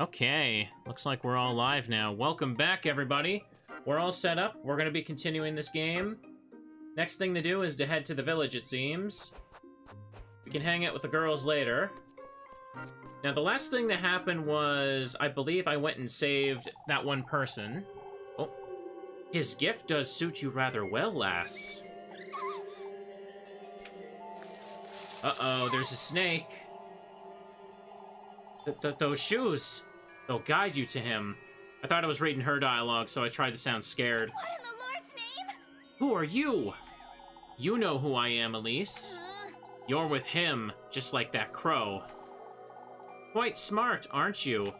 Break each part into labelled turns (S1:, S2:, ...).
S1: Okay, looks like we're all live now. Welcome back, everybody. We're all set up. We're going to be continuing this game. Next thing to do is to head to the village, it seems. We can hang out with the girls later. Now, the last thing that happened was, I believe I went and saved that one person. Oh, his gift does suit you rather well, lass. Uh-oh, there's a snake. Those shoes, they'll guide you to him. I thought I was reading her dialogue, so I tried to sound scared.
S2: What in the Lord's name?
S1: Who are you? You know who I am, Elise. You're with him, just like that crow. Quite smart, aren't you?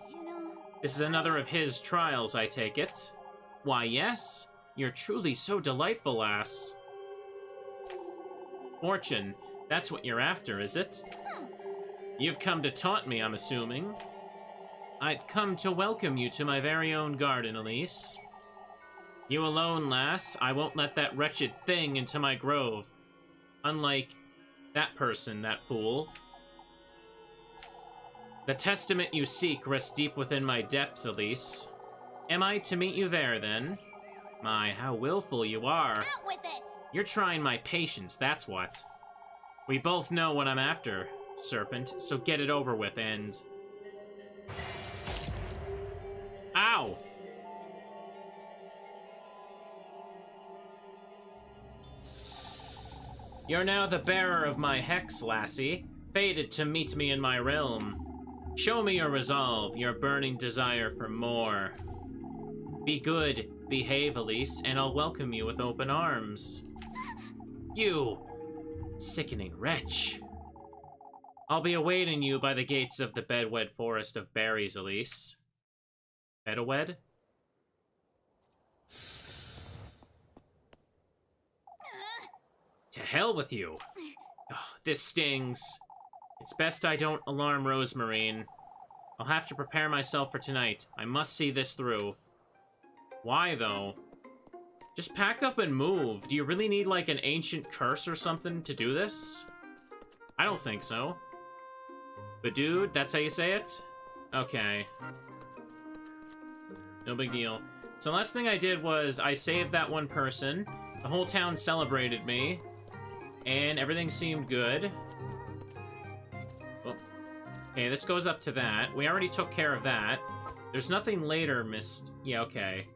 S1: This is another of his trials, I take it. Why, yes. You're truly so delightful, lass. Fortune, that's what you're after, is it? You've come to taunt me, I'm assuming. I've come to welcome you to my very own garden, Elise. You alone, lass. I won't let that wretched thing into my grove. Unlike that person, that fool. The testament you seek rests deep within my depths, Elise. Am I to meet you there, then? My, how willful you are.
S2: Out with it!
S1: You're trying my patience, that's what. We both know what I'm after, Serpent, so get it over with and... Ow! You're now the bearer of my hex, lassie, fated to meet me in my realm. Show me your resolve, your burning desire for more. Be good, behave, Elise, and I'll welcome you with open arms. You sickening wretch. I'll be awaiting you by the gates of the bedwed forest of berries, Elise. Bedwed? To hell with you. Oh, this stings. It's best I don't alarm Rosemarine. I'll have to prepare myself for tonight. I must see this through. Why, though? Just pack up and move. Do you really need, like, an ancient curse or something to do this? I don't think so. But dude, that's how you say it? Okay. No big deal. So the last thing I did was I saved that one person. The whole town celebrated me. And everything seemed good. Oh. Okay, this goes up to that. We already took care of that. There's nothing later missed. Yeah, okay.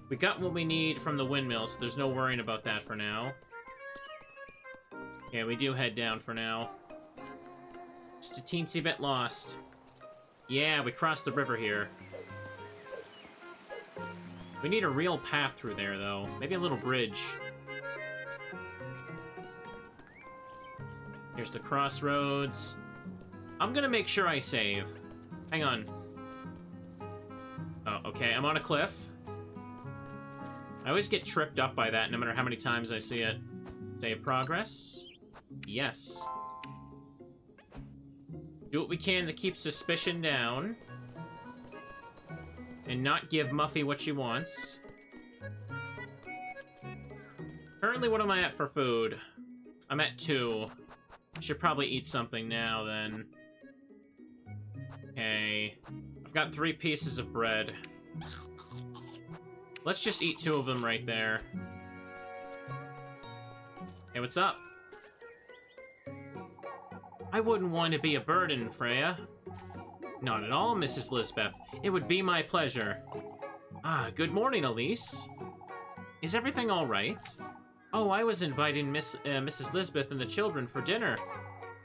S1: We got what we need from the windmill, so there's no worrying about that for now. Yeah, we do head down for now. Just a teensy bit lost. Yeah, we crossed the river here. We need a real path through there, though. Maybe a little bridge. Here's the crossroads. I'm gonna make sure I save. Hang on. Oh, okay, I'm on a cliff. I always get tripped up by that, no matter how many times I see it. Save progress. Yes. Do what we can to keep suspicion down. And not give Muffy what she wants. Currently, what am I at for food? I'm at 2. Should probably eat something now, then. Okay. I've got 3 pieces of bread. Let's just eat 2 of them right there. Hey, what's up? I wouldn't want to be a burden, Freya. Not at all, Mrs. Lisbeth. It would be my pleasure. Ah, good morning, Elise. Is everything all right? Oh, I was inviting Mrs. Lisbeth and the children for dinner.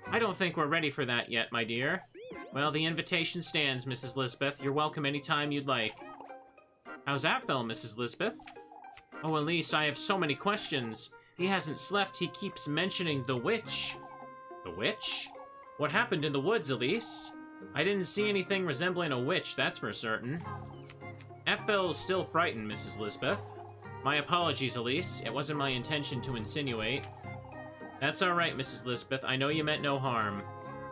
S1: I don't think we're ready for that yet, my dear. Well, the invitation stands, Mrs. Lisbeth. You're welcome anytime you'd like. How's that fell, Mrs. Lisbeth? Oh, Elise, I have so many questions. He hasn't slept. He keeps mentioning the witch. The witch? What happened in the woods, Elise? I didn't see anything resembling a witch, that's for certain. Ethel's still frightened, Mrs. Lisbeth. My apologies, Elise. It wasn't my intention to insinuate. That's alright, Mrs. Lisbeth. I know you meant no harm.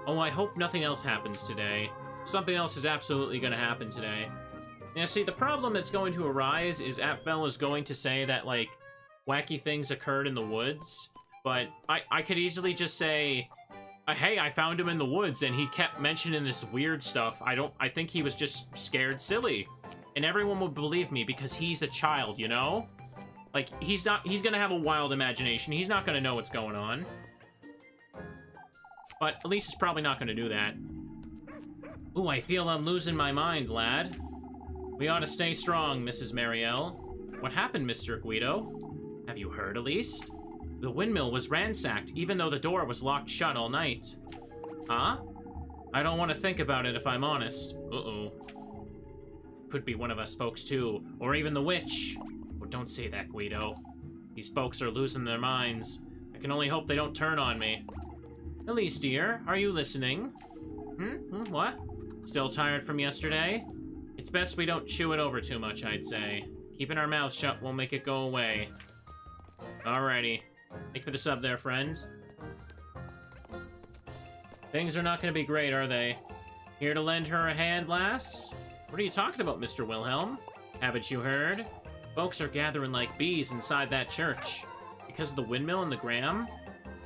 S1: Oh, I hope nothing else happens today. Something else is absolutely going to happen today. Now, see, the problem that's going to arise is Atfel is going to say that, like, wacky things occurred in the woods. But I could easily just say, Hey, I found him in the woods, and he kept mentioning this weird stuff. I think he was just scared silly. And everyone would believe me because he's a child, you know? Like, he's gonna have a wild imagination. He's not gonna know what's going on. But Elise is probably not gonna do that. Ooh, I feel I'm losing my mind, lad. We ought to stay strong, Mrs. Marielle. What happened, Mr. Guido? Have you heard, Elise? The windmill was ransacked, even though the door was locked shut all night. Huh? I don't want to think about it if I'm honest. Uh-oh. Could be one of us folks too, or even the witch. Oh, don't say that, Guido. These folks are losing their minds. I can only hope they don't turn on me. Elise, dear, are you listening? What? Still tired from yesterday? It's best we don't chew it over too much, I'd say. Keeping our mouth shut won't make it go away. Alrighty. Thank you for the sub there, friend. Things are not going to be great, are they? Here to lend her a hand, lass? What are you talking about, Mr. Wilhelm? Haven't you heard? Folks are gathering like bees inside that church. Because of the windmill and the Graham?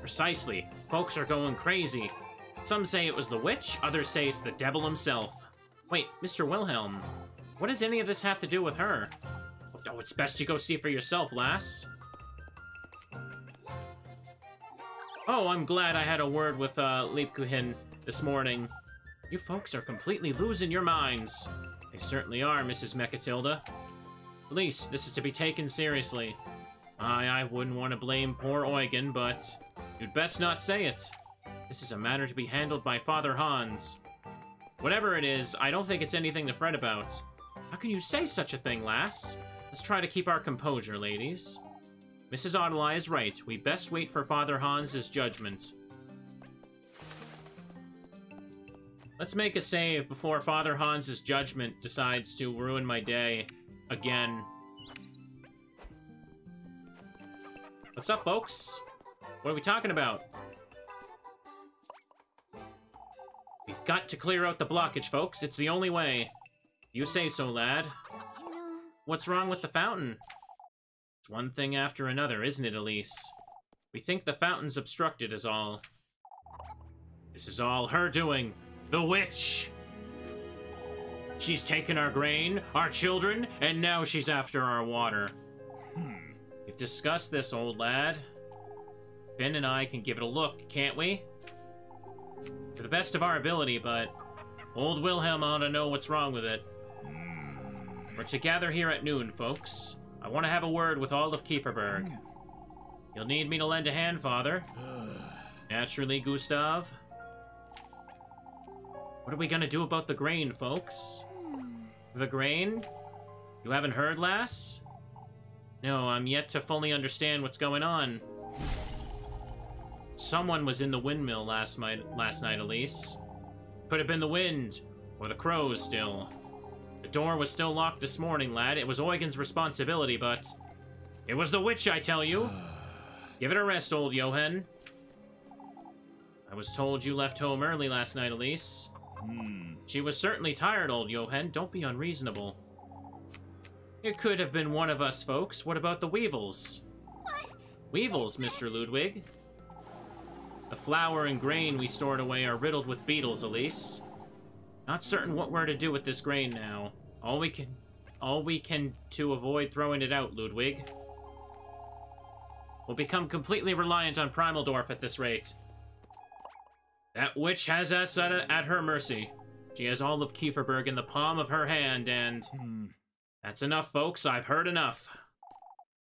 S1: Precisely. Folks are going crazy. Some say it was the witch, others say it's the devil himself. Wait, Mr. Wilhelm, what does any of this have to do with her? Oh, it's best you go see for yourself, lass. Oh, I'm glad I had a word with, Liebkuchen this morning. You folks are completely losing your minds. They certainly are, Mrs. Mechatilda. Elise, this is to be taken seriously. I wouldn't want to blame poor Eugen, but you'd best not say it. This is a matter to be handled by Father Hans. Whatever it is, I don't think it's anything to fret about. How can you say such a thing, lass? Let's try to keep our composure, ladies. Mrs. Audley is right. We best wait for Father Hans's judgment. Let's make a save before Father Hans's judgment decides to ruin my day again. What's up, folks? What are we talking about? We've got to clear out the blockage, folks. It's the only way. You say so, lad. What's wrong with the fountain? It's one thing after another, isn't it, Elise? We think the fountain's obstructed is all. This is all her doing. The witch! She's taken our grain, our children, and now she's after our water. We've discussed this, old lad. Ben and I can give it a look, can't we? To the best of our ability, but old Wilhelm ought to know what's wrong with it. We're to gather here at noon, folks. I want to have a word with all of Kieferberg. You'll need me to lend a hand, Father. Naturally, Gustav. What are we gonna do about the grain, folks? The grain? You haven't heard, lass? No, I'm yet to fully understand what's going on. Someone was in the windmill last night, Elise. Could have been the wind, or the crows still. The door was still locked this morning, lad. It was Eugen's responsibility, but... It was the witch, I tell you! Give it a rest, old Johann. I was told you left home early last night, Elise. She was certainly tired, old Johann. Don't be unreasonable. It could have been one of us folks. What about the weevils? What? Weevils, Mr. Ludwig. The flour and grain we stored away are riddled with beetles, Elise. Not certain what we're to do with this grain now. All we can to avoid throwing it out, Ludwig. We'll become completely reliant on Primaldorf at this rate. That witch has us at her mercy. She has all of Kieferberg in the palm of her hand, and... That's enough, folks. I've heard enough.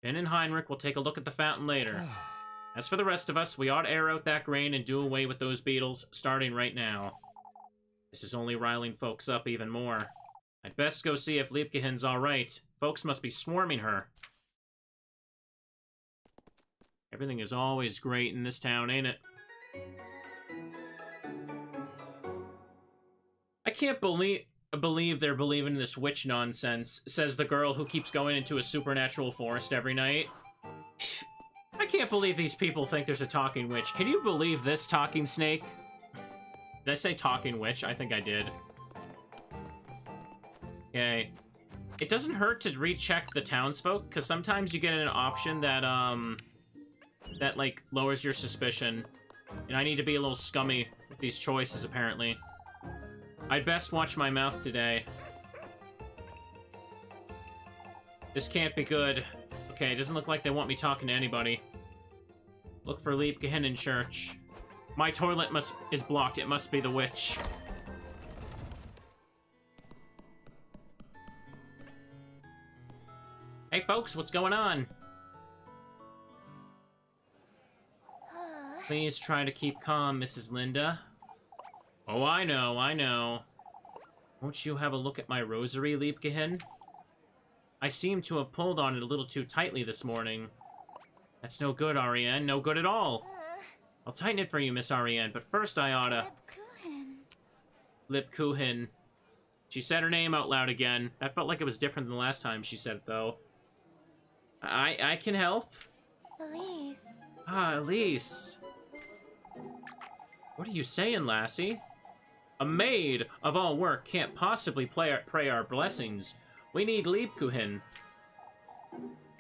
S1: Ben and Heinrich will take a look at the fountain later. As for the rest of us, we ought to air out that grain and do away with those beetles, starting right now. This is only riling folks up even more. I'd best go see if Liebkuchen's alright. Folks must be swarming her. Everything is always great in this town, ain't it? I can't believe they're believing this witch nonsense, says the girl who keeps going into a supernatural forest every night. I can't believe these people think there's a talking witch. Can you believe this, talking snake? Did I say talking witch? I think I did. Okay. It doesn't hurt to recheck the townsfolk, because sometimes you get an option that, like, lowers your suspicion. And I need to be a little scummy with these choices, apparently. I'd best watch my mouth today. This can't be good. Okay, it doesn't look like they want me talking to anybody. Look for Liebkehen in church. My toilet is blocked. It must be the witch. Hey, folks, what's going on? Please try to keep calm, Mrs. Linda. Oh, I know, I know. Won't you have a look at my rosary, Liebkehen? I seem to have pulled on it a little too tightly this morning. That's no good, Ariane. No good at all. I'll tighten it for you, Miss Ariane, but first I oughta... Liebkehen. She said her name out loud again. That felt like it was different than the last time she said it, though. I can help.
S2: Elise.
S1: Ah, Elise. What are you saying, lassie? A maid of all work can't possibly pray our blessings. We need Liebkehen.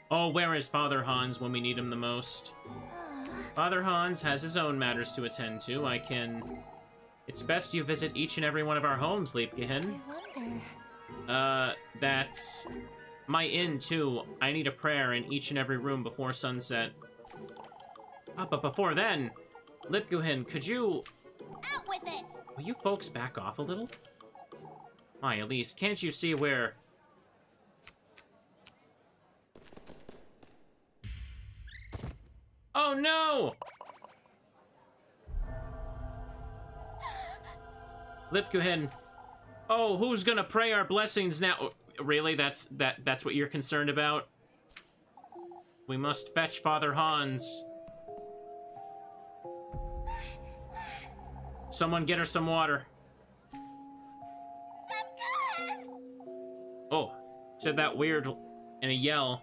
S1: Oh, where is Father Hans when we need him the most? Father Hans has his own matters to attend to. It's best you visit each and every one of our homes, Liebkehen.
S2: I wonder.
S1: That's my inn, too. I need a prayer in each and every room before sunset. Ah, but before then, Liebkehen, could you...
S2: Out with it!
S1: Will you folks back off a little? My, Elise, can't you see where... Oh, no! Liebkehen. Oh, who's gonna pray our blessings now? Oh, really? That's what you're concerned about? We must fetch Father Hans. Someone get her some water. Oh, said that weird in a yell.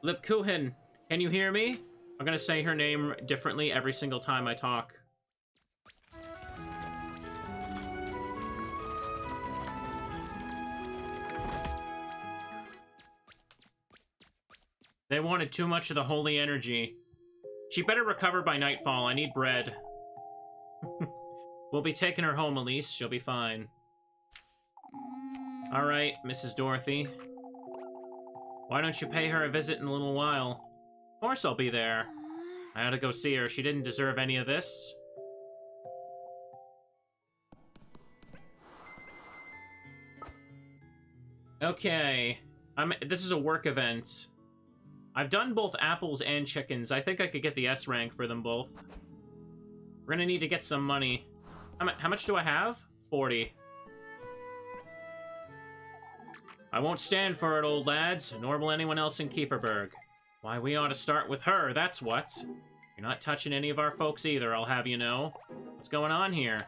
S1: Liebkehen, can you hear me? I'm gonna say her name differently every single time I talk. They wanted too much of the holy energy. She better recover by nightfall. I need bread. We'll be taking her home, Elise. She'll be fine. Alright, Mrs. Dorothy. Why don't you pay her a visit in a little while? Of course I'll be there. I ought to go see her. She didn't deserve any of this. Okay. This is a work event. I've done both apples and chickens. I think I could get the S rank for them both. We're gonna need to get some money. How much do I have? 40. I won't stand for it, old lads, nor will anyone else in Kieferberg. Why, we ought to start with her, that's what. You're not touching any of our folks either, I'll have you know. What's going on here?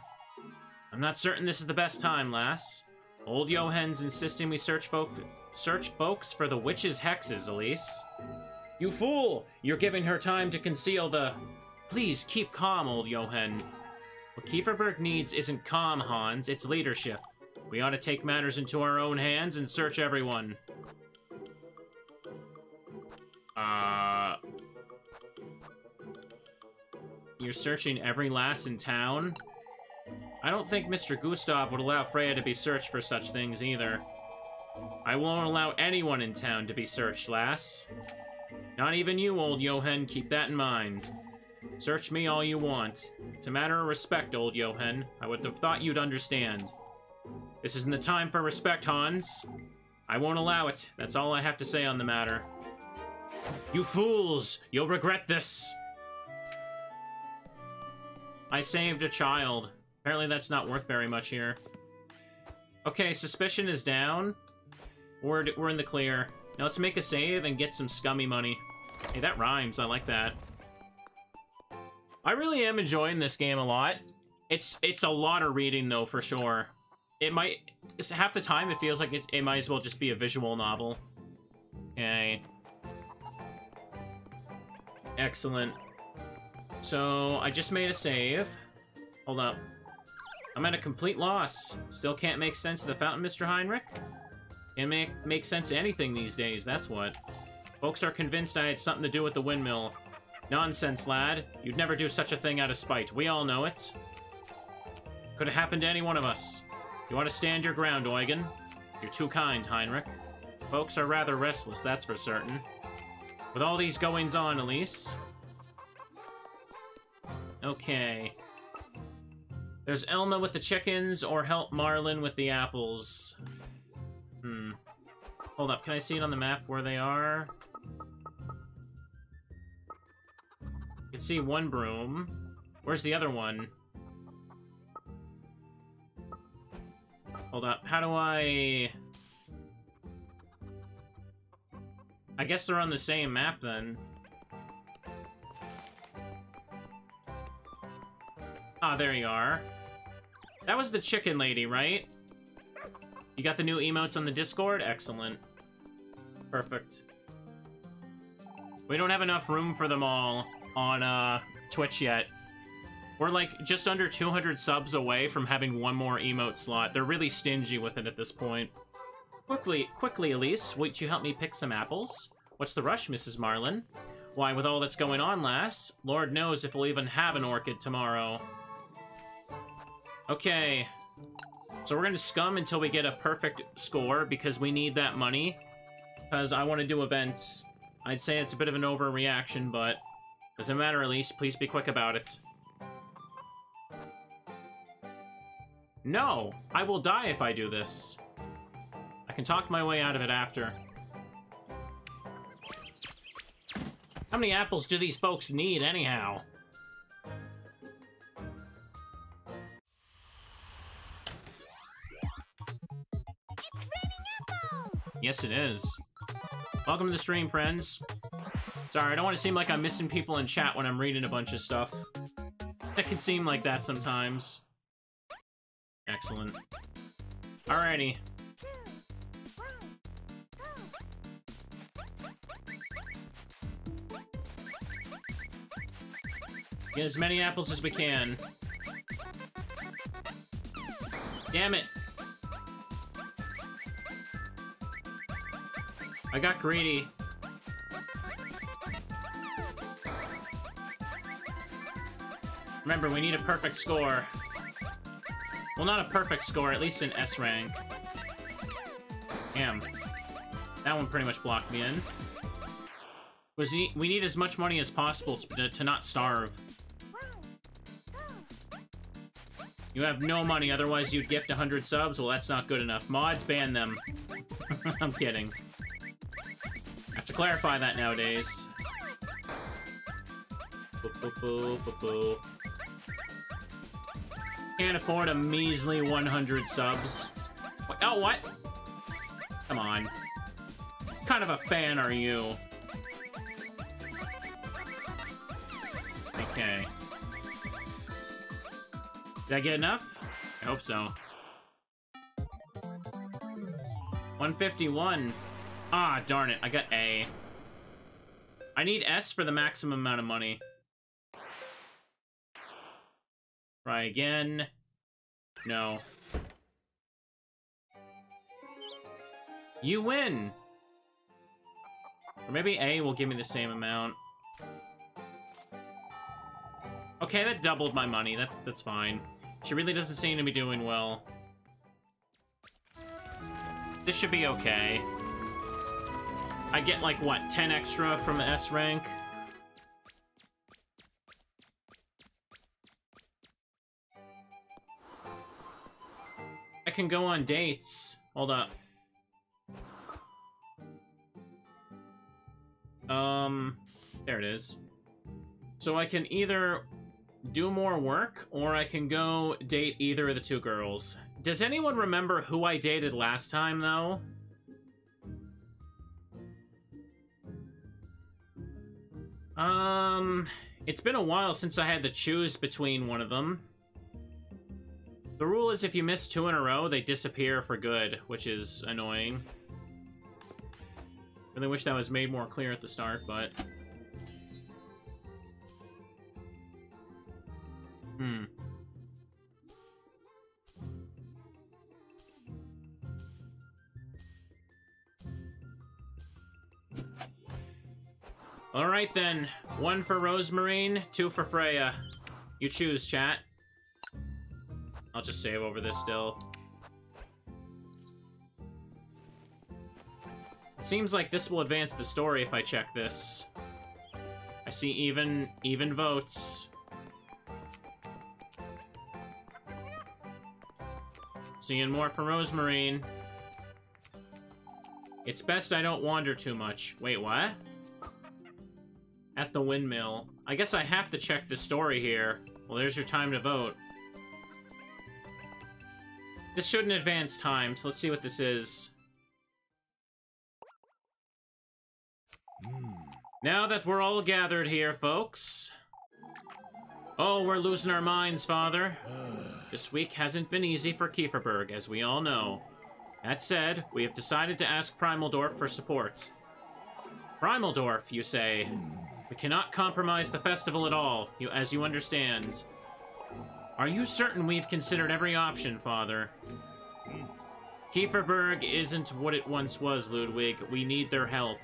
S1: I'm not certain this is the best time, lass. Old Johann's insisting we search folks for the witch's hexes, Elise. You fool! You're giving her time to conceal the... Please, keep calm, old Johann. What Kieferberg needs isn't calm, Hans, it's leadership. We ought to take matters into our own hands and search everyone. You're searching every lass in town? I don't think Mr. Gustav would allow Freya to be searched for such things either. I won't allow anyone in town to be searched, lass. Not even you, old Johann, keep that in mind. Search me all you want. It's a matter of respect, old Johann. I would have thought you'd understand. This isn't the time for respect, Hans. I won't allow it. That's all I have to say on the matter. You fools! You'll regret this! I saved a child. Apparently that's not worth very much here. Okay, suspicion is down. We're in the clear. Now let's make a save and get some scummy money. Hey, that rhymes. I like that. I really am enjoying this game a lot. It's a lot of reading, though, for sure. Half the time it feels like it might as well just be a visual novel. Okay. Excellent. So, I just made a save. Hold up. I'm at a complete loss. Still can't make sense of the fountain, Mr. Heinrich? Can't make sense of anything these days, that's what. Folks are convinced I had something to do with the windmill. Nonsense, lad. You'd never do such a thing out of spite. We all know it. Could have happened to any one of us. You want to stand your ground, Eugen? You're too kind, Heinrich. Folks are rather restless, that's for certain. With all these goings-on, Elise. Okay. There's Elma with the chickens, or help Marlin with the apples. Hold up, can I see it on the map where they are? I can see one broom. Where's the other one? Hold up, how do I guess they're on the same map, then. Ah, there you are. That was the chicken lady, right? You got the new emotes on the Discord? Excellent. Perfect. We don't have enough room for them all on, Twitch yet. We're, like, just under 200 subs away from having one more emote slot. They're really stingy with it at this point. Quickly, Elise, won't you help me pick some apples? What's the rush, Mrs. Marlin? Why, with all that's going on, lass, Lord knows if we'll even have an orchid tomorrow. Okay. So we're gonna scum until we get a perfect score, because we need that money. Because I want to do events. I'd say it's a bit of an overreaction, but doesn't matter, Elise. Please be quick about it. No! I will die if I do this. I can talk my way out of it after. How many apples do these folks need, anyhow? Yes, it is. Welcome to the stream, friends. Sorry, I don't want to seem like I'm missing people in chat when I'm reading a bunch of stuff. It can seem like that sometimes. Excellent. Alrighty. Get as many apples as we can. Damn it! I got greedy. Remember, we need a perfect score. Well, not a perfect score, at least an S rank. Damn. That one pretty much blocked me in. We need as much money as possible to not starve. You have no money, otherwise you'd gift 100 subs? Well, that's not good enough. Mods, ban them. I'm kidding. I have to clarify that nowadays. Boo. Can't afford a measly 100 subs. Wait, oh, what? Come on. What kind of a fan are you? Okay. Did I get enough? I hope so. 151. Ah, darn it. I got A. I need S for the maximum amount of money. Try again. No. You win! Or maybe A will give me the same amount. Okay, that doubled my money. That's fine. She really doesn't seem to be doing well. This should be okay. I get, like, what, 10 extra from the S rank? I can go on dates. Hold up. There it is. So I can either do more work, or I can go date either of the two girls. Does anyone remember who I dated last time, though? It's been a while since I had to choose between one of them. The rule is if you miss 2 in a row, they disappear for good, which is annoying. Really wish that was made more clear at the start, but... Alright then. 1 for Rosemarine, 2 for Freya. You choose, chat. I'll just save over this still. It seems like this will advance the story if I check this. I see even votes. Seeing more for Rosemarine. It's best I don't wander too much. Wait, what? At the windmill. I guess I have to check the story here. Well, there's your time to vote. This shouldn't advance time, so let's see what this is. Now that we're all gathered here, folks. Oh, we're losing our minds, Father. This week hasn't been easy for Kieferberg, as we all know. That said, we have decided to ask Primaldorf for support. Primaldorf, you say? We cannot compromise the festival at all, as you understand. Are you certain we've considered every option, Father? Kieferberg isn't what it once was, Ludwig. We need their help.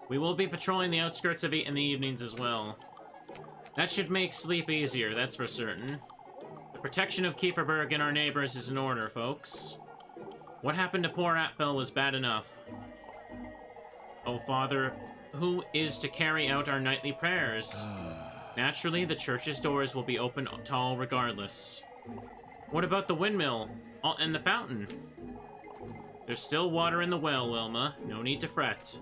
S1: We will be patrolling the outskirts of it in the evenings as well. That should make sleep easier, that's for certain. The protection of Kieferberg and our neighbors is in order, folks. What happened to poor Atfel was bad enough. Oh, Father, who is to carry out our nightly prayers? Naturally, the church's doors will be open to all regardless. What about the windmill? And the fountain? There's still water in the well, Wilma. No need to fret.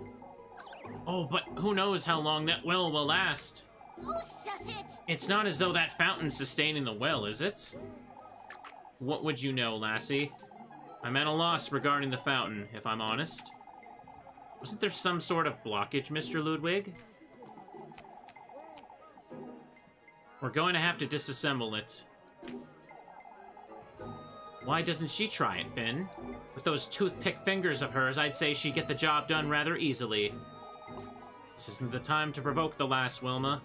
S1: Oh, but who knows how long that well will last?
S2: Oh, shush it!
S1: It's not as though that fountain's sustaining the well, is it? What would you know, lassie? I'm at a loss regarding the fountain, if I'm honest. Wasn't there some sort of blockage, Mr. Ludwig? We're going to have to disassemble it. Why doesn't she try it, Finn? With those toothpick fingers of hers, I'd say she'd get the job done rather easily. This isn't the time to provoke the lass, Wilma.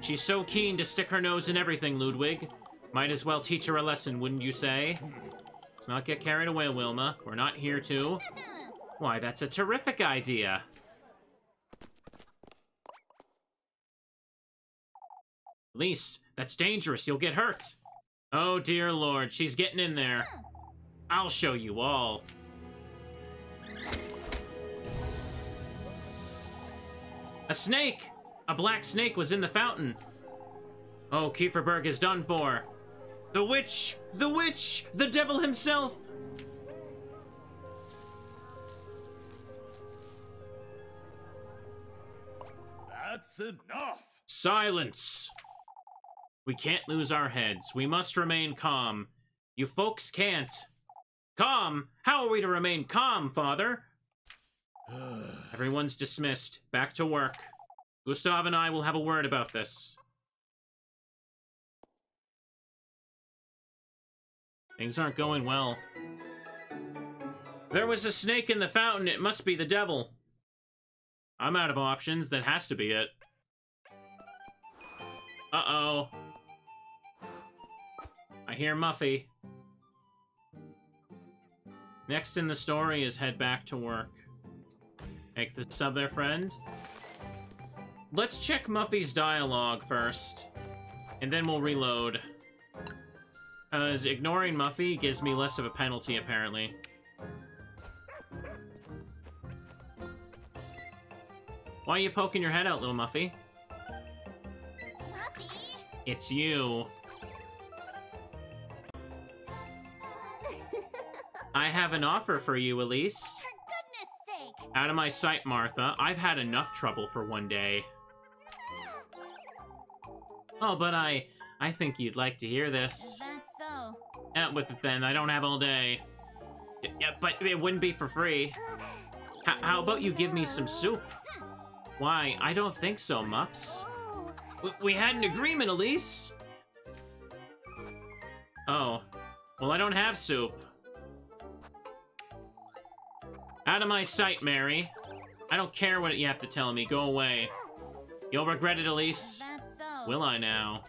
S1: She's so keen to stick her nose in everything, Ludwig. Might as well teach her a lesson, wouldn't you say? Let's not get carried away, Wilma. We're not here to... Why, that's a terrific idea. Elise, that's dangerous. You'll get hurt. Oh, dear Lord. She's getting in there. I'll show you all. A snake! A black snake was in the fountain. Oh, Kieferberg is done for. The witch! The witch! The devil himself!
S3: That's enough!
S1: Silence! We can't lose our heads. We must remain calm. You folks can't. Calm? How are we to remain calm, Father? Everyone's dismissed. Back to work. Gustav and I will have a word about this. Things aren't going well. There was a snake in the fountain. It must be the devil. I'm out of options. That has to be it. Uh-oh. I hear Muffy. Next in the story is head back to work. Make the sub there, friend. Let's check Muffy's dialogue first, and then we'll reload. Because ignoring Muffy gives me less of a penalty, apparently. Why are you poking your head out, little Muffy?
S2: Muffy?
S1: It's you. I have an offer for you, Elise.
S2: For goodness sake!
S1: Out of my sight, Martha. I've had enough trouble for one day. Oh, but I think you'd like to hear this.
S2: That's so.
S1: With it then, I don't have all day. Yeah, but it wouldn't be for free. How about you give me some soup? Why, I don't think so, Muffs. We had an agreement, Elise! Oh. Well, I don't have soup. Out of my sight, Mary. I don't care what you have to tell me. Go away. You'll regret it, Elise.
S2: That's so.
S1: Will I now?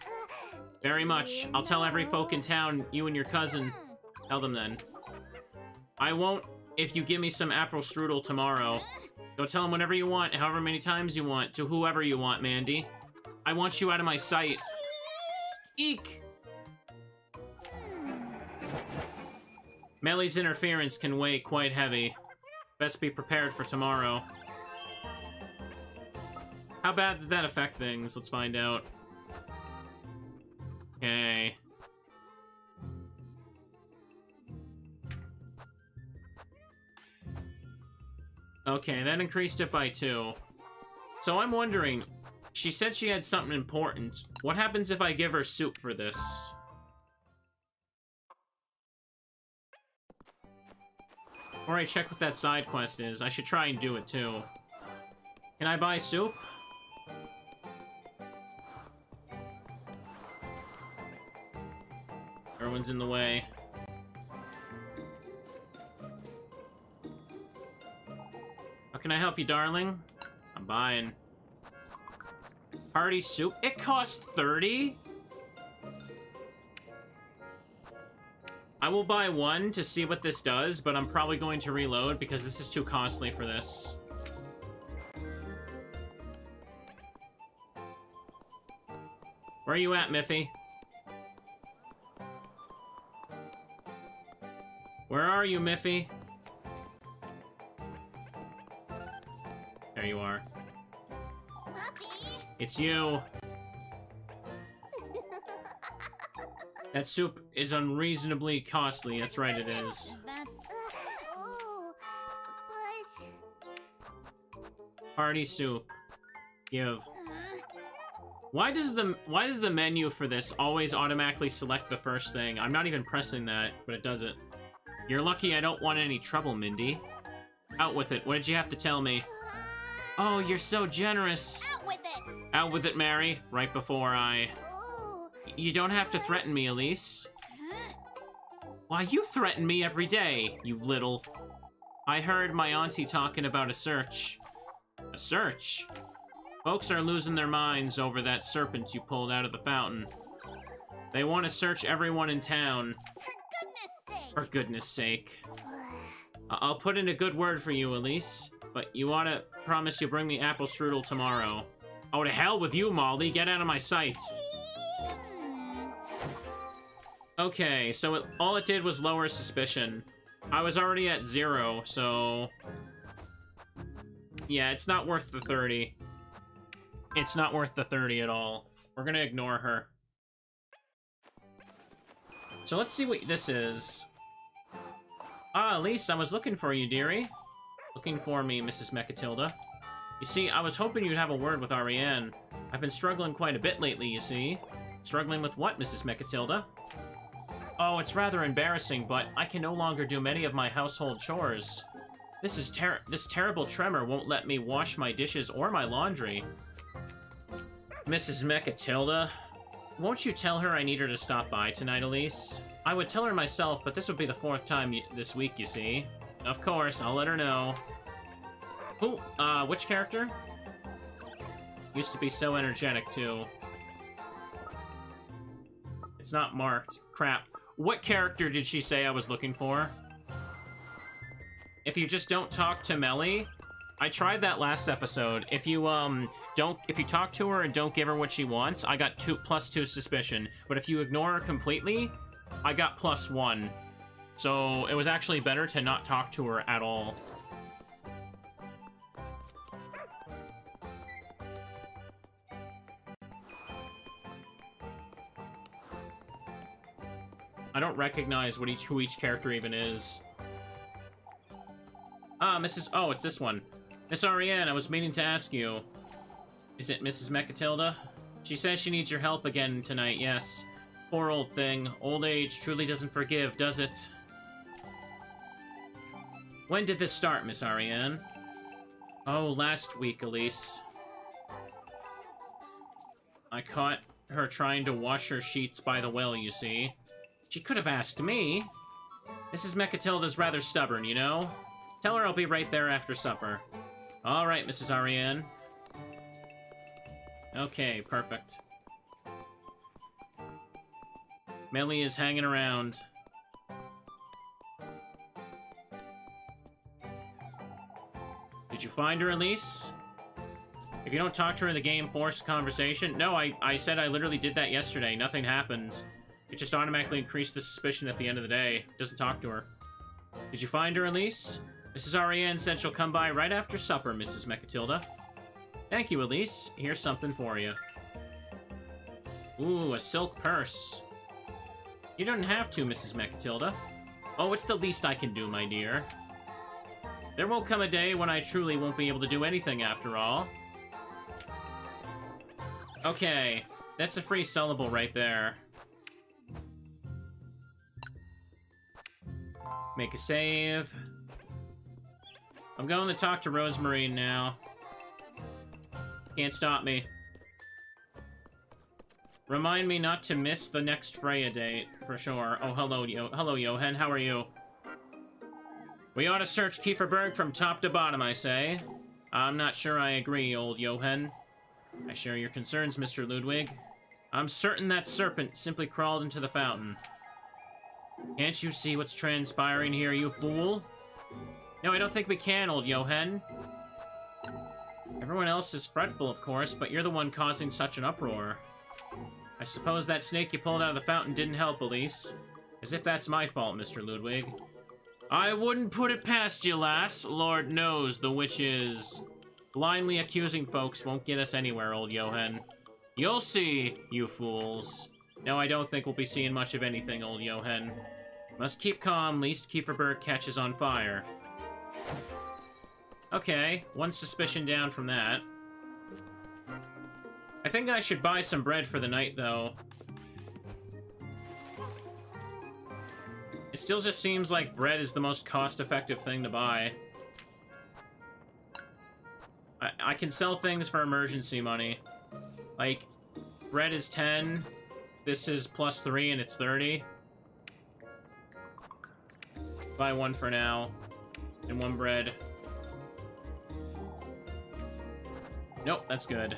S1: Very much. I'll tell every folk in town, you and your cousin. Tell them then. I won't if you give me some apple strudel tomorrow. Go tell him whatever you want, however many times you want, to whoever you want, Mandy. I want you out of my sight. Eek! Melly's interference can weigh quite heavy. Best be prepared for tomorrow. How bad did that affect things? Let's find out. Okay. Okay, that increased it by 2. So I'm wondering, she said she had something important. What happens if I give her soup for this? Or I check what that side quest is. I should try and do it too. Can I buy soup? Everyone's in the way. How can I help you, darling? I'm buying. Hearty soup? It costs 30? I will buy 1 to see what this does, but I'm probably going to reload because this is too costly for this. Where are you at, Miffy? Where are you, Miffy? There you are.
S2: Puppy.
S1: It's you. That soup is unreasonably costly. That's right, it is.
S2: Is that...
S4: Oh,
S1: Hearty soup. Give.
S2: Huh?
S1: Why does the menu for this always automatically select the first thing? I'm not even pressing that, but it does it. You're lucky I don't want any trouble, Mindy. Out with it. What did you have to tell me? Oh, you're so generous.
S2: Out with it!
S1: Out with it, Mary. Right before I...
S4: oh,
S1: You don't have to threaten me, Elise.
S2: Huh?
S1: Why, you threaten me every day, you little... I heard my auntie talking about a search. A search? Folks are losing their minds over that serpent you pulled out of the fountain. They want to search everyone in town.
S2: For goodness sake!
S1: For goodness sake. I'll put in a good word for you, Elise. But you ought to promise you'll bring me apple strudel tomorrow. Oh, to hell with you, Molly. Get out of my sight. Okay, so all it did was lower suspicion. I was already at 0, so... Yeah, it's not worth the 30. It's not worth the 30 at all. We're gonna ignore her. So let's see what this is. Ah, Elise, I was looking for you, dearie. Looking for me, Mrs. Mechatilda. You see, I was hoping you'd have a word with Ariane. I've been struggling quite a bit lately, you see. Struggling with what, Mrs. Mechatilda? Oh, it's rather embarrassing, but I can no longer do many of my household chores. This terrible tremor won't let me wash my dishes or my laundry. Mrs. Mechatilda, won't you tell her I need her to stop by tonight, Elise? I would tell her myself, but this would be the 4th time this week, you see. Of course, I'll let her know. Who, which character? Used to be so energetic, too. It's not marked. Crap. What character did she say I was looking for? If you just don't talk to Melly... I tried that last episode. If you talk to her and don't give her what she wants, I got +2 suspicion. But if you ignore her completely, I got +1. So it was actually better to not talk to her at all. I don't recognize who each character even is. Ah, oh, it's this one. Miss Ariane, I was meaning to ask you. Is it Mrs. Mechatilda? She says she needs your help again tonight, yes. Poor old thing. Old age truly doesn't forgive, does it? When did this start, Miss Ariane? Oh, last week, Elise. I caught her trying to wash her sheets by the well, you see. She could have asked me. Mrs. Mechatilda's rather stubborn, you know? Tell her I'll be right there after supper. All right, Mrs. Ariane. Okay, perfect. Melly is hanging around. Did Did you find her, Elise? If you don't talk to her in the game, force conversation. No, I said I literally did that yesterday. Nothing happened. It just automatically increased the suspicion at the end of the day. Doesn't talk to her. Did you find her, Elise? Mrs. Ariane said she'll come by right after supper, Mrs. Mechatilda. Thank you, Elise. Here's something for you. Ooh, a silk purse. You don't have to, Mrs. Mechatilda. Oh, it's the least I can do, my dear. There will come a day when I truly won't be able to do anything after all. Okay, that's a free sellable right there. Make a save. I'm going to talk to Rosemarine now. Can't stop me. Remind me not to miss the next Freya date, for sure. Oh, hello, Johan. How are you? We ought to search Kieferberg from top to bottom, I say. I'm not sure I agree, old Johan. I share your concerns, Mr. Ludwig. I'm certain that serpent simply crawled into the fountain. Can't you see what's transpiring here, you fool? No, I don't think we can, old Johan. Everyone else is fretful, of course, but you're the one causing such an uproar. I suppose that snake you pulled out of the fountain didn't help, Elise. As if that's my fault, Mr. Ludwig. I wouldn't put it past you, lass. Lord knows the witch is. Blindly accusing folks won't get us anywhere, old Johan. You'll see, you fools. No, I don't think we'll be seeing much of anything, old Johan. Must keep calm, lest Kieferberg catches on fire. Okay, one suspicion down from that. I think I should buy some bread for the night, though. It still just seems like bread is the most cost-effective thing to buy. I can sell things for emergency money. Like, bread is 10, this is plus 3, and it's 30. Buy one for now, and one bread. Nope, that's good.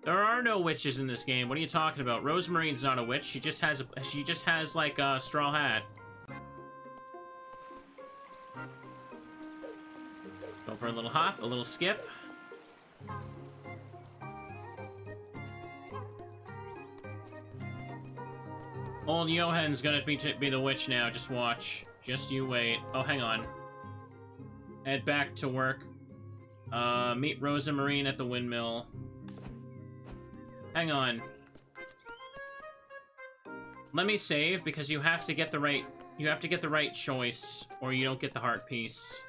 S1: There are no witches in this game. What are you talking about? Rosemarine's not a witch. She just has like a straw hat. Go for a little hop, a little skip. Old Johan's gonna be the witch now. Just watch. Just you wait. Oh, hang on. Head back to work. Meet Rosemarine at the windmill. Hang on. Let me save because you have to get the right choice or you don't get the heart piece.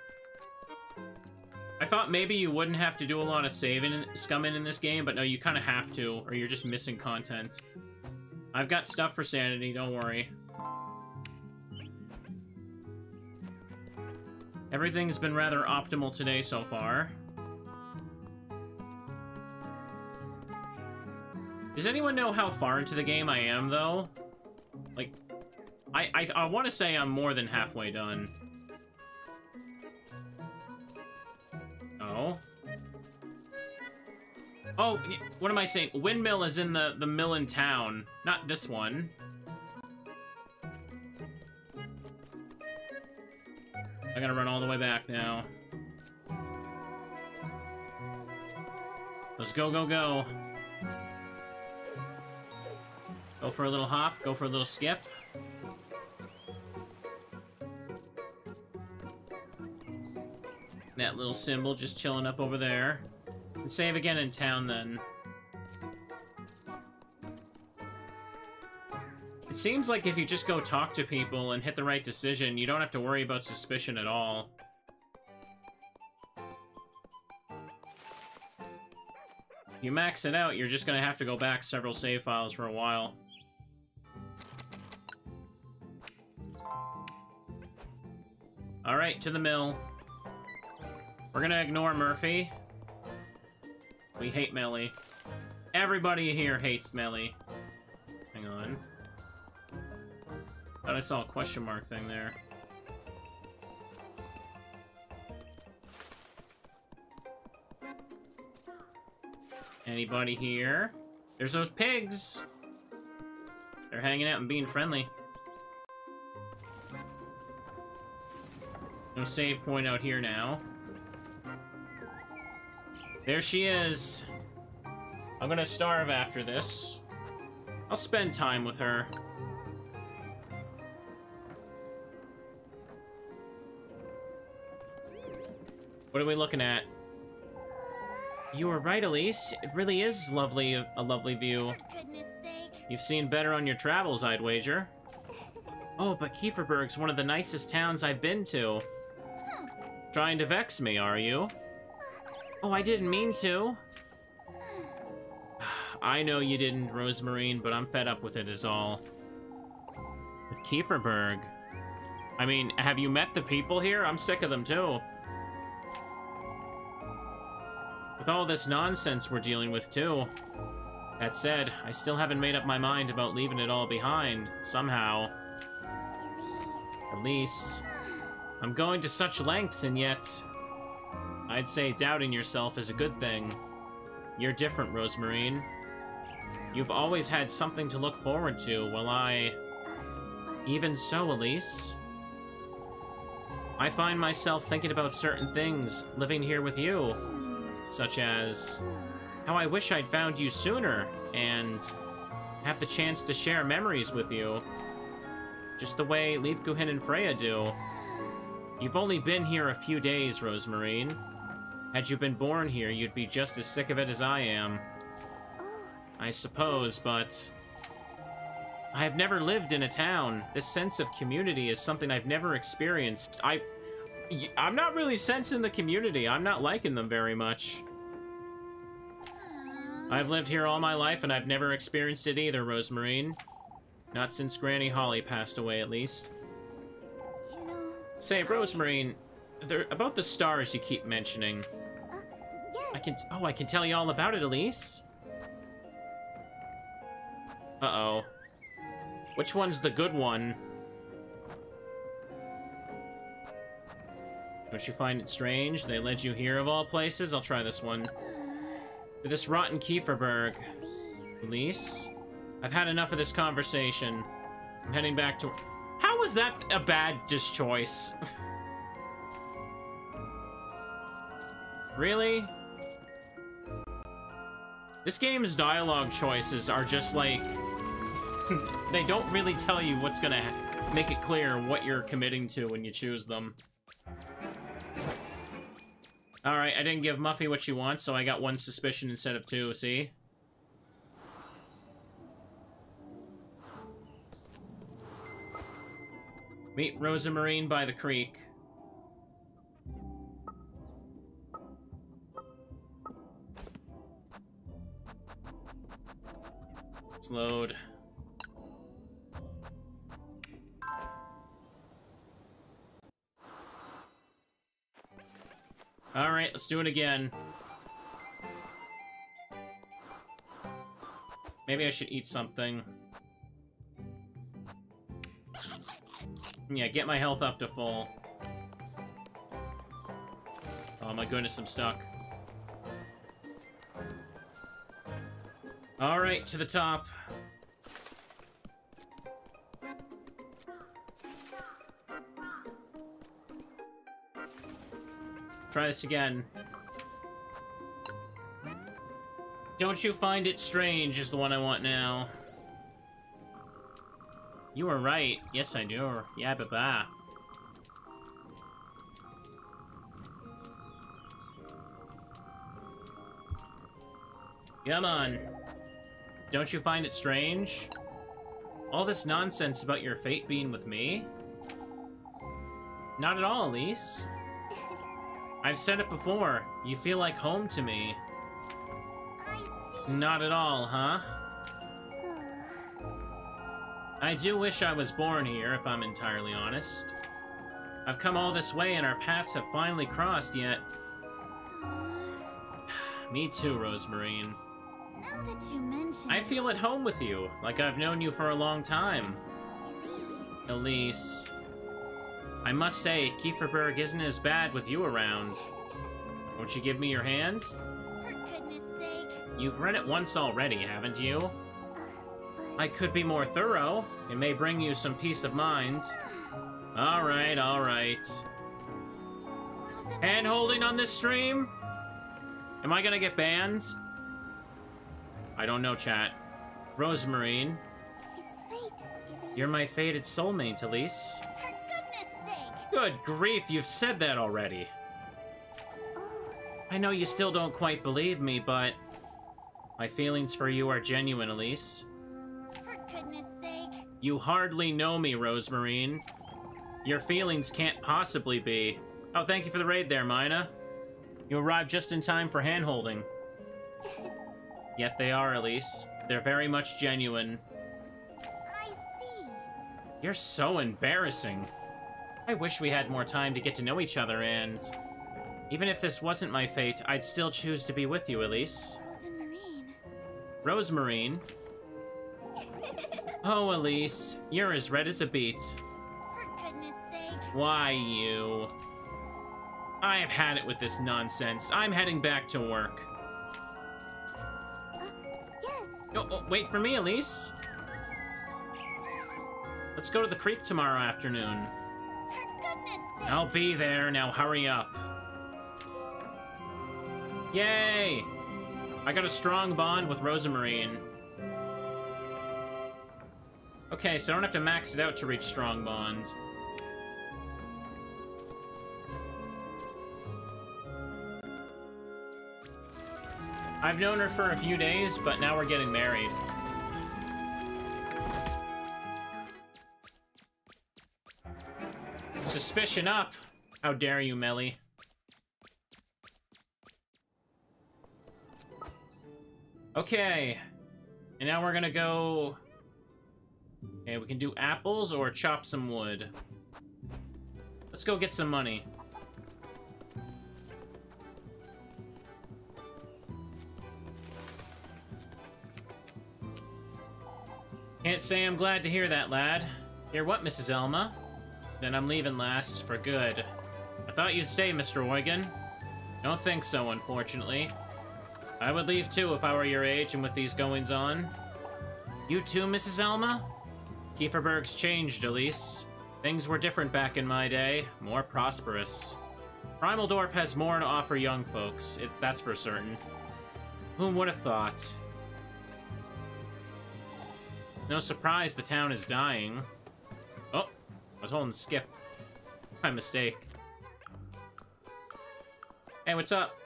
S1: I thought maybe you wouldn't have to do a lot of scumming in this game, but no, you kind of have to or you're just missing content. I've got stuff for sanity, don't worry. Everything's been rather optimal today so far. Does anyone know how far into the game I am, though? Like, I want to say I'm more than halfway done. Oh. Oh, what am I saying? Windmill is in the mill in town, not this one. I gotta run all the way back now. Let's go, go, go. Go for a little hop, go for a little skip. That little symbol just chilling up over there. And save again in town, then. It seems like if you just go talk to people and hit the right decision, you don't have to worry about suspicion at all. If you max it out, you're just gonna have to go back several save files for a while. Alright, to the mill. We're gonna ignore Murphy. We hate Melly. Everybody here hates Melly. Hang on. Thought I saw a question mark thing there. Anybody here? There's those pigs! They're hanging out and being friendly. No save point out here now. There she is. I'm gonna starve after this. I'll spend time with her. What are we looking at? You were right, Elise. It really is lovely, a lovely view.
S2: For goodness sake.
S1: You've seen better on your travels, I'd wager. Oh, but Kieferberg's one of the nicest towns I've been to. Trying to vex me, are you? Oh, I didn't mean to. I know you didn't, Rosemarine, but I'm fed up with it is all. With Kieferberg. I mean, have you met the people here? I'm sick of them, too. With all this nonsense we're dealing with, too. That said, I still haven't made up my mind about leaving it all behind, somehow. Elise. I'm going to such lengths, and yet... I'd say doubting yourself is a good thing. You're different, Rosemarine. You've always had something to look forward to, while I... Even so, Elise. I find myself thinking about certain things living here with you. Such as how I wish I'd found you sooner and have the chance to share memories with you. Just the way Liebguhin and Freya do. You've only been here a few days, Rosemarine. Had you been born here, you'd be just as sick of it as I am. I suppose, but... I have never lived in a town. This sense of community is something I've never experienced. I'm not really sensing the community. I'm not liking them very much. I've lived here all my life, and I've never experienced it either, Rosemarine. Not since Granny Holly passed away, at least.
S2: You know...
S1: Say, Rosemarine, about the stars you keep mentioning.
S4: Yes.
S1: I can tell you all about it, Elise. Uh-oh. Which one's the good one? Don't you find it strange they led you here of all places? I'll try this one. To this rotten Kieferberg. Elise? I've had enough of this conversation. I'm heading back to... How was that a bad choice? Really? This game's dialogue choices are just like... they don't really tell you what's gonna make it clear what you're committing to when you choose them. Alright, I didn't give Muffy what she wants, so I got one suspicion instead of two, see? Meet Rosemarine by the creek. Let's load. Alright, let's do it again. Maybe I should eat something. Yeah, get my health up to full. Oh my goodness, I'm stuck. Alright, to the top. Try this again. Don't you find it strange is the one I want now. You were right. Yes, I do. Yeah, ba-ba. Come on. Don't you find it strange? All this nonsense about your fate being with me? Not at all, Elise. I've said it before. You feel like home to me.
S2: I see.
S1: Not at all, huh? I do wish I was born here, if I'm entirely honest. I've come all this way and our paths have finally crossed, yet... Me too, Rosemarine.
S2: Now that you mention
S1: I feel at home with you, like I've known you for a long time. Elise. I must say, Kieferberg isn't as bad with you around. Won't you give me your hand?
S2: For goodness sake.
S1: You've read it once already, haven't you? I could be more thorough. It may bring you some peace of mind. Alright, alright. Hand-holding on this stream? Am I gonna get banned? I don't know, chat. Rosemarine.
S2: It's fate, Elise.
S1: You're my fated soulmate, Elise.
S2: For goodness sake!
S1: Good grief, you've said that already.
S2: Oh,
S1: I know you still don't quite believe me, but... my feelings for you are genuine, Elise.
S2: for goodness sake.
S1: You hardly know me, Rosemarine. Your feelings can't possibly be... Oh, thank you for the raid there, Mina. You arrived just in time for hand-holding. Yet they are, Elise. They're very much genuine.
S2: I see.
S1: You're so embarrassing. I wish we had more time to get to know each other, and... even if this wasn't my fate, I'd still choose to be with you, Elise.
S2: Rosemarine.
S1: Rosemarine? Oh, Elise, you're as red as a beet.
S2: For goodness sake.
S1: Why, you? I've had it with this nonsense. I'm heading back to work.
S2: Yes.
S1: Oh, wait for me, Elise. Let's go to the creek tomorrow afternoon.
S2: For goodness sake.
S1: I'll be there. Now hurry up. Yay! I got a strong bond with Rosemarine. Okay, so I don't have to max it out to reach strong bond. I've known her for a few days, but now we're getting married. Suspicion up! How dare you, Melly? Okay. And now we're gonna go... okay, we can do apples or chop some wood. Let's go get some money. Can't say I'm glad to hear that, lad. Hear what, Mrs. Elma? Then I'm leaving, lass, for good. I thought you'd stay, Mr. Oygen. Don't think so, unfortunately. I would leave too if I were your age and with these goings-on. You too, Mrs. Elma? Kieferberg's changed, Elise. Things were different back in my day, more prosperous. Primaldorf has more to offer young folks, that's for certain. Whom would have thought? No surprise the town is dying. Oh, I was holding skip. My mistake. Hey, what's up?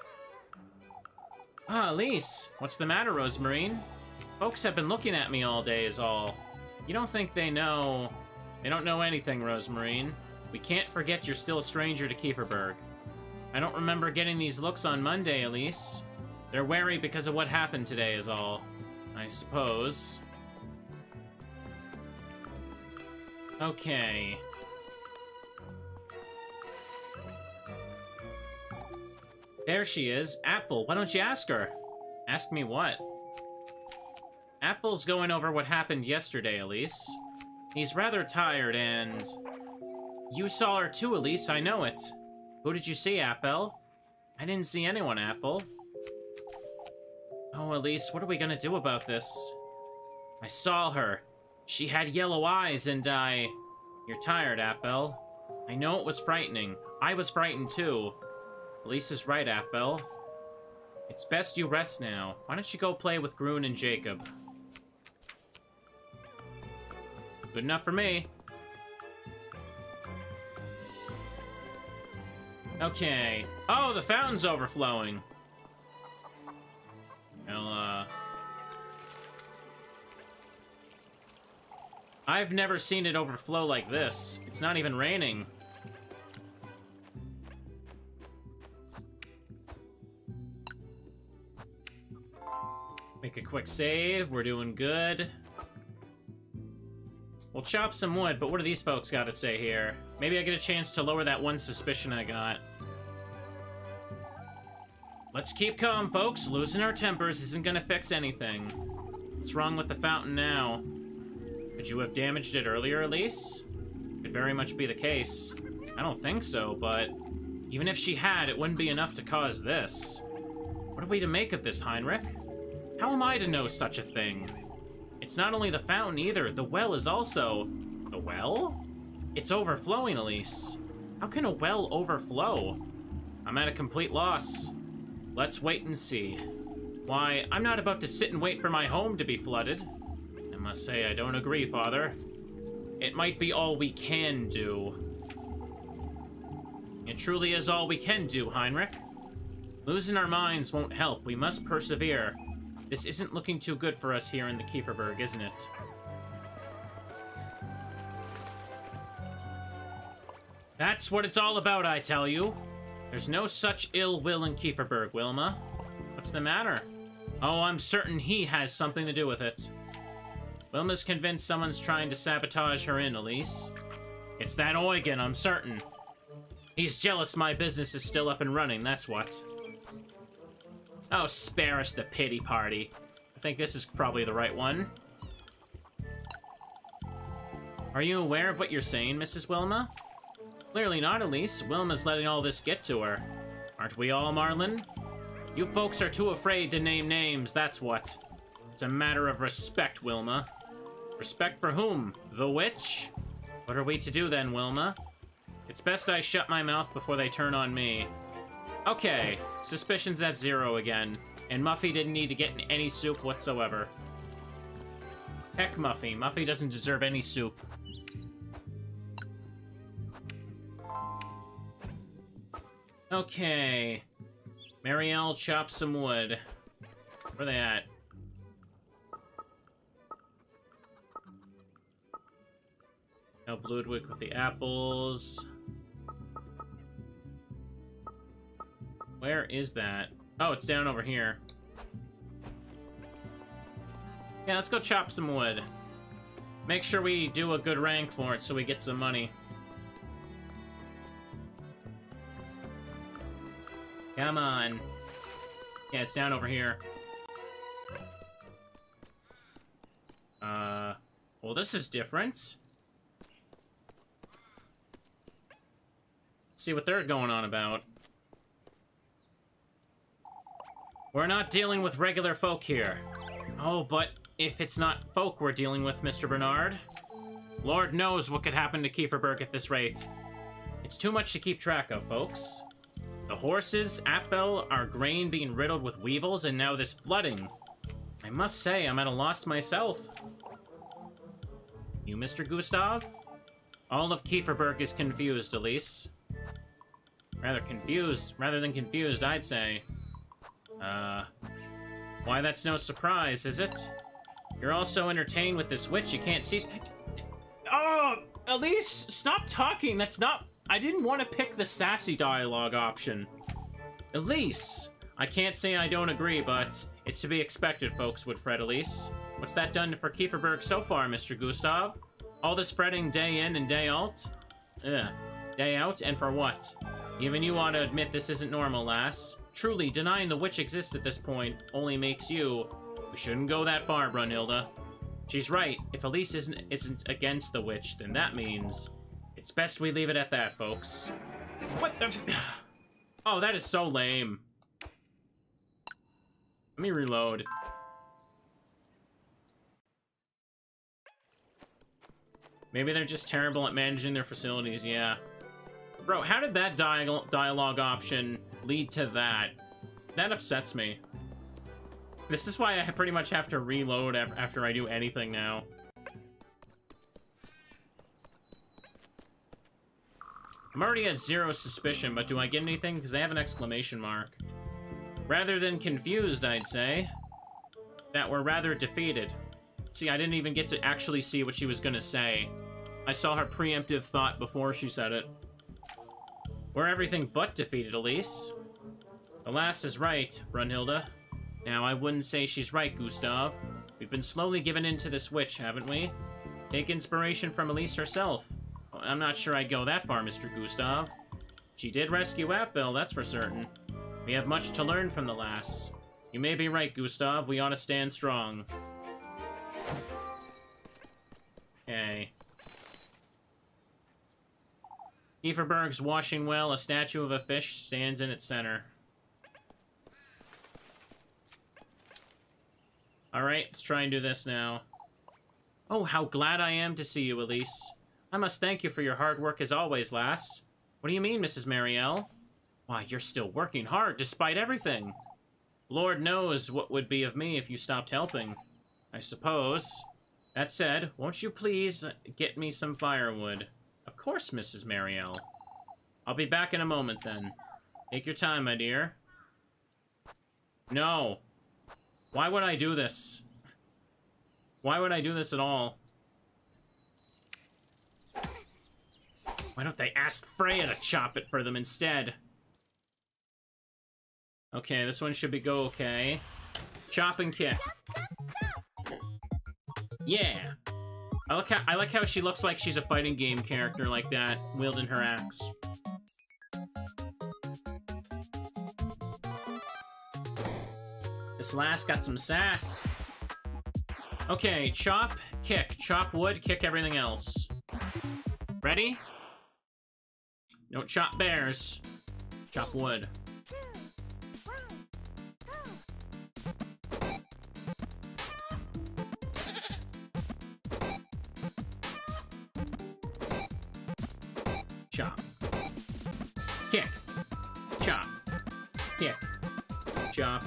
S1: Ah, Elise. What's the matter, Rosemarine? Folks have been looking at me all day is all. You don't think they know... They don't know anything, Rosemarine. We can't forget you're still a stranger to Kieferberg. I don't remember getting these looks on Monday, Elise. They're wary because of what happened today is all. I suppose. Okay. There she is. Apple, why don't you ask her? Ask me what? Apple's going over what happened yesterday, Elise. He's rather tired and... You saw her too, Elise, I know it. Who did you see, Apple? I didn't see anyone, Apple. Oh, Elise, what are we gonna do about this? I saw her. She had yellow eyes and You're tired, Apple. I know it was frightening. I was frightened too. Elise is right, Apple. It's best you rest now. Why don't you go play with Grun and Jacob? Good enough for me. Okay. Oh, the fountain's overflowing. Well, I've never seen it overflow like this. It's not even raining. Make a quick save. We're doing good. We'll chop some wood, but what do these folks got to say here? Maybe I get a chance to lower that one suspicion I got. Let's keep calm, folks. Losing our tempers isn't gonna fix anything. What's wrong with the fountain now? Could you have damaged it earlier, Elise? Could very much be the case. I don't think so, but... even if she had, it wouldn't be enough to cause this. What are we to make of this, Heinrich? How am I to know such a thing? It's not only the fountain either. The well is also... The well? It's overflowing, Elise. How can a well overflow? I'm at a complete loss. Let's wait and see. Why, I'm not about to sit and wait for my home to be flooded. I must say I don't agree, Father. It might be all we can do. It truly is all we can do, Heinrich. Losing our minds won't help. We must persevere. This isn't looking too good for us here in the Kieferberg, isn't it? That's what it's all about, I tell you. There's no such ill will in Kieferberg, Wilma. What's the matter? Oh, I'm certain he has something to do with it. Wilma's convinced someone's trying to sabotage her in, Elise. It's that Eugen, I'm certain. He's jealous my business is still up and running, that's what. Oh, spare us the pity party. I think this is probably the right one. Are you aware of what you're saying, Mrs. Wilma? Clearly not, Elise. Wilma's letting all this get to her. Aren't we all, Marlin? You folks are too afraid to name names, that's what. It's a matter of respect, Wilma. Respect for whom? The witch? What are we to do then, Wilma? It's best I shut my mouth before they turn on me. Okay, suspicion's at 0 again. And Muffy didn't need to get in any soup whatsoever. Heck Muffy. Muffy doesn't deserve any soup. Okay. Marielle chopped some wood. Where are they at? Help Ludwig with the apples. Where is that? Oh, it's down over here. Yeah, let's go chop some wood. Make sure we do a good rank for it so we get some money. Come on. Yeah, it's down over here. Well, this is different. Let's see what they're going on about. We're not dealing with regular folk here. Oh, but if it's not folk we're dealing with, Mr. Bernard, Lord knows what could happen to Kieferberg at this rate. It's too much to keep track of, folks. The horses, Apfel, our grain being riddled with weevils, and now this flooding. I must say, I'm at a loss myself. You, Mr. Gustav? All of Kieferberg is confused, Elise. Rather confused, rather than confused, I'd say. Why, that's no surprise, is it? You're all so entertained with this witch you can't see... Oh! Elise, stop talking! That's not... I didn't want to pick the sassy dialogue option. Elise! I can't say I don't agree, but it's to be expected, folks would fret, Elise. What's that done for Kieferberg so far, Mr. Gustav? All this fretting day in and day out? Day out, and for what? Even you ought to admit this isn't normal, lass. Truly, denying the witch exists at this point only makes you... We shouldn't go that far, Brunhilde. She's right. If Elise isn't against the witch, then that means... It's best we leave it at that, folks. What the... Oh, that is so lame. Let me reload. Maybe they're just terrible at managing their facilities, yeah. Bro, how did that dialogue option lead to that? That upsets me. This is why I pretty much have to reload after I do anything now. I'm already at 0 suspicion, but do I get anything? Because they have an exclamation mark. Rather than confused, I'd say. That we're rather defeated. See, I didn't even get to actually see what she was gonna say. I saw her preemptive thought before she said it. We're everything but defeated, Elise. The lass is right, Brunhilde. Now, I wouldn't say she's right, Gustav. We've been slowly given in to this witch, haven't we? Take inspiration from Elise herself. I'm not sure I'd go that far, Mr. Gustav. She did rescue Apfel, that's for certain. We have much to learn from the lass. You may be right, Gustav. We ought to stand strong. Okay. Kieferberg's washing well. A statue of a fish stands in its center. Alright, let's try and do this now. Oh, how glad I am to see you, Elise. I must thank you for your hard work as always, lass. What do you mean, Mrs. Marielle? Why, you're still working hard despite everything. Lord knows what would be of me if you stopped helping. I suppose. That said, won't you please get me some firewood? Of course, Mrs. Marielle. I'll be back in a moment, then. Take your time, my dear. No. Why would I do this? Why would I do this at all? Why don't they ask Freya to chop it for them instead? Okay, this one should go okay. Chop and kick. Yeah. I like how she looks like she's a fighting game character like that, wielding her axe. This lass got some sass. Okay, chop, kick. Chop wood, kick everything else. Ready? Don't chop bears. Chop wood. Chop. Kick. Chop. Kick. Chop.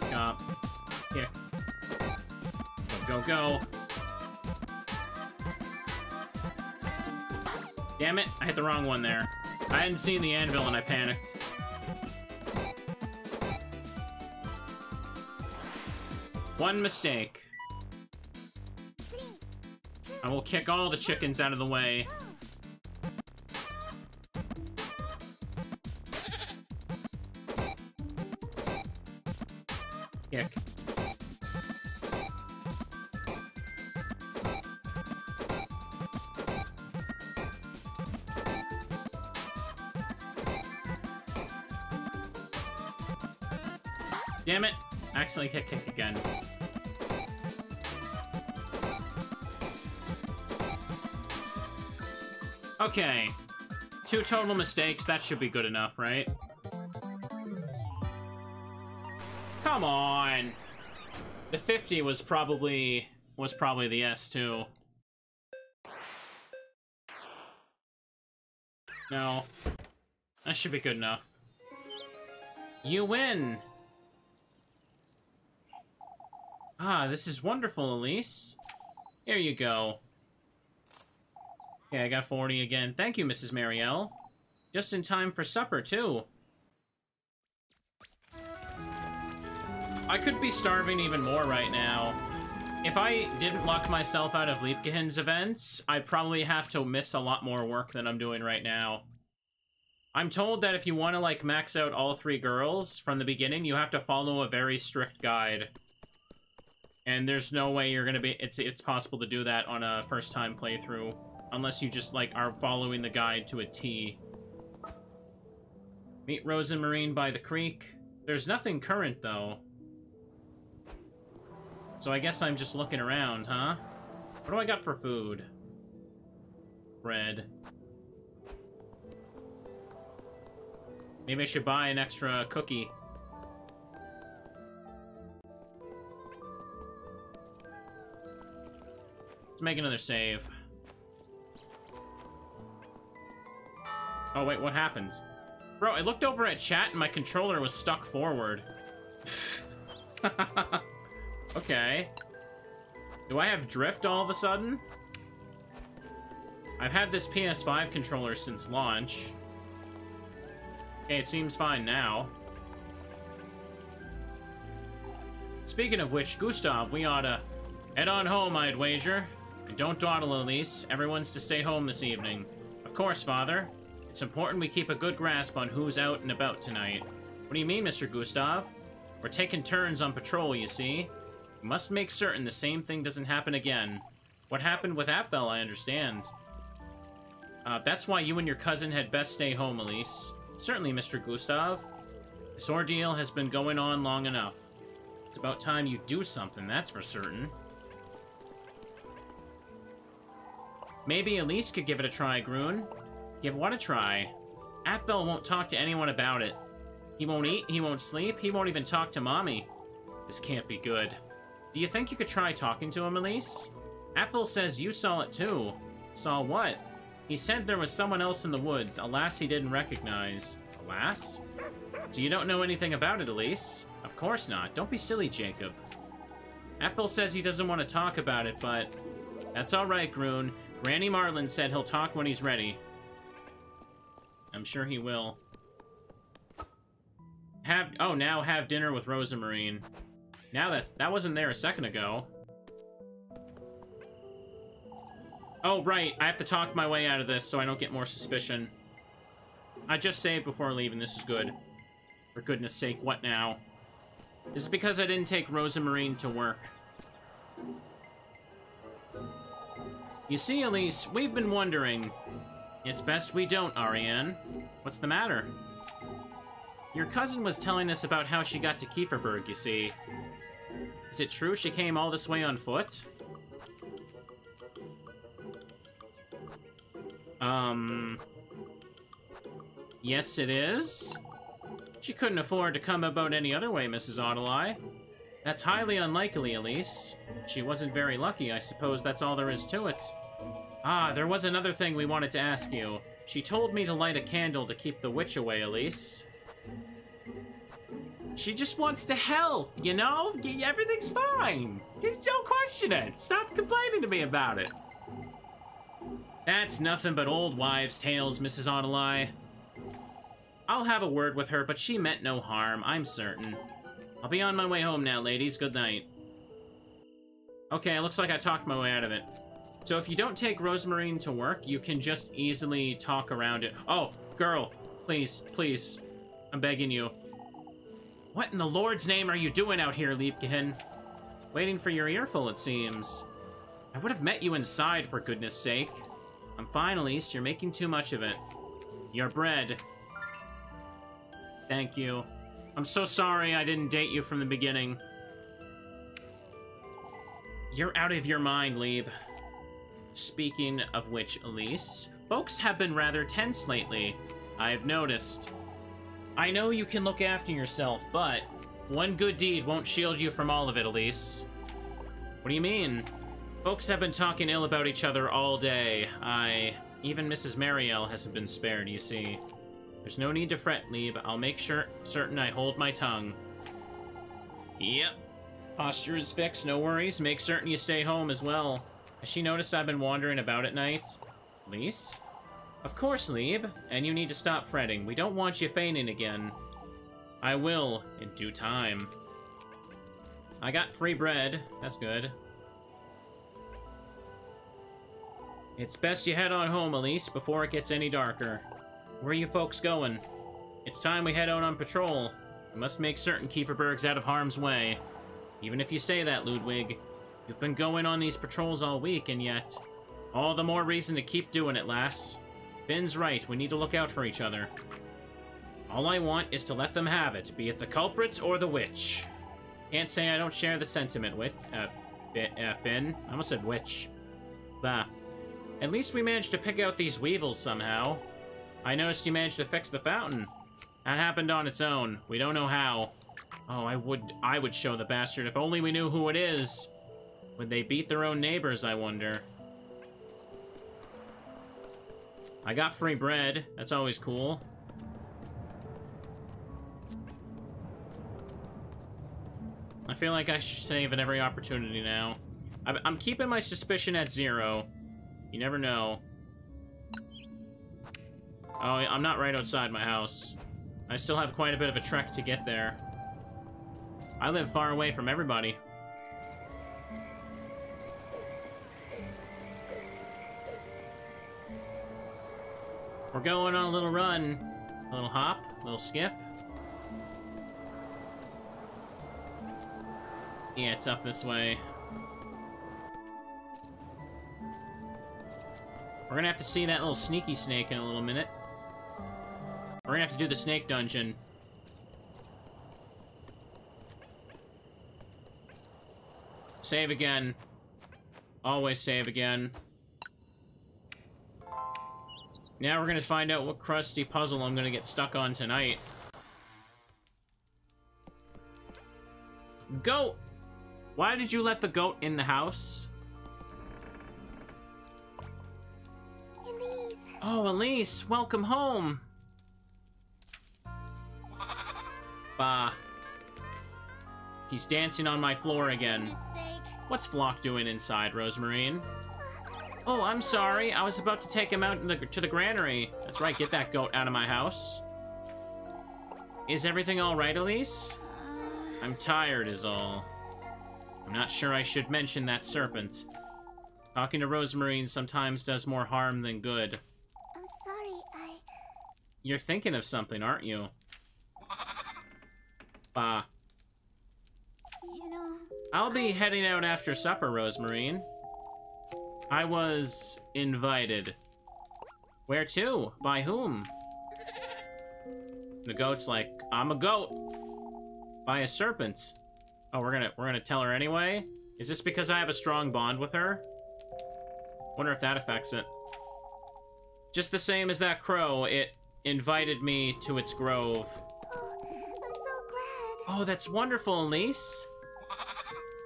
S1: Chop. Kick. Go, go, go. Damn it, I hit the wrong one there. I hadn't seen the anvil and I panicked. One mistake. I will kick all the chickens out of the way. Kick. Damn it! Accidentally hit kick again. Okay. 2 total mistakes, that should be good enough, right? Come on! The 50 was probably the S too. No. That should be good enough. You win! Ah, this is wonderful, Elise. Here you go. Okay, I got 40 again. Thank you, Mrs. Marielle. Just in time for supper, too. I could be starving even more right now. If I didn't luck myself out of Liebkehin's events, I'd probably have to miss a lot more work than I'm doing right now. I'm told that if you want to, like, max out all 3 girls from the beginning, you have to follow a very strict guide. And there's no way you're gonna be... It's possible to do that on a first-time playthrough. Unless you just, like, are following the guide to a T. Meet Rose and Marine by the creek. There's nothing current, though. So I guess I'm just looking around, huh? What do I got for food? Bread. Maybe I should buy an extra cookie. Let's make another save. Oh, wait, what happened? Bro, I looked over at chat and my controller was stuck forward. Okay. Do I have drift all of a sudden? I've had this PS5 controller since launch. Okay, it seems fine now. Speaking of which, Gustav, we oughta head on home, I'd wager. And don't dawdle, Elise. Everyone's to stay home this evening. Of course, Father. It's important we keep a good grasp on who's out and about tonight. What do you mean, Mr. Gustav? We're taking turns on patrol, you see. We must make certain the same thing doesn't happen again. What happened with Appel, I understand. That's why you and your cousin had best stay home, Elise. Certainly, Mr. Gustav. This ordeal has been going on long enough. It's about time you do something, that's for certain. Maybe Elise could give it a try, Grun. Give what a try? Appel won't talk to anyone about it. He won't eat, he won't sleep, he won't even talk to Mommy. This can't be good. Do you think you could try talking to him, Elise? Apple says you saw it too. Saw what? He said there was someone else in the woods, a lass he didn't recognize. A lass? So you don't know anything about it, Elise? Of course not. Don't be silly, Jacob. Apple says he doesn't want to talk about it, but... That's alright, Groon. Granny Marlin said he'll talk when he's ready. I'm sure he will. Now have dinner with Rosamarine. Now that wasn't there a second ago. Oh, right. I have to talk my way out of this so I don't get more suspicion. I just saved before leaving. This is good. For goodness sake, what now? This is because I didn't take Rosamarine to work. You see, Elise, we've been wondering. It's best we don't, Ariane. What's the matter? Your cousin was telling us about how she got to Kieferberg, you see. Is it true she came all this way on foot? Yes, it is. She couldn't afford to come about any other way, Mrs. Audelai. That's highly unlikely, Elise. She wasn't very lucky, I suppose that's all there is to it. Ah, there was another thing we wanted to ask you. She told me to light a candle to keep the witch away, Elise. She just wants to help, you know? Everything's fine. Don't question it. Stop complaining to me about it. That's nothing but old wives' tales, Mrs. Audelai. I'll have a word with her, but she meant no harm, I'm certain. I'll be on my way home now, ladies. Good night. Okay, it looks like I talked my way out of it. So if you don't take Rosamarine to work, you can just easily talk around it. Oh, girl, please, please. I'm begging you. What in the Lord's name are you doing out here, Liebkind? Waiting for your earful, it seems. I would have met you inside, for goodness sake. I'm fine, Elise. You're making too much of it. Your bread. Thank you. I'm so sorry I didn't date you from the beginning. You're out of your mind, Lieb. Speaking of which, Elise, folks have been rather tense lately. I've noticed. I know you can look after yourself, but one good deed won't shield you from all of it, Elise. What do you mean? Folks have been talking ill about each other all day. Even Mrs. Marielle hasn't been spared, you see. There's no need to fret, Lieb. I'll make certain I hold my tongue. Yep. Posture is fixed, no worries. Make certain you stay home as well. Has she noticed I've been wandering about at night? Elise? Of course, Lieb. And you need to stop fretting. We don't want you fainting again. I will, in due time. I got free bread. That's good. It's best you head on home, Elise, before it gets any darker. Where are you folks going? It's time we head out on patrol. We must make certain Kieferberg's out of harm's way. Even if you say that, Ludwig. You've been going on these patrols all week, and yet... all the more reason to keep doing it, lass. Finn's right, we need to look out for each other. All I want is to let them have it, be it the culprit or the witch. Can't say I don't share the sentiment with, Finn. I almost said witch. Bah. At least we managed to pick out these weevils somehow. I noticed you managed to fix the fountain. That happened on its own. We don't know how. Oh, I would show the bastard if only we knew who it is. Would they beat their own neighbors, I wonder? I got free bread. That's always cool. I feel like I should save at every opportunity now. I'm keeping my suspicion at 0. You never know. Oh, I'm not right outside my house. I still have quite a bit of a trek to get there. I live far away from everybody. We're going on a little run. A little hop, a little skip. Yeah, it's up this way. We're gonna have to see that little sneaky snake in a little minute. We're gonna have to do the snake dungeon. Save again. Always save again. Now we're gonna find out what crusty puzzle I'm gonna get stuck on tonight. Goat! Why did you let the goat in the house? Oh, Elise, welcome home. Bah. He's dancing on my floor again.
S2: Goodness sake.
S1: What's Flock doing inside, Rosemarine? Oh, I'm sorry. I was about to take him out to the granary. That's right, get that goat out of my house. Is everything all right, Elise? I'm tired is all. I'm not sure I should mention that serpent. Talking to Rosemarine sometimes does more harm than good.
S2: I'm sorry,
S1: You're thinking of something, aren't you? Bah.
S2: you know...
S1: I'll be heading out after supper, Rosemarine. I was invited. Where to? By whom? The goat's like, I'm a goat. By a serpent. Oh, we're gonna tell her anyway? Is this because I have a strong bond with her? Wonder if that affects it. Just the same as that crow, it invited me to its grove.
S2: Oh, I'm so glad.
S1: Oh, that's wonderful, Elise.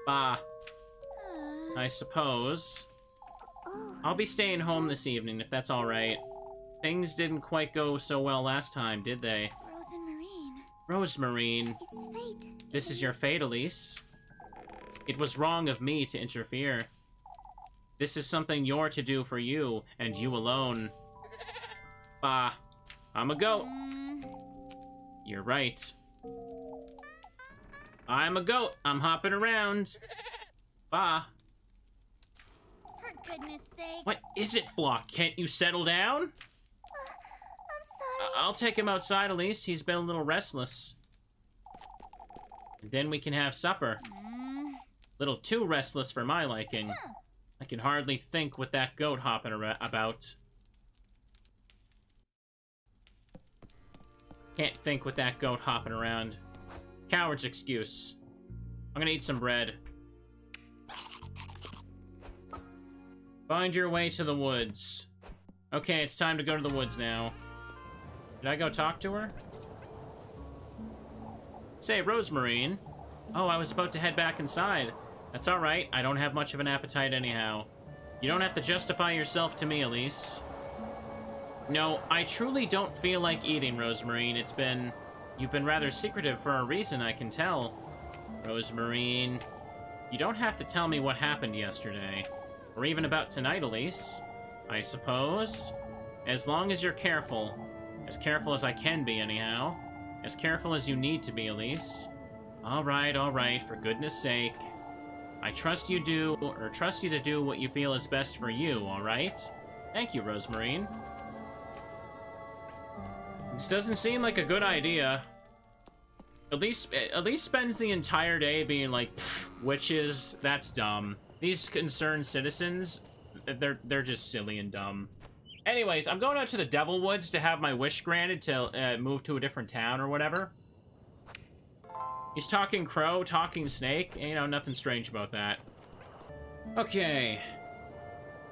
S1: Bah, I suppose.
S2: Oh,
S1: I'll be staying home this evening, if that's alright. Things didn't quite go so well last time, did they?
S2: Rose and Marine.
S1: Rosemarine,
S2: It's fate.
S1: this is your fate, Elise. It was wrong of me to interfere. This is something you're to do for you, and you alone. Bah, I'm a goat. You're right. I'm a goat. I'm hopping around. Bah.
S2: For goodness sake.
S1: What is it, Flock? Can't you settle down?
S2: I'm sorry.
S1: I'll take him outside, Elise. He's been a little restless. And then we can have supper. Little too restless for my liking. I can hardly think with that goat hopping about. Can't think with that goat hopping around. Coward's excuse. I'm gonna eat some bread. Find your way to the woods. Okay, it's time to go to the woods now. Did I go talk to her? Say, Rosemarine. Oh, I was about to head back inside. That's alright, I don't have much of an appetite anyhow. You don't have to justify yourself to me, Elise. No, I truly don't feel like eating, Rosemarine. You've been rather secretive for a reason, I can tell. Rosemarine, you don't have to tell me what happened yesterday. Or even about tonight, Elise. I suppose. As long as you're careful. As careful as I can be, anyhow. As careful as you need to be, Elise. Alright, for goodness sake. I trust you to do what you feel is best for you, alright? Thank you, Rosemarine. This doesn't seem like a good idea. Elise spends the entire day being like, witches, that's dumb. These concerned citizens, they're just silly and dumb. Anyways, I'm going out to the Devil Woods to have my wish granted to move to a different town or whatever. He's talking crow, talking snake. You know, nothing strange about that. Okay.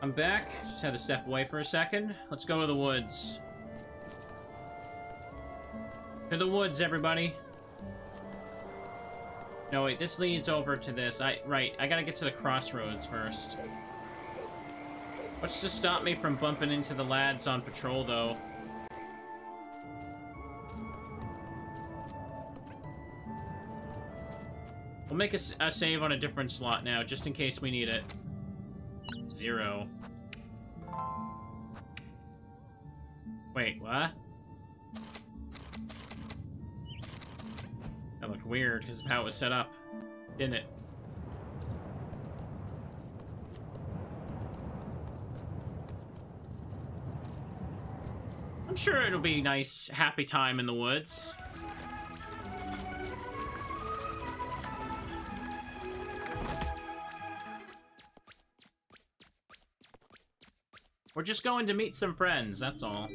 S1: I'm back. Just had to step away for a second. Let's go to the woods. To the woods, everybody. No, wait, this leads over to this. Right, I gotta get to the crossroads first. What's to stop me from bumping into the lads on patrol, though? We'll make a save on a different slot now, just in case we need it. 0. Wait, what? That looked weird, because of how it was set up, didn't it? I'm sure it'll be a nice, happy time in the woods. We're just going to meet some friends, that's all.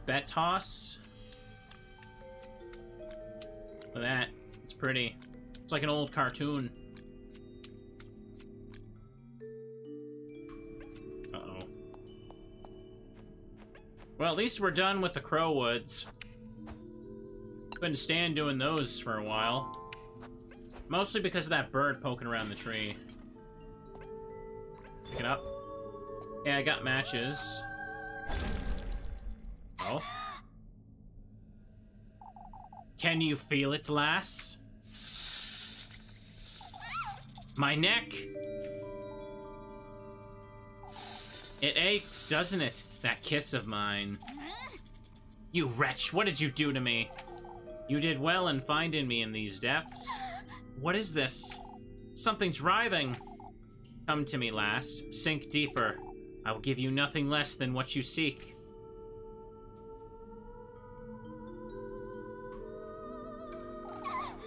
S1: Bet toss. Look at that. It's pretty. It's like an old cartoon. Uh-oh. Well, at least we're done with the Crow Woods. Couldn't stand doing those for a while. Mostly because of that bird poking around the tree. Pick it up. Yeah, I got matches. Oh. Can you feel it, lass? My neck! It aches, doesn't it? That kiss of mine. You wretch, what did you do to me? You did well in finding me in these depths. What is this? Something's writhing. Come to me, lass. Sink deeper. I will give you nothing less than what you seek.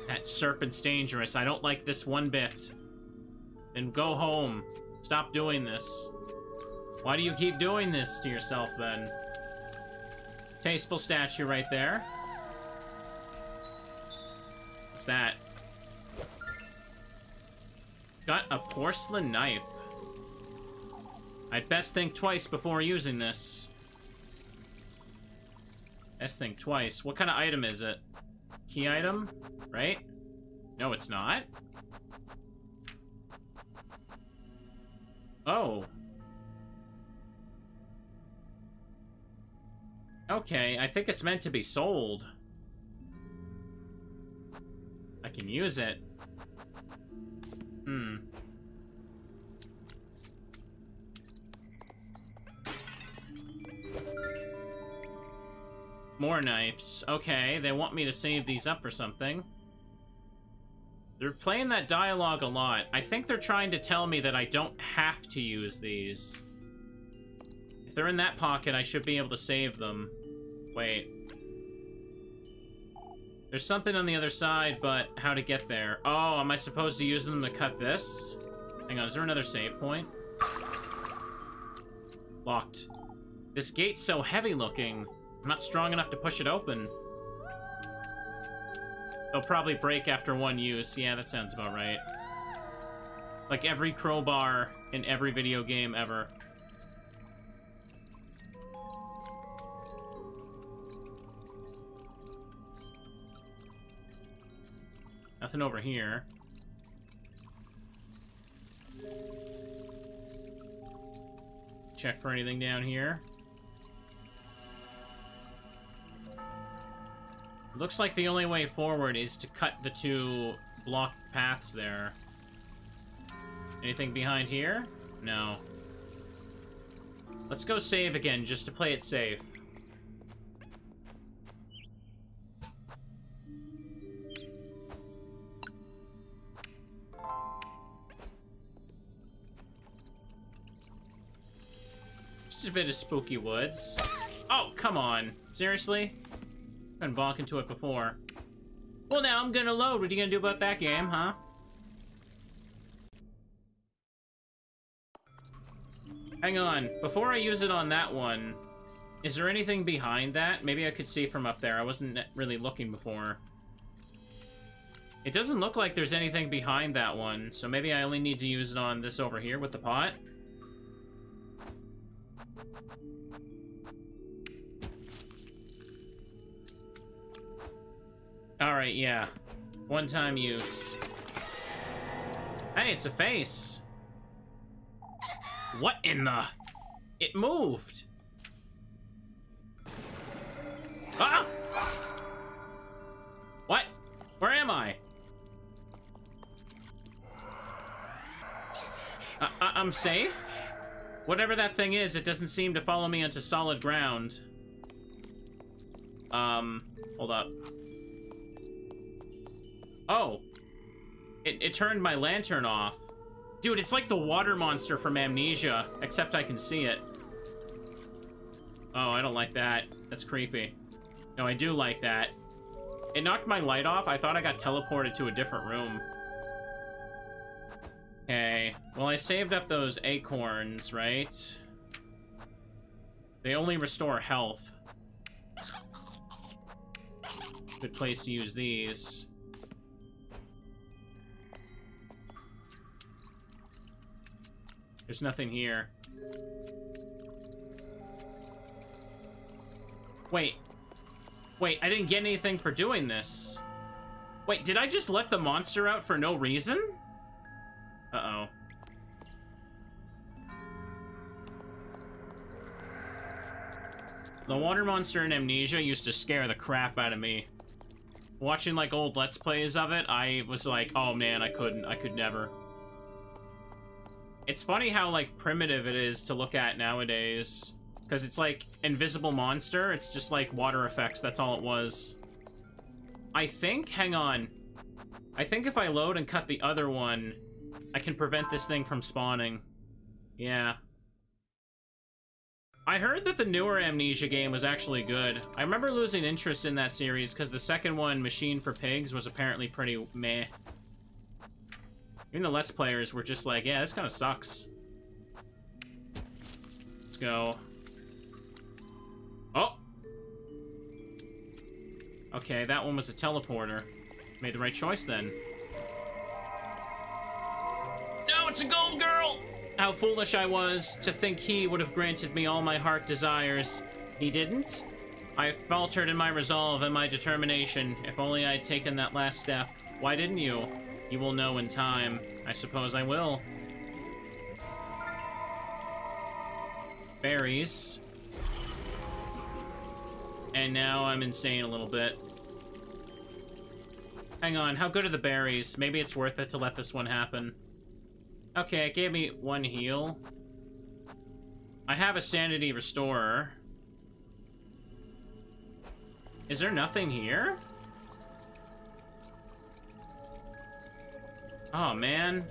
S1: That serpent's dangerous. I don't like this one bit. Then go home. Stop doing this. Why do you keep doing this to yourself, then? Tasteful statue right there. What's that? Got a porcelain knife. I'd best think twice before using this. Best think twice. What kind of item is it? Key item? Right? No, it's not. Oh. Okay, I think it's meant to be sold. I can use it. More knives. Okay, they want me to save these up or something. They're playing that dialogue a lot. I think they're trying to tell me that I don't have to use these. If they're in that pocket, I should be able to save them. Wait. There's something on the other side, but how to get there? Oh, am I supposed to use them to cut this? Hang on, is there another save point? Locked. This gate's so heavy looking. I'm not strong enough to push it open. They'll probably break after one use. Yeah, that sounds about right. Like every crowbar in every video game ever. Nothing over here. Check for anything down here. Looks like the only way forward is to cut the two blocked paths there. Anything behind here? No. Let's go save again, just to play it safe. Just a bit of spooky woods. Oh, come on. Seriously? I've been bonking into it before. Well, now I'm gonna load. What are you gonna do about that game, huh? Hang on. Before I use it on that one, is there anything behind that? Maybe I could see from up there. I wasn't really looking before. It doesn't look like there's anything behind that one, so maybe I only need to use it on this over here with the pot. Alright, yeah. One-time use. Hey, it's a face. What in the... It moved! Ah! What? Where am I? I'm safe? Whatever that thing is, it doesn't seem to follow me onto solid ground. Hold up. Oh. It turned my lantern off. Dude, it's like the water monster from Amnesia, except I can see it. Oh, I don't like that. That's creepy. No, I do like that. It knocked my light off. I thought I got teleported to a different room. Okay. Well, I saved up those acorns, right? They only restore health. Good place to use these. There's nothing here. Wait. Wait, I didn't get anything for doing this. Wait, did I just let the monster out for no reason? Uh-oh. The water monster in Amnesia used to scare the crap out of me. Watching, like, old Let's Plays of it, I was like, oh man, I could never. It's funny how, like, primitive it is to look at nowadays. Because it's like, invisible monster, it's just like water effects, that's all it was. I think, hang on. I think if I load and cut the other one, I can prevent this thing from spawning. Yeah. I heard that the newer Amnesia game was actually good. I remember losing interest in that series because the second one, Machine for Pigs, was apparently pretty meh. Even the Let's Players were just like, yeah, this kind of sucks. Let's go. Oh! Okay, that one was a teleporter. Made the right choice then. No, it's a gold girl! How foolish I was to think he would have granted me all my heart desires. He didn't? I faltered in my resolve and my determination. If only I had taken that last step. Why didn't you? You will know in time. I suppose I will. Berries. And now I'm insane a little bit. Hang on, how good are the berries? Maybe it's worth it to let this one happen. Okay, it gave me 1 heal. I have a sanity restorer. Is there nothing here? Oh, man.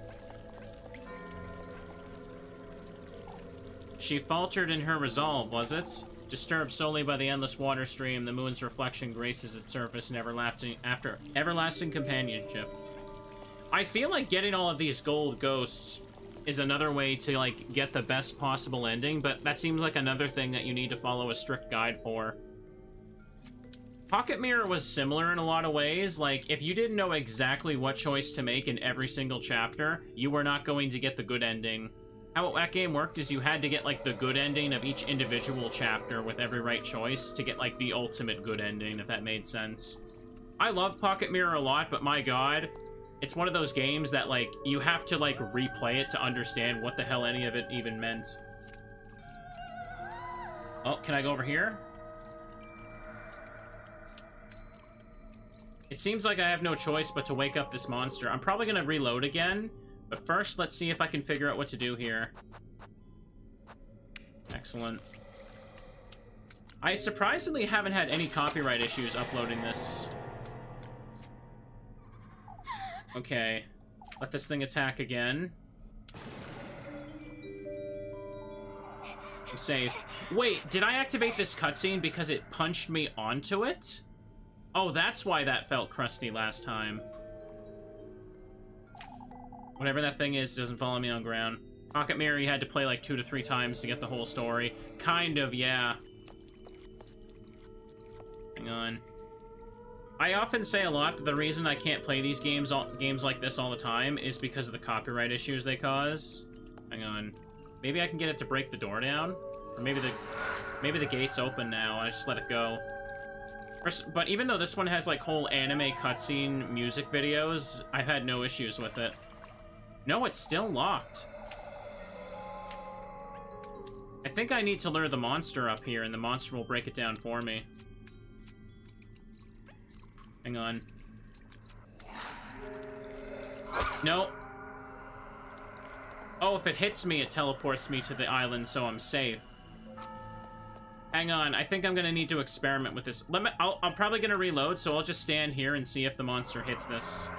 S1: She faltered in her resolve, was it? Disturbed solely by the endless water stream, the moon's reflection graces its surface in everlasting companionship. I feel like getting all of these gold ghosts is another way to, like, get the best possible ending, but that seems like another thing that you need to follow a strict guide for. Pocket Mirror was similar in a lot of ways. Like, if you didn't know exactly what choice to make in every single chapter, you were not going to get the good ending. How that game worked is you had to get, like, the good ending of each individual chapter with every right choice to get, like, the ultimate good ending, if that made sense. I love Pocket Mirror a lot, but my god, it's one of those games that, like, you have to, like, replay it to understand what the hell any of it even meant. Oh, can I go over here? It seems like I have no choice but to wake up this monster. I'm probably gonna reload again, but first, let's see if I can figure out what to do here. Excellent. I surprisingly haven't had any copyright issues uploading this. Okay. Let this thing attack again. I'm safe. Wait, did I activate this cutscene because it punched me onto it? Oh, that's why that felt crusty last time. Whatever that thing is doesn't follow me on ground. Pocket Mirror, you had to play like 2 to 3 times to get the whole story. Kind of, yeah. Hang on. I often say a lot that the reason I can't play these games like this all the time is because of the copyright issues they cause. Hang on. Maybe I can get it to break the door down? Or maybe the gate's open now, I just let it go. But even though this one has like whole anime cutscene music videos, I've had no issues with it. No, it's still locked. I think I need to lure the monster up here, and the monster will break it down for me. Hang on. No. Oh, if it hits me, it teleports me to the island, so I'm safe. Hang on, I think I'm gonna need to experiment with this. I'm probably gonna reload, so I'll just stand here and see if the monster hits this.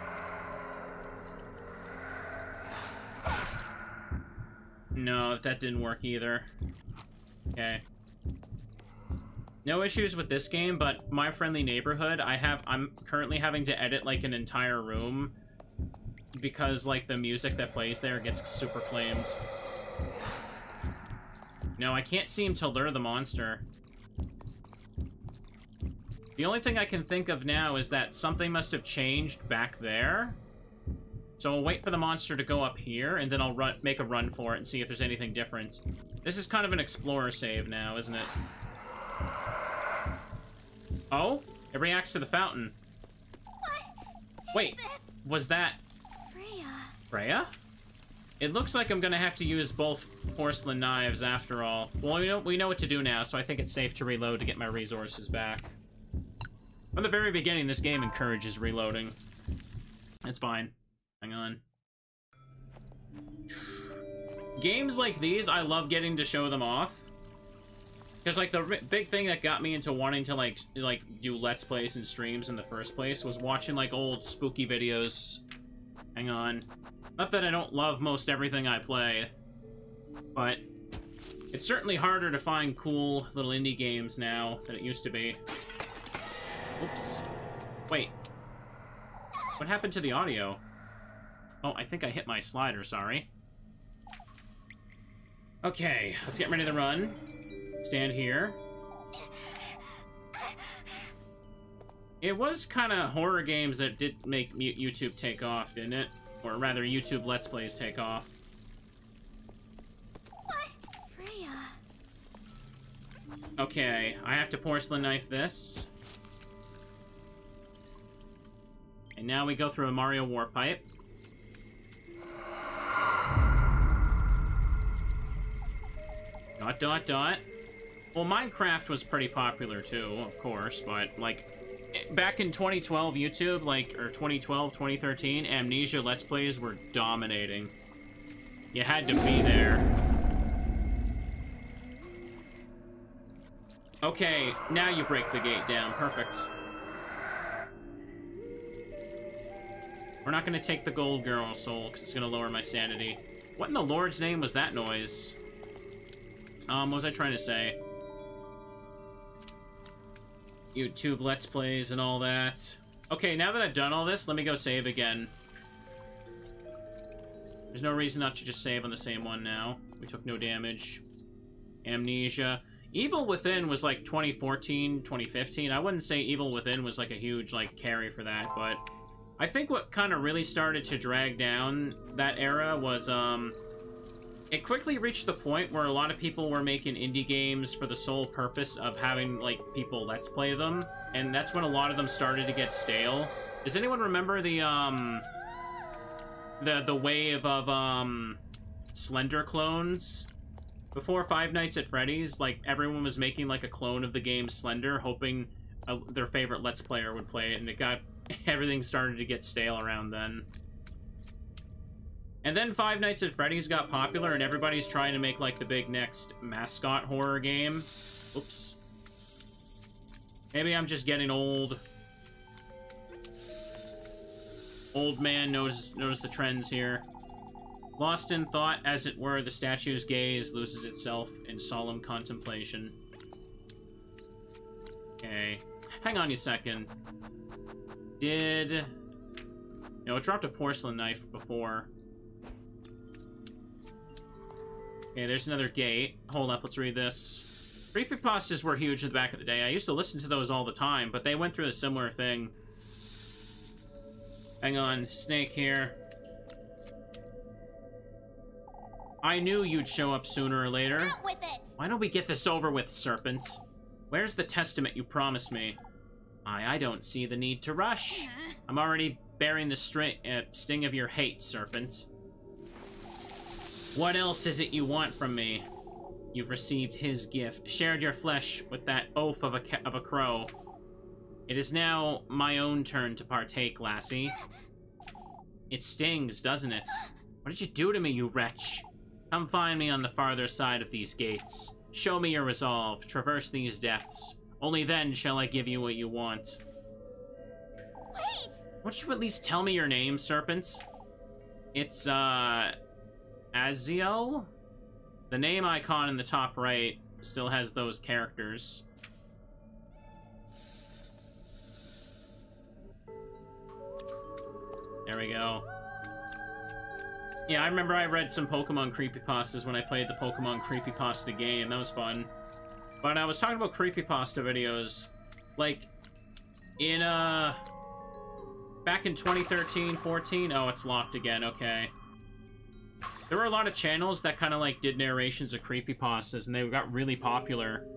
S1: No, that didn't work either. Okay. No issues with this game, but My Friendly Neighborhood, I'm currently having to edit, like, an entire room because, like, the music that plays there gets super claimed. No, I can't seem to lure the monster. The only thing I can think of now is that something must have changed back there. So I'll wait for the monster to go up here, and then I'll make a run for it and see if there's anything different. This is kind of an explorer save now, isn't it? Oh? It reacts to the fountain.
S2: What?
S1: Wait, was that...
S2: Freya.
S1: Freya? It looks like I'm gonna have to use both porcelain knives after all. Well, we know what to do now, so I think it's safe to reload to get my resources back. From the very beginning, this game encourages reloading. It's fine. Hang on. Games like these, I love getting to show them off. Because, like, the big thing that got me into wanting to, like, do Let's Plays and streams in the first place was watching, like, old spooky videos. Hang on. Not that I don't love most everything I play, but it's certainly harder to find cool little indie games now than it used to be. Oops. Wait. What happened to the audio? Oh, I think I hit my slider, sorry. Okay, let's get ready to run. Stand here. It was kind of horror games that did make YouTube take off, didn't it? Or rather, YouTube Let's Plays take off.
S2: What? Freya.
S1: Okay, I have to porcelain knife this. And now we go through a Mario warp pipe. Dot, dot, dot. Well, Minecraft was pretty popular too, of course, but, like, back in 2012 YouTube, like, or 2012, 2013, Amnesia Let's Plays were dominating. You had to be there. Okay, now you break the gate down. Perfect. We're not gonna take the gold girl soul, because it's gonna lower my sanity. What in the Lord's name was that noise? What was I trying to say? YouTube Let's Plays and all that. Okay, now that I've done all this, let me go save again. There's no reason not to just save on the same one now. We took no damage. Amnesia. Evil Within was like 2014, 2015. I wouldn't say Evil Within was like a huge like carry for that, but I think what kind of really started to drag down that era was it quickly reached the point where a lot of people were making indie games for the sole purpose of having, like, people Let's Play them, and that's when a lot of them started to get stale. Does anyone remember the wave of, Slender clones? Before Five Nights at Freddy's, like, everyone was making, like, a clone of the game Slender, hoping their favorite Let's Player would play it, and everything started to get stale around then. And then Five Nights at Freddy's got popular, and everybody's trying to make, like, the big next mascot horror game. Oops. Maybe I'm just getting old. Old man knows the trends here. Lost in thought, as it were, the statue's gaze loses itself in solemn contemplation. Okay. Hang on a second. No, it dropped a porcelain knife before. Okay, there's another gate. Hold up, let's read this. Creepypastas were huge in the back of the day. I used to listen to those all the time, but they went through a similar thing. Hang on, snake here. I knew you'd show up sooner or later.
S2: Out with it!
S1: Why don't we get this over with, serpent? Where's the testament you promised me? I don't see the need to rush. I'm already bearing the sting of your hate, serpent. What else is it you want from me? You've received his gift, shared your flesh with that oaf of a crow. It is now my own turn to partake, lassie. It stings, doesn't it? What did you do to me, you wretch? Come find me on the farther side of these gates. Show me your resolve, traverse these depths. Only then shall I give you what you want.
S2: Wait!
S1: Won't you at least tell me your name, serpent? It's, Aziel? The name icon in the top right still has those characters. There we go. Yeah, I remember I read some Pokemon creepypastas when I played the Pokemon Creepypasta game. That was fun. But I was talking about creepypasta videos. Like, in, back in 2013, 14? Oh, it's locked again, okay. There were a lot of channels that kind of, like, did narrations of creepypastas, and they got really popular.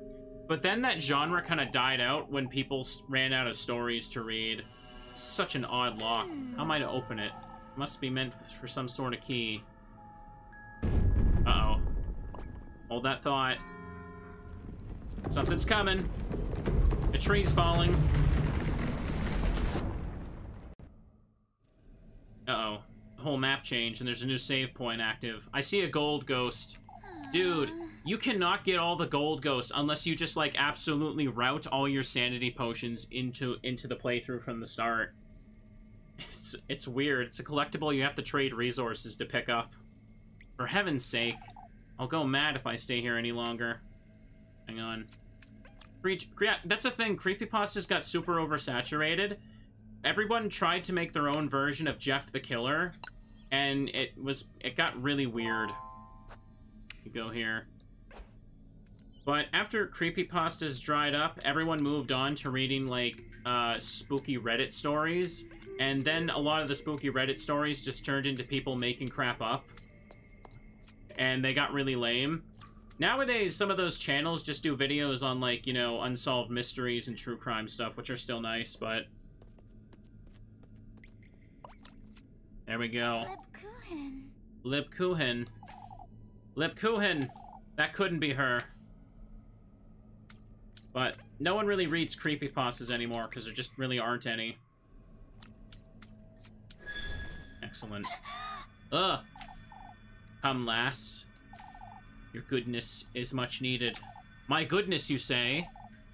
S1: But then that genre kind of died out when people ran out of stories to read. It's such an odd lock. How am I to open it? It must be meant for some sort of key. Hold that thought. Something's coming. A tree's falling. Uh-oh. The whole map changed, and there's a new save point active. I see a gold ghost. Dude, you cannot get all the gold ghosts unless you just, like, absolutely route all your sanity potions into the playthrough from the start. It's weird. It's a collectible you have to trade resources to pick up. For heaven's sake. I'll go mad if I stay here any longer. Hang on. Yeah, that's the thing. Creepypastas got super oversaturated. Everyone tried to make their own version of Jeff the Killer, and it got really weird. You go here. But after creepypastas dried up, everyone moved on to reading, like, spooky Reddit stories, and then a lot of the spooky Reddit stories just turned into people making crap up. And they got really lame. Nowadays, some of those channels just do videos on, like, you know, unsolved mysteries and true crime stuff, which are still nice, but... There we go. Lipkuchen. Lipkuchen! That couldn't be her. But no one really reads creepypastas anymore, because there just really aren't any. Excellent. Ugh! Come, lass. Your goodness is much needed. My goodness, you say?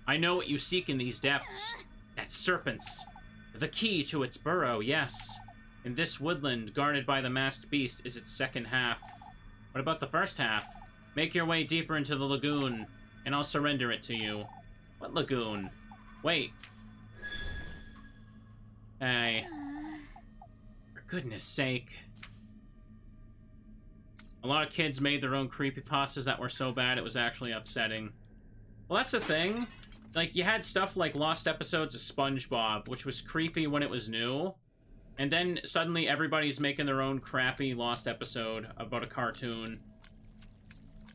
S1: I know what you seek in these depths. That's serpents. The key to its burrow, yes. In this woodland, guarded by the masked beast, is its second half. What about the first half? Make your way deeper into the lagoon, and I'll surrender it to you. What lagoon? Wait. Hey. For goodness sake. A lot of kids made their own creepypastas that were so bad it was actually upsetting. Well, that's the thing. Like, you had stuff like lost episodes of SpongeBob, which was creepy when it was new. And then suddenly everybody's making their own crappy lost episode about a cartoon.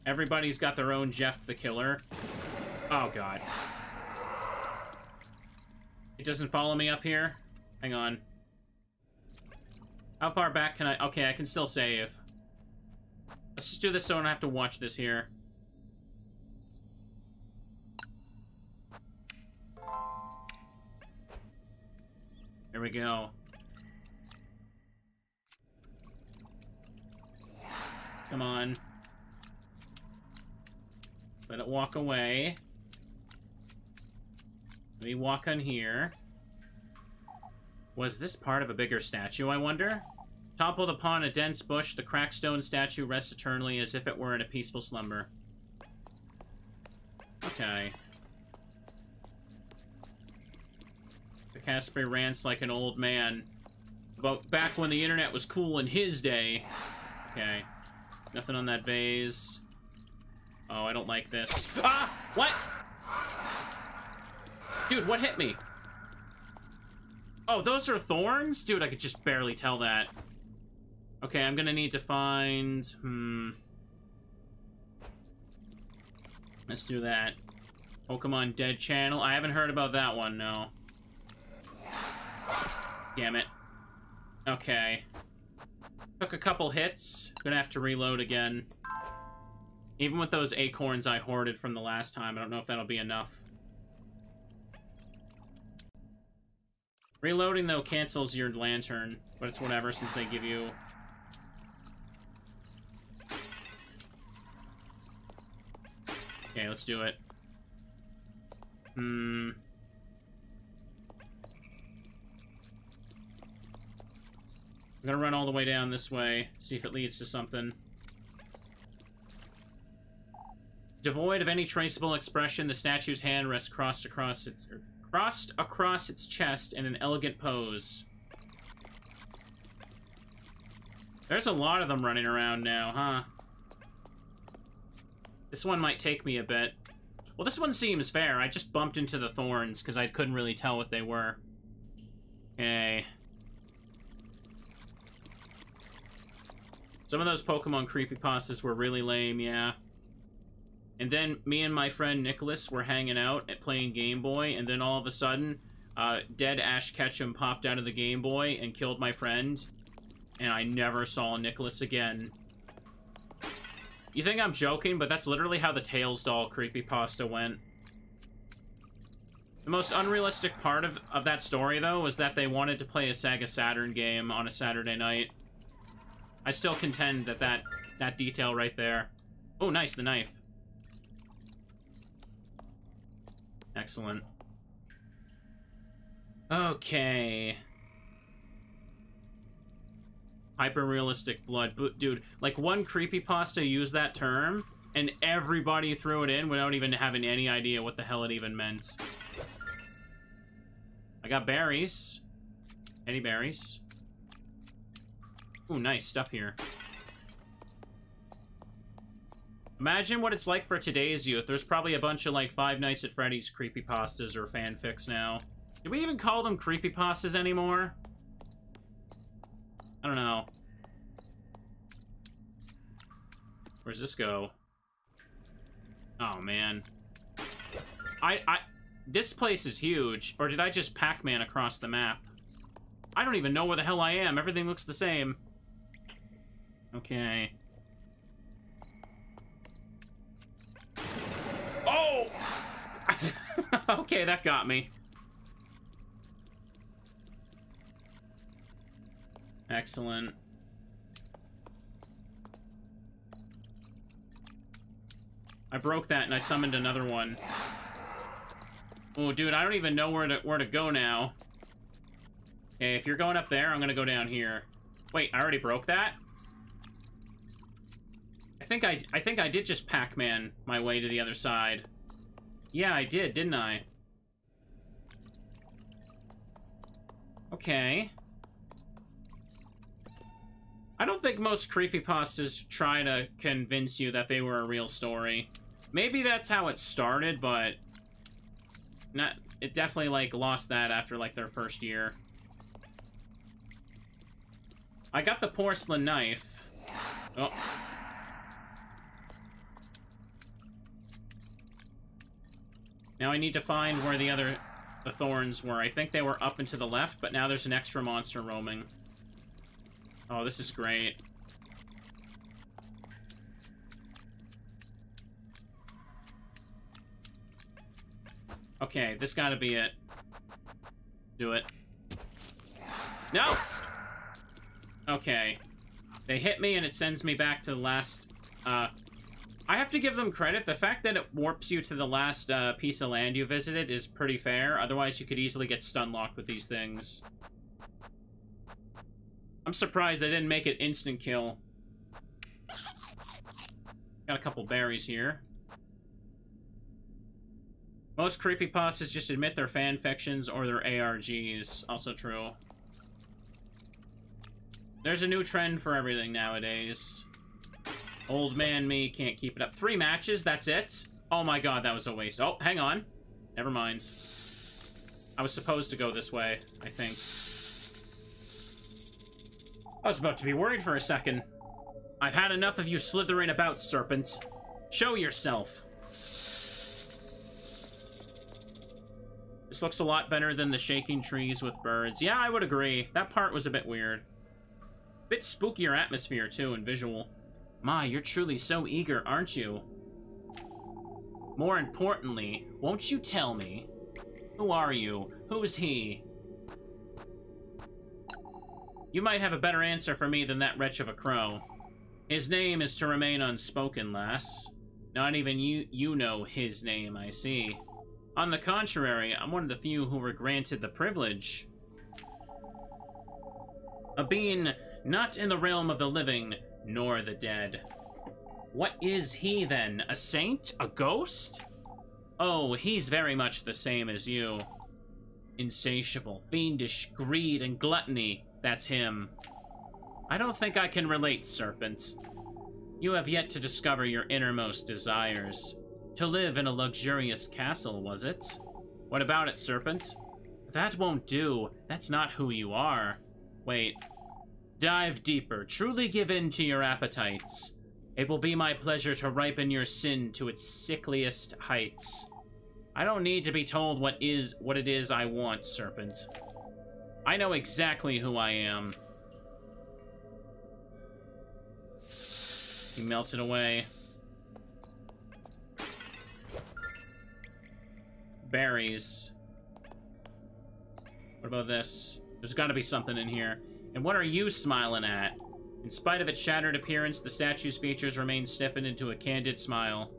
S1: Everybody's got their own Jeff the Killer. Oh, God. It doesn't follow me up here? Hang on. How far back can I... Okay, I can still save. Let's just do this so I don't have to watch this here. There we go. Come on. Let it walk away. Let me walk on here. Was this part of a bigger statue, I wonder? Toppled upon a dense bush, the cracked stone statue rests eternally as if it were in a peaceful slumber. Okay. The Casper rants like an old man. About back when the internet was cool in his day. Okay. Nothing on that vase. Oh, I don't like this. Ah! What? Dude, what hit me? Oh, those are thorns? Dude, I could just barely tell that. Okay, I'm gonna need to find... Let's do that. Pokemon Dead Channel. I haven't heard about that one, no. Damn it. Okay. Took a couple hits. Gonna have to reload again. Even with those acorns I hoarded from the last time, I don't know if that'll be enough. Reloading, though, cancels your lantern, but it's whatever since they give you... Okay, let's do it. I'm gonna run all the way down this way, see if it leads to something. Devoid of any traceable expression, the statue's hand rests crossed across its chest in an elegant pose. There's a lot of them running around now, huh? This one might take me a bit. Well, this one seems fair. I just bumped into the thorns because I couldn't really tell what they were. Okay. Some of those Pokemon creepypastas were really lame, yeah. And then me and my friend Nicholas were hanging out at playing Game Boy, and then all of a sudden, dead Ash Ketchum popped out of the Game Boy and killed my friend, and I never saw Nicholas again. You think I'm joking, but that's literally how the Tails doll creepypasta went. The most unrealistic part of that story, though, was that they wanted to play a Sega Saturn game on a Saturday night. I still contend that that detail right there. Oh, nice, the knife. Excellent. Okay. Hyper-realistic blood. Dude, like, one creepypasta used that term, and everybody threw it in without even having any idea what the hell it even meant. I got berries. Any berries? Ooh, nice stuff here. Imagine what it's like for today's youth. There's probably a bunch of, like, Five Nights at Freddy's creepypastas or fanfics now. Do we even call them creepypastas anymore? I don't know. Where's this go? Oh, man. This place is huge. Or did I just Pac-Man across the map? I don't even know where the hell I am. Everything looks the same. Okay. Oh! Okay, that got me. Excellent. I broke that and I summoned another one. Oh, dude, I don't even know where to go now. Okay, if you're going up there, I'm gonna go down here. Wait, I already broke that? I think I did just Pac-Man my way to the other side. Yeah, I did, didn't I? Okay. I don't think most creepypastas try to convince you that they were a real story. Maybe that's how it started, but it definitely, like, lost that after, like, their first year. I got the porcelain knife. Oh. Now I need to find where the thorns were. I think they were up and to the left, but now there's an extra monster roaming. Oh, this is great. Okay, this gotta be it. Do it. No! Okay. They hit me and it sends me back to the last, I have to give them credit. The fact that it warps you to the last, piece of land you visited is pretty fair. Otherwise, you could easily get stun-locked with these things. I'm surprised they didn't make it instant kill. Got a couple berries here. Most creepypastas just admit their fanfictions or their ARGs. Also true. There's a new trend for everything nowadays. Old man me can't keep it up. 3 matches, that's it? Oh my god, that was a waste. Oh, hang on. Never mind. I was supposed to go this way, I think. I was about to be worried for a second. I've had enough of you slithering about, serpent. Show yourself. This looks a lot better than the shaking trees with birds. Yeah, I would agree. That part was a bit weird. Bit spookier atmosphere, too, and visual. My, you're truly so eager, aren't you? More importantly, won't you tell me? Who are you? Who's he? You might have a better answer for me than that wretch of a crow. His name is to remain unspoken, lass. Not even you know his name, I see. On the contrary, I'm one of the few who were granted the privilege of being not in the realm of the living, nor the dead. What is he, then? A saint? A ghost? Oh, he's very much the same as you. Insatiable, fiendish greed and gluttony. That's him. I don't think I can relate, serpent. You have yet to discover your innermost desires. To live in a luxurious castle, was it? What about it, serpent? That won't do. That's not who you are. Wait. Dive deeper. Truly give in to your appetites. It will be my pleasure to ripen your sin to its sickliest heights. I don't need to be told what it is I want, serpent. I know exactly who I am. He melted away. Berries. What about this? There's got to be something in here. And what are you smiling at? In spite of its shattered appearance, the statue's features remain stiffened into a candid smile.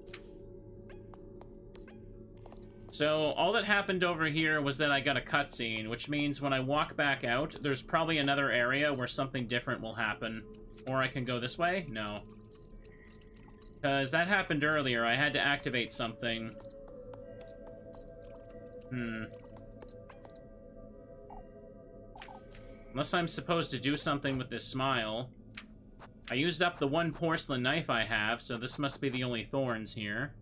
S1: So, all that happened over here was that I got a cutscene, which means when I walk back out, there's probably another area where something different will happen. Or I can go this way? No. Because that happened earlier. I had to activate something. Unless I'm supposed to do something with this smile. I used up the one porcelain knife I have, so this must be the only thorns here.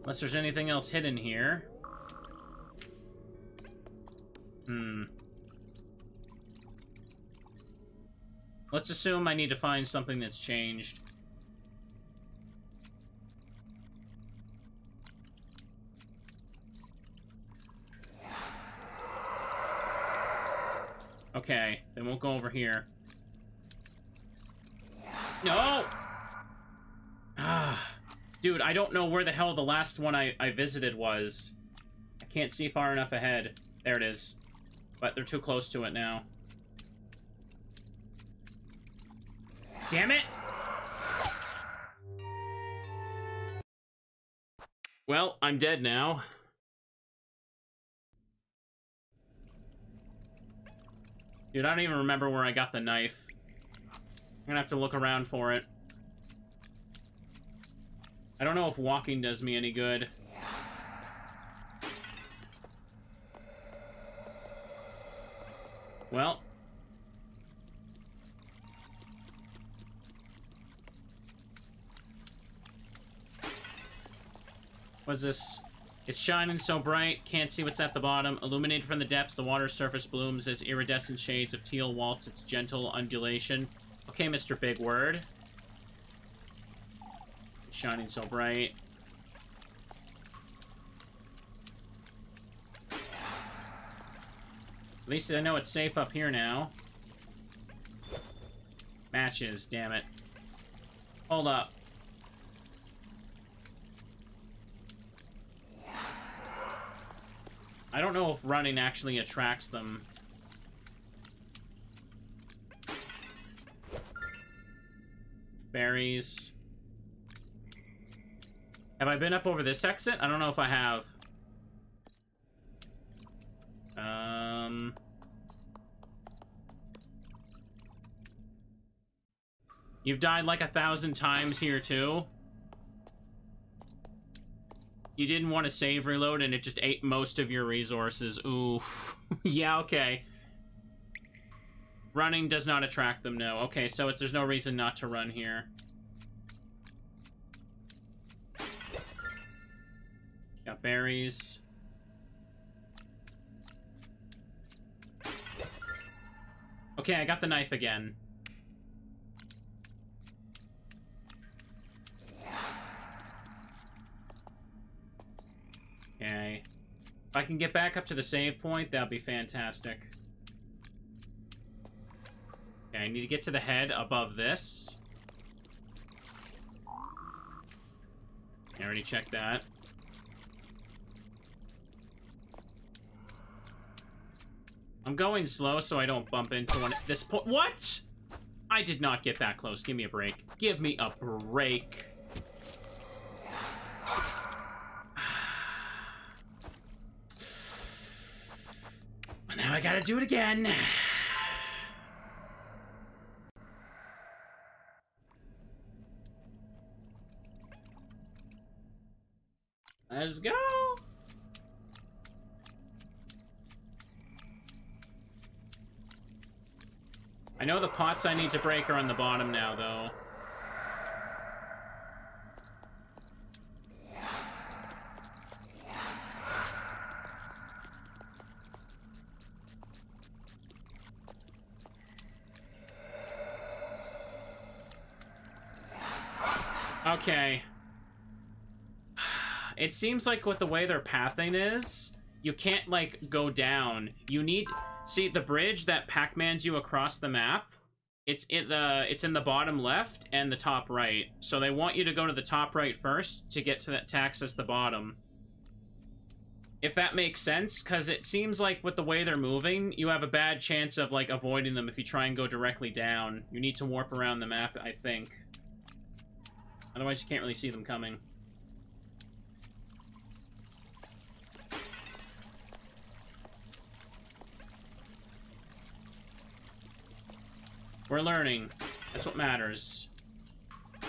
S1: Unless there's anything else hidden here. Let's assume I need to find something that's changed. Okay, then we'll go over here. No! Dude, I don't know where the hell the last one I visited was. I can't see far enough ahead. There it is. But they're too close to it now. Damn it! Well, I'm dead now. Dude, I don't even remember where I got the knife. I'm gonna have to look around for it. I don't know if walking does me any good. Well. What's this? It's shining so bright, can't see what's at the bottom. Illuminated from the depths, the water's surface blooms as iridescent shades of teal waltz its gentle undulation. Okay, Mr. Big Word. It's shining so bright. At least I know it's safe up here now. Matches, damn it. Hold up. I don't know if running actually attracts them. Berries. Have I been up over this exit? I don't know if I have. You've died like 1,000 times here too. You didn't want to save reload and it just ate most of your resources. Oof. Yeah, okay. Running does not attract them, no. Okay, so there's no reason not to run here. Got berries. Okay, I got the knife again. Okay. If I can get back up to the save point, that'd be fantastic. Okay, I need to get to the head above this. I already checked that. I'm going slow so I don't bump into one at this point. What? I did not get that close. Give me a break. Give me a break. Now I gotta do it again. Let's go. I know the pots I need to break are on the bottom now, though. Okay. It seems like with the way their pathing is, you can't, like, go down. You need... See, the bridge that Pac-Mans you across the map, It's in the bottom left and the top right. So they want you to go to the top right first to get to that to access the bottom. If that makes sense, because it seems like with the way they're moving, you have a bad chance of, like, avoiding them if you try and go directly down. You need to warp around the map, I think. Otherwise, you can't really see them coming. We're learning. That's what matters. I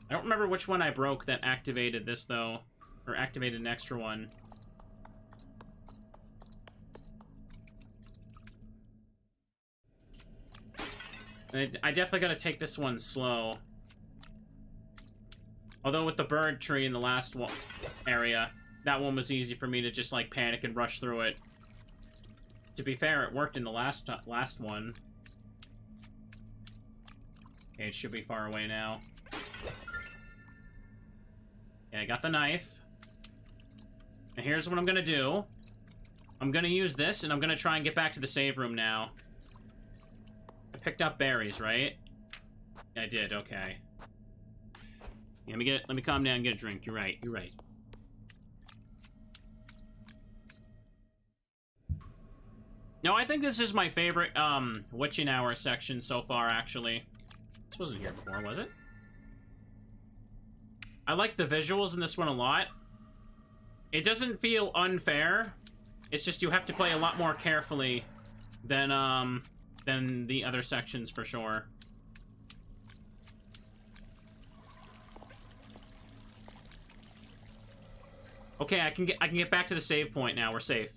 S1: don't remember which one I broke that activated this, though. Or activated an extra one. I definitely gotta take this one slow. Although with the bird tree in the last area, that one was easy for me to just, like, panic and rush through it. To be fair, it worked in the last one. Okay, it should be far away now. Okay, I got the knife. And here's what I'm gonna do. I'm gonna use this, and I'm gonna try and get back to the save room now. I picked up berries, right? I did, okay. Yeah, let me calm down and get a drink. You're right, you're right. No, I think this is my favorite, witching hour section so far, actually. This wasn't here before, was it? I like the visuals in this one a lot. It doesn't feel unfair. It's just you have to play a lot more carefully than the other sections for sure. Okay, I can get back to the save point now. We're safe.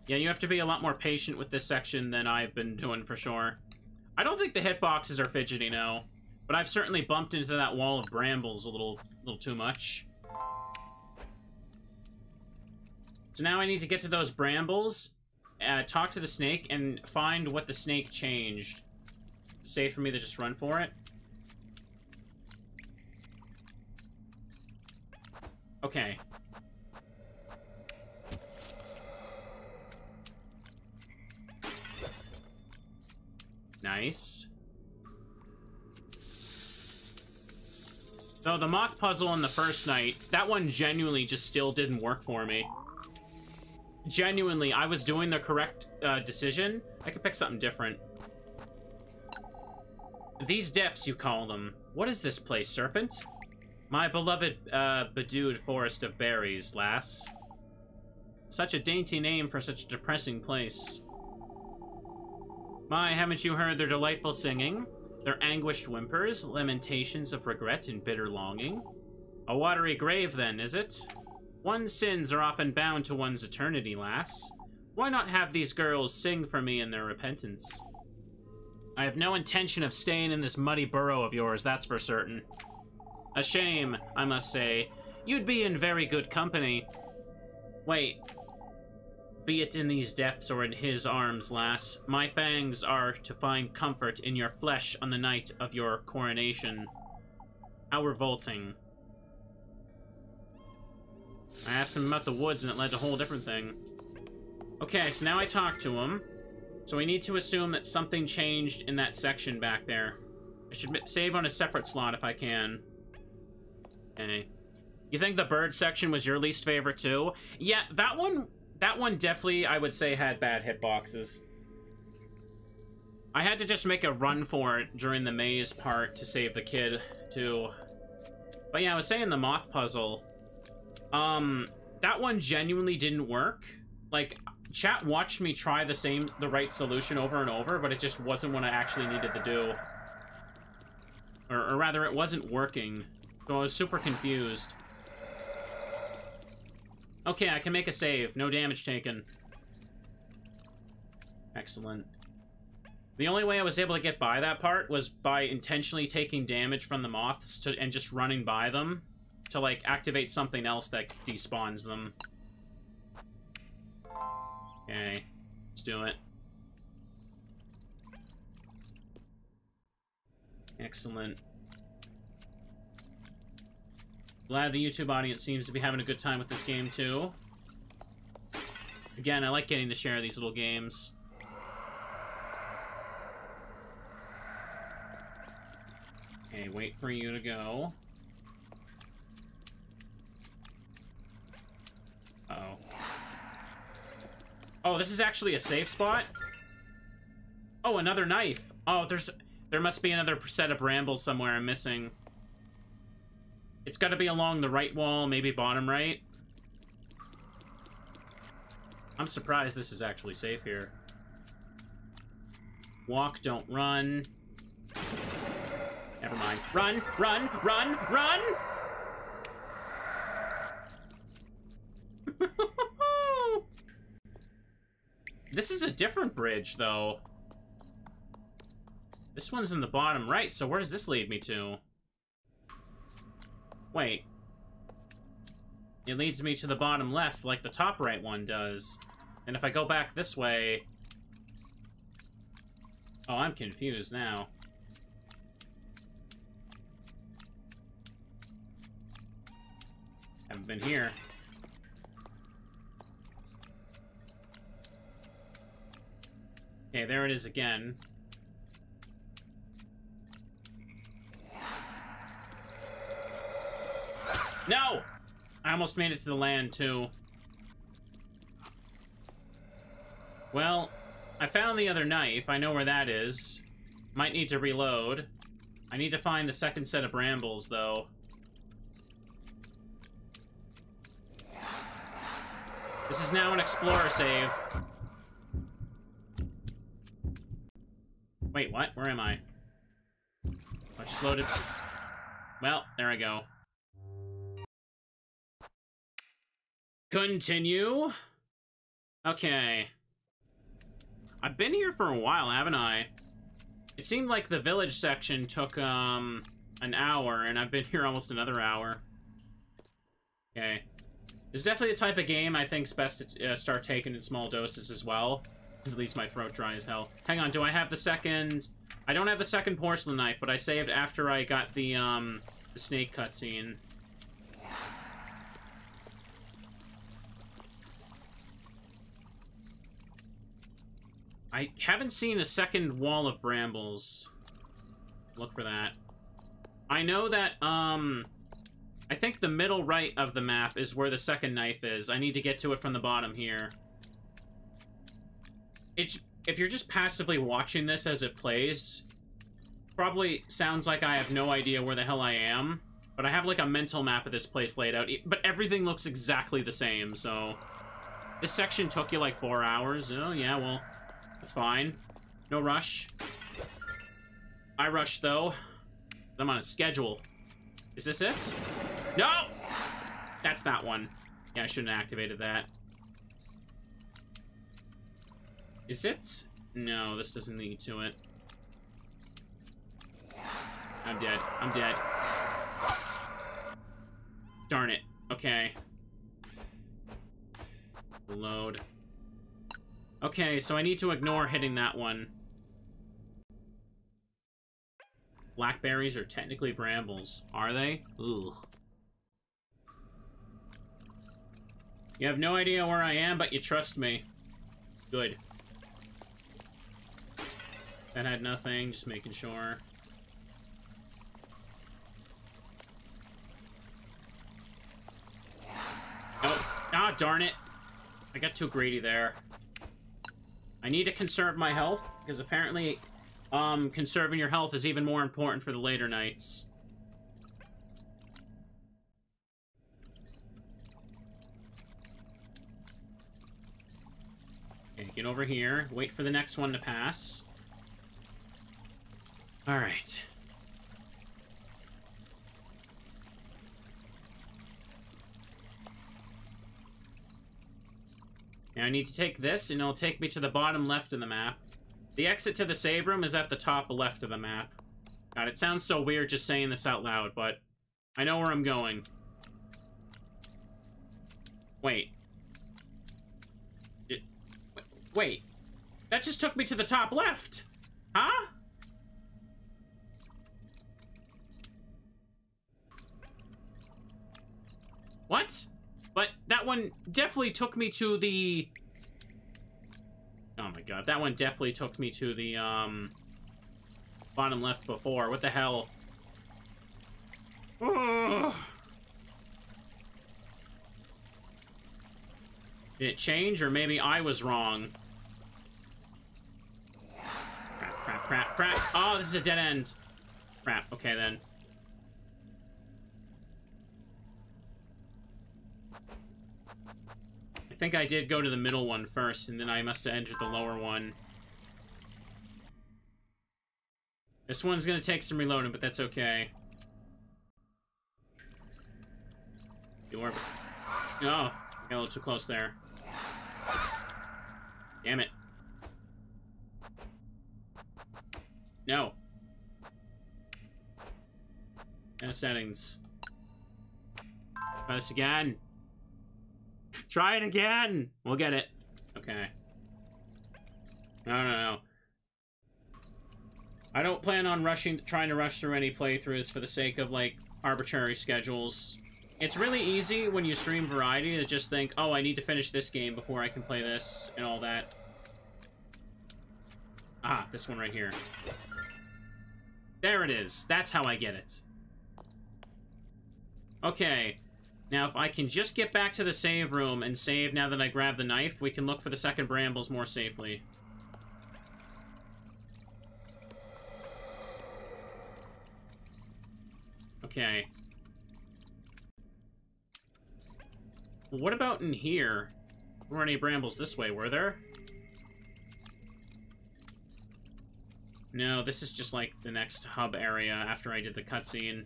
S1: Yeah, you have to be a lot more patient with this section than I've been doing for sure. I don't think the hitboxes are fidgety, no. But I've certainly bumped into that wall of brambles a little too much. So now I need to get to those brambles, talk to the snake, and find what the snake changed. It's safe for me to just run for it. Okay. Nice. So the moth puzzle on the first night, that one genuinely just still didn't work for me. Genuinely, I was doing the correct decision. I could pick something different. These depths, you call them. What is this place, Serpent? My beloved, bedewed forest of berries, lass. Such a dainty name for such a depressing place. My, haven't you heard their delightful singing? Their anguished whimpers, lamentations of regret and bitter longing? A watery grave, then, is it? One's sins are often bound to one's eternity, lass. Why not have these girls sing for me in their repentance? I have no intention of staying in this muddy burrow of yours, that's for certain. A shame, I must say. You'd be in very good company. Wait. Be it in these depths or in his arms, lass, my fangs are to find comfort in your flesh on the night of your coronation. How revolting. I asked him about the woods and it led to a whole different thing. Okay, so now I talked to him. So we need to assume that something changed in that section back there. I should save on a separate slot if I can. Okay. You think the bird section was your least favorite too? Yeah, that one definitely, I would say, had bad hitboxes. I had to just make a run for it during the maze part to save the kid, too. But yeah, I was saying the moth puzzle. That one genuinely didn't work. Like, chat watched me try the right solution over and over, but it just wasn't what I actually needed to do. Or rather, it wasn't working. So I was super confused. Okay, I can make a save. No damage taken. Excellent. The only way I was able to get by that part was by intentionally taking damage from the moths and just running by them to, like, activate something else that despawns them. Okay, let's do it. Excellent. Glad the YouTube audience seems to be having a good time with this game, too. Again, I like getting to share these little games. Okay, wait for you to go. Uh-oh. Oh, this is actually a safe spot? Oh, another knife. Oh, there must be another set of brambles somewhere I'm missing. It's got to be along the right wall, maybe bottom right. I'm surprised this is actually safe here. Walk, don't run. Never mind. Run, run, run, run! This is a different bridge, though. This one's in the bottom right, so where does this lead me to? Wait. It leads me to the bottom left, like the top right one does. And if I go back this way... Oh, I'm confused now. Haven't been here. Okay, there it is again. No! I almost made it to the land, too. Well, I found the other knife. I know where that is. Might need to reload. I need to find the second set of brambles, though. This is now an explorer save. Wait, what? Where am I? I just loaded. Well, there I go. Continue. Okay. I've been here for a while, haven't I? It seemed like the village section took, an hour, and I've been here almost another hour. Okay. It's definitely a type of game I think's best to start taking in small doses as well. Because at least my throat dry as hell. Hang on, do I have the second... I don't have the second porcelain knife, but I saved after I got the snake cutscene. I haven't seen a second wall of brambles. Look for that. I know that, I think the middle right of the map is where the second knife is. I need to get to it from the bottom here. If you're just passively watching this as it plays, probably sounds like I have no idea where the hell I am. But I have, like, a mental map of this place laid out. But everything looks exactly the same, so... This section took you, like, 4 hours. Oh, yeah, well... That's fine. No rush. I rush, though. I'm on a schedule. Is this it? No! That's that one. Yeah, I shouldn't have activated that. Is it? No, this doesn't lead to it. I'm dead. I'm dead. Darn it. Okay. Load. Okay, so I need to ignore hitting that one. Blackberries are technically brambles. Are they? Ugh. You have no idea where I am, but you trust me. Good. That had nothing, just making sure. Oh, ah, darn it. I got too greedy there. I need to conserve my health, because apparently, conserving your health is even more important for the later nights. Okay, get over here. Wait for the next one to pass. Alright. Now I need to take this, and it'll take me to the bottom left of the map. The exit to the save room is at the top left of the map. God, it sounds so weird just saying this out loud, but I know where I'm going. Wait. Wait. That just took me to the top left! Huh? What? But that one definitely took me to the... Oh my god, that one definitely took me to the, bottom left before. What the hell? Ugh. Did it change, or maybe I was wrong? Crap, crap, crap, crap. Oh, this is a dead end. Crap, okay then. I think I did go to the middle one first, and then I must have entered the lower one. This one's gonna take some reloading, but that's okay. The orb. Oh, got a little too close there. Damn it. No. No settings. Try this again. Try it again! We'll get it. Okay. No. I don't plan on trying to rush through any playthroughs for the sake of, like, arbitrary schedules. It's really easy when you stream variety to just think, oh, I need to finish this game before I can play this and all that. Ah, this one right here. There it is. That's how I get it. Okay. Now, if I can just get back to the save room and save now that I grab the knife, we can look for the second brambles more safely. Okay. What about in here? There weren't any brambles this way, were there? No, this is just like the next hub area after I did the cutscene.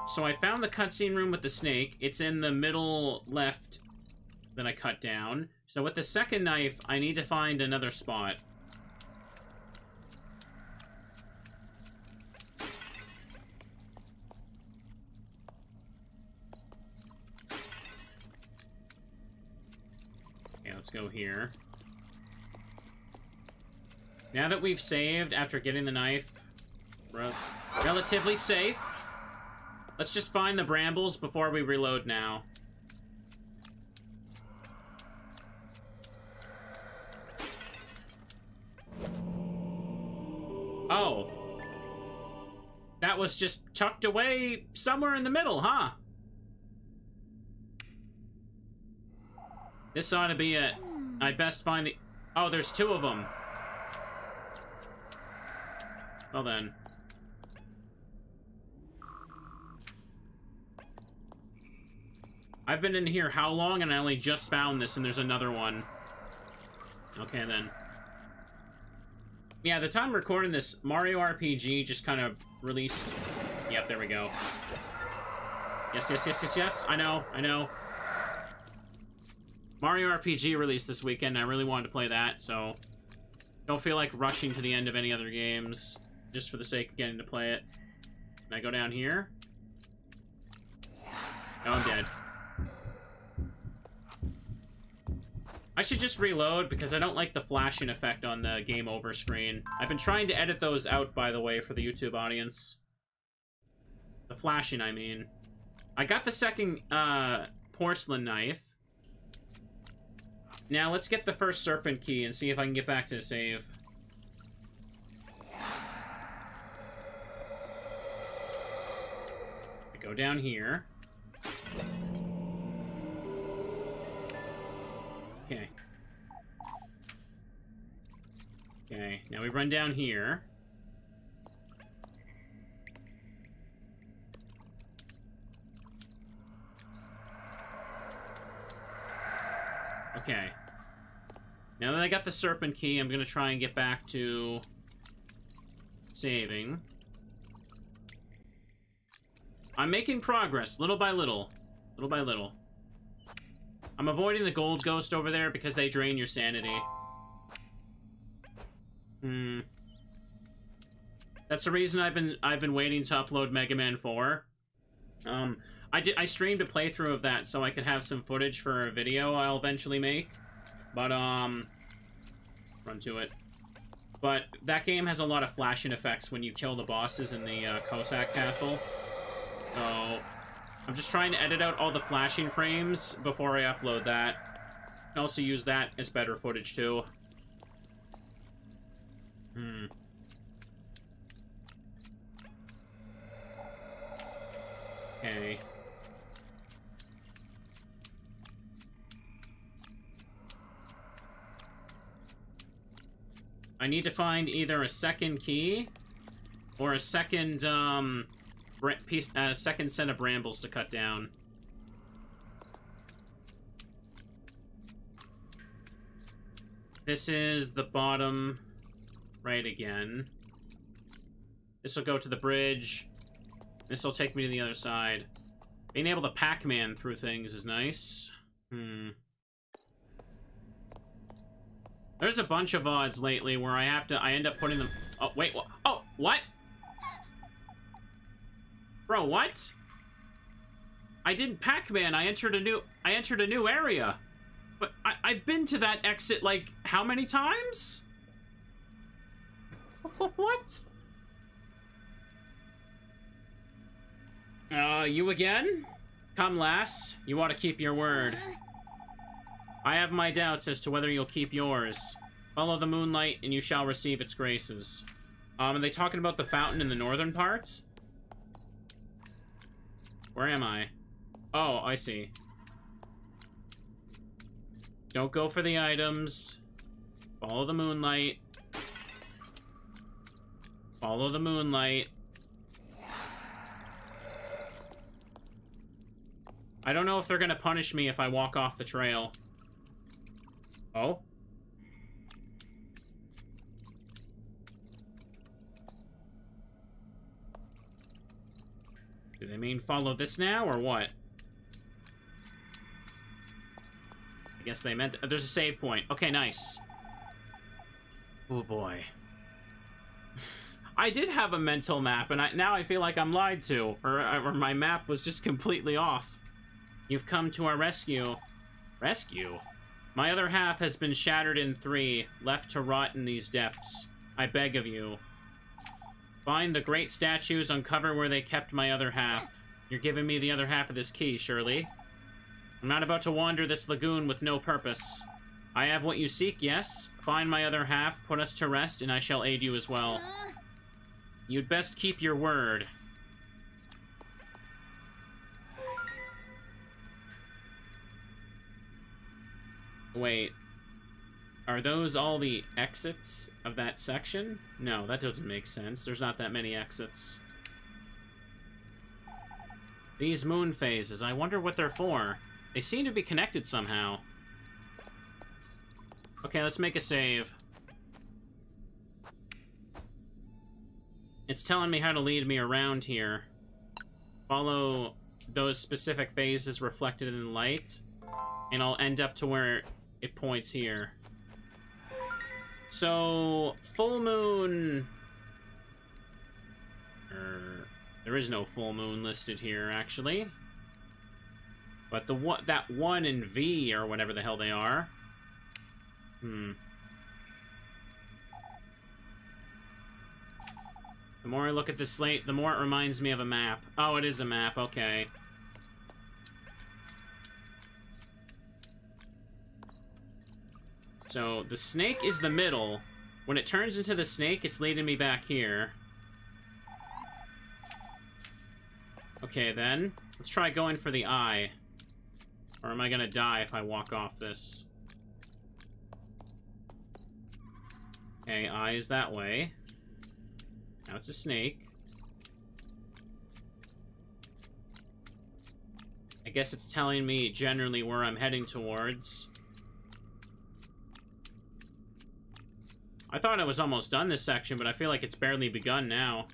S1: So I found the cutscene room with the snake. It's in the middle left that I cut down. So with the second knife, I need to find another spot. Okay, let's go here. Now that we've saved after getting the knife, relatively safe. Let's just find the brambles before we reload now. Oh. That was just tucked away somewhere in the middle, huh? This ought to be it. I'd best find the... Oh, there's two of them. Well then. I've been in here how long, and I only just found this, and there's another one. Okay, then. Yeah, the time recording this, Mario RPG just kind of released... Yep, there we go. Yes. I know. Mario RPG released this weekend, and I really wanted to play that, so... Don't feel like rushing to the end of any other games, just for the sake of getting to play it. Can I go down here? No, I'm dead. I should just reload, because I don't like the flashing effect on the game over screen. I've been trying to edit those out, by the way, for the YouTube audience. The flashing, I mean. I got the second, porcelain knife. Now, let's get the first serpent key and see if I can get back to the save. I go down here. Okay. Okay, now we run down here. Okay. Now that I got the serpent key, I'm gonna try and get back to saving. I'm making progress, little by little. Little by little. I'm avoiding the gold ghost over there because they drain your sanity. That's the reason I've been waiting to upload Mega Man 4. I streamed a playthrough of that so I could have some footage for a video I'll eventually make. But run to it. But that game has a lot of flashing effects when you kill the bosses in the Cossack Castle. So I'm just trying to edit out all the flashing frames before I upload that. I can also use that as better footage, too. Okay. I need to find either a second key or a second, second set of brambles to cut down. This is the bottom right again. This will go to the bridge. This will take me to the other side. Being able to Pac-Man through things is nice. There's a bunch of odds lately where I end up putting them... Oh, wait, oh, what? Bro, what? I didn't Pac-Man, I entered a new area. But I've been to that exit, like, how many times? What? You again? Come, lass. You ought to keep your word. I have my doubts as to whether you'll keep yours. Follow the moonlight, and you shall receive its graces. Are they talking about the fountain in the northern parts? Where am I? Oh, I see. Don't go for the items. Follow the moonlight. Follow the moonlight. I don't know if they're gonna punish me if I walk off the trail. Oh? Do they mean follow this now, or what? I guess they meant... there's a save point. Okay, nice. Oh, boy. I did have a mental map, and now I feel like I'm lied to. Or my map was just completely off. You've come to our rescue. Rescue? My other half has been shattered in 3, left to rot in these depths. I beg of you. Find the great statues, uncover where they kept my other half. You're giving me the other half of this key, surely? I'm not about to wander this lagoon with no purpose. I have what you seek, yes? Find my other half, put us to rest, and I shall aid you as well. You'd best keep your word. Wait. Are those all the exits of that section? No, that doesn't make sense. There's not that many exits. These moon phases, I wonder what they're for. They seem to be connected somehow. Okay, let's make a save. It's telling me how to lead me around here. Follow those specific phases reflected in light, and I'll end up to where it points here. So, full moon... there is no full moon listed here, actually. But that one in V, or whatever the hell they are. The more I look at this slate, the more it reminds me of a map. Oh, it is a map, okay. So, the snake is the middle. When it turns into the snake, it's leading me back here. Okay, then. Let's try going for the eye. Or am I gonna die if I walk off this? Okay, eye is that way. Now it's a snake. I guess it's telling me generally where I'm heading towards. I thought I was almost done this section, but I feel like it's barely begun now.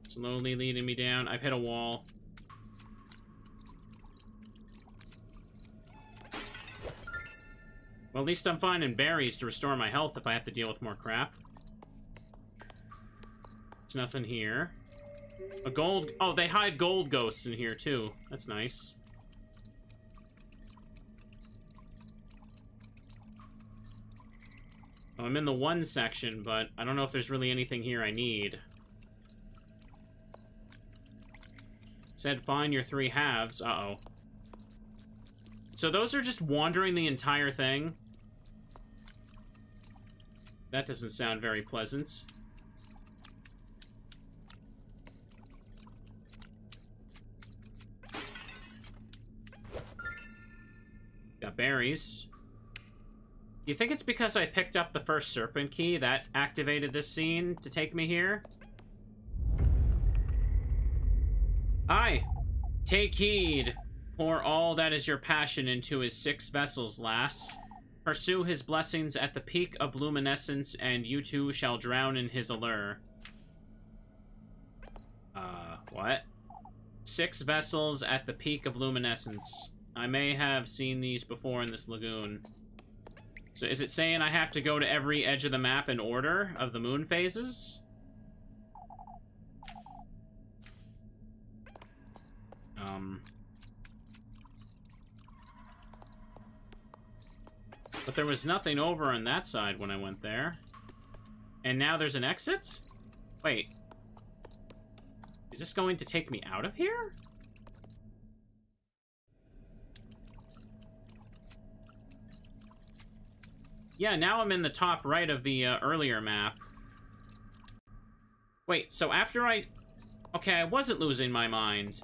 S1: Slowly leading me down. I've hit a wall. Well, at least I'm finding berries to restore my health if I have to deal with more crap. There's nothing here. A gold... Oh, they hide gold ghosts in here, too. That's nice. Oh, I'm in the 1 section, but I don't know if there's really anything here I need. It said find your 3 halves. Uh-oh. So those are just wandering the entire thing? That doesn't sound very pleasant. Got berries. Do you think it's because I picked up the first serpent key that activated this scene to take me here? Aye. Take heed. Pour all that is your passion into his 6 vessels, lass. Pursue his blessings at the peak of luminescence, and you too shall drown in his allure. What? 6 vessels at the peak of luminescence. I may have seen these before in this lagoon. So is it saying I have to go to every edge of the map in order of the moon phases? But there was nothing over on that side when I went there. And now there's an exit? Wait. Is this going to take me out of here? Yeah, now I'm in the top right of the earlier map. Wait, so after I... Okay, I wasn't losing my mind.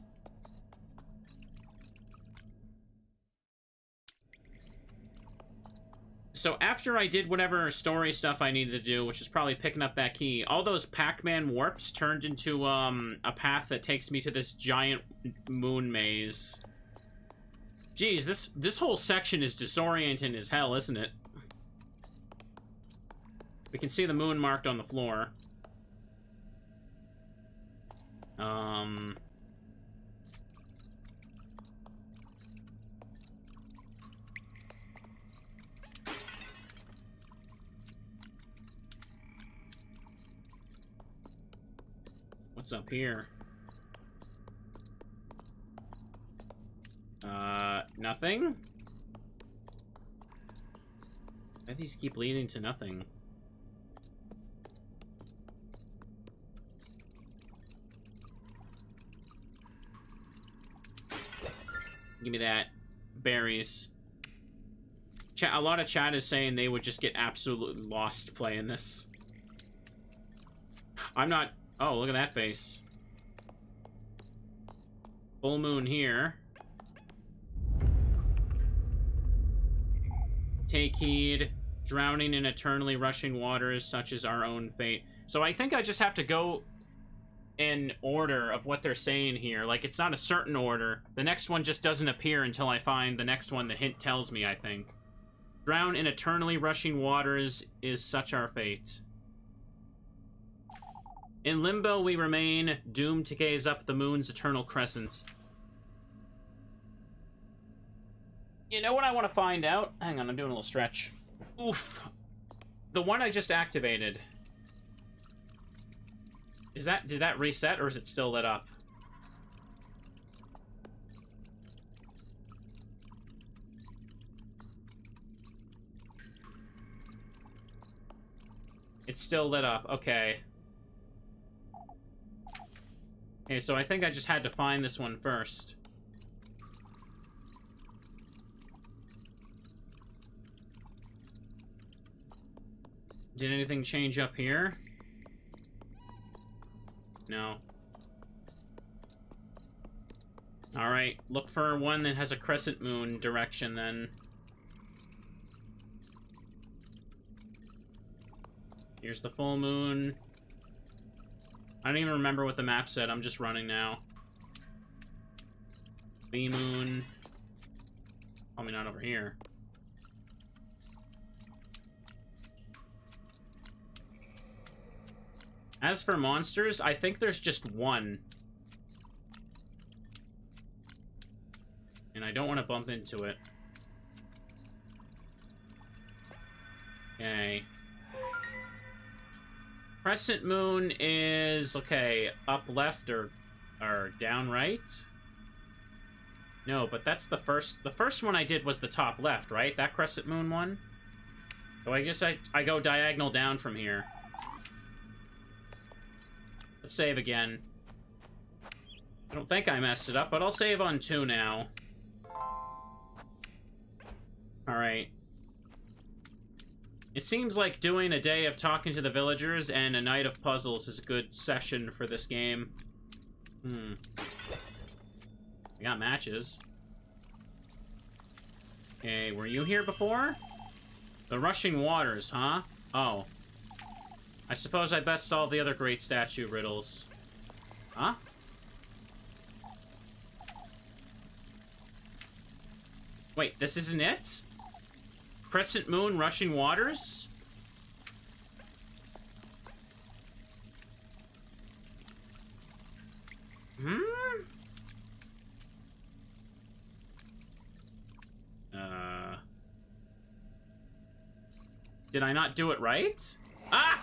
S1: So after I did whatever story stuff I needed to do, which is probably picking up that key, all those Pac-Man warps turned into a path that takes me to this giant moon maze. Geez, this whole section is disorienting as hell, isn't it? We can see the moon marked on the floor. What's up here? Nothing? Why do these keep leading to nothing? Give me that. Berries. A lot of chat is saying they would just get absolutely lost playing this. I'm not... Oh, look at that face. Full moon here. Take heed. Drowning in eternally rushing waters, such as our own fate. So I think I just have to go in order of what they're saying here. Like, it's not a certain order. The next one just doesn't appear until I find the next one the hint tells me, I think. Drown in eternally rushing waters is such our fate. In limbo we remain, doomed to gaze up the moon's eternal crescent. You know what I want to find out? Hang on, I'm doing a little stretch. Oof. The one I just activated. Did that reset, or is it still lit up? It's still lit up, okay. Okay, so I think I just had to find this one first. Did anything change up here? No. Alright, look for one that has a crescent moon direction, then. Here's the full moon. I don't even remember what the map said, I'm just running now. B-moon. Probably not over here. As for monsters, I think there's just one. And I don't want to bump into it. Okay. Crescent moon is, okay, up left or down right? No, but that's the first one I did was the top left, right? That crescent moon one? So I guess I go diagonal down from here. Let's save again. I don't think I messed it up, but I'll save on 2 now. Alright. It seems like doing a day of talking to the villagers and a night of puzzles is a good session for this game. I got matches. Okay, were you here before? The rushing waters, huh? Oh. I suppose I best solve the other great statue riddles. Huh? Wait, this isn't it? Crescent Moon, Rushing Waters? Did I not do it right? Ah!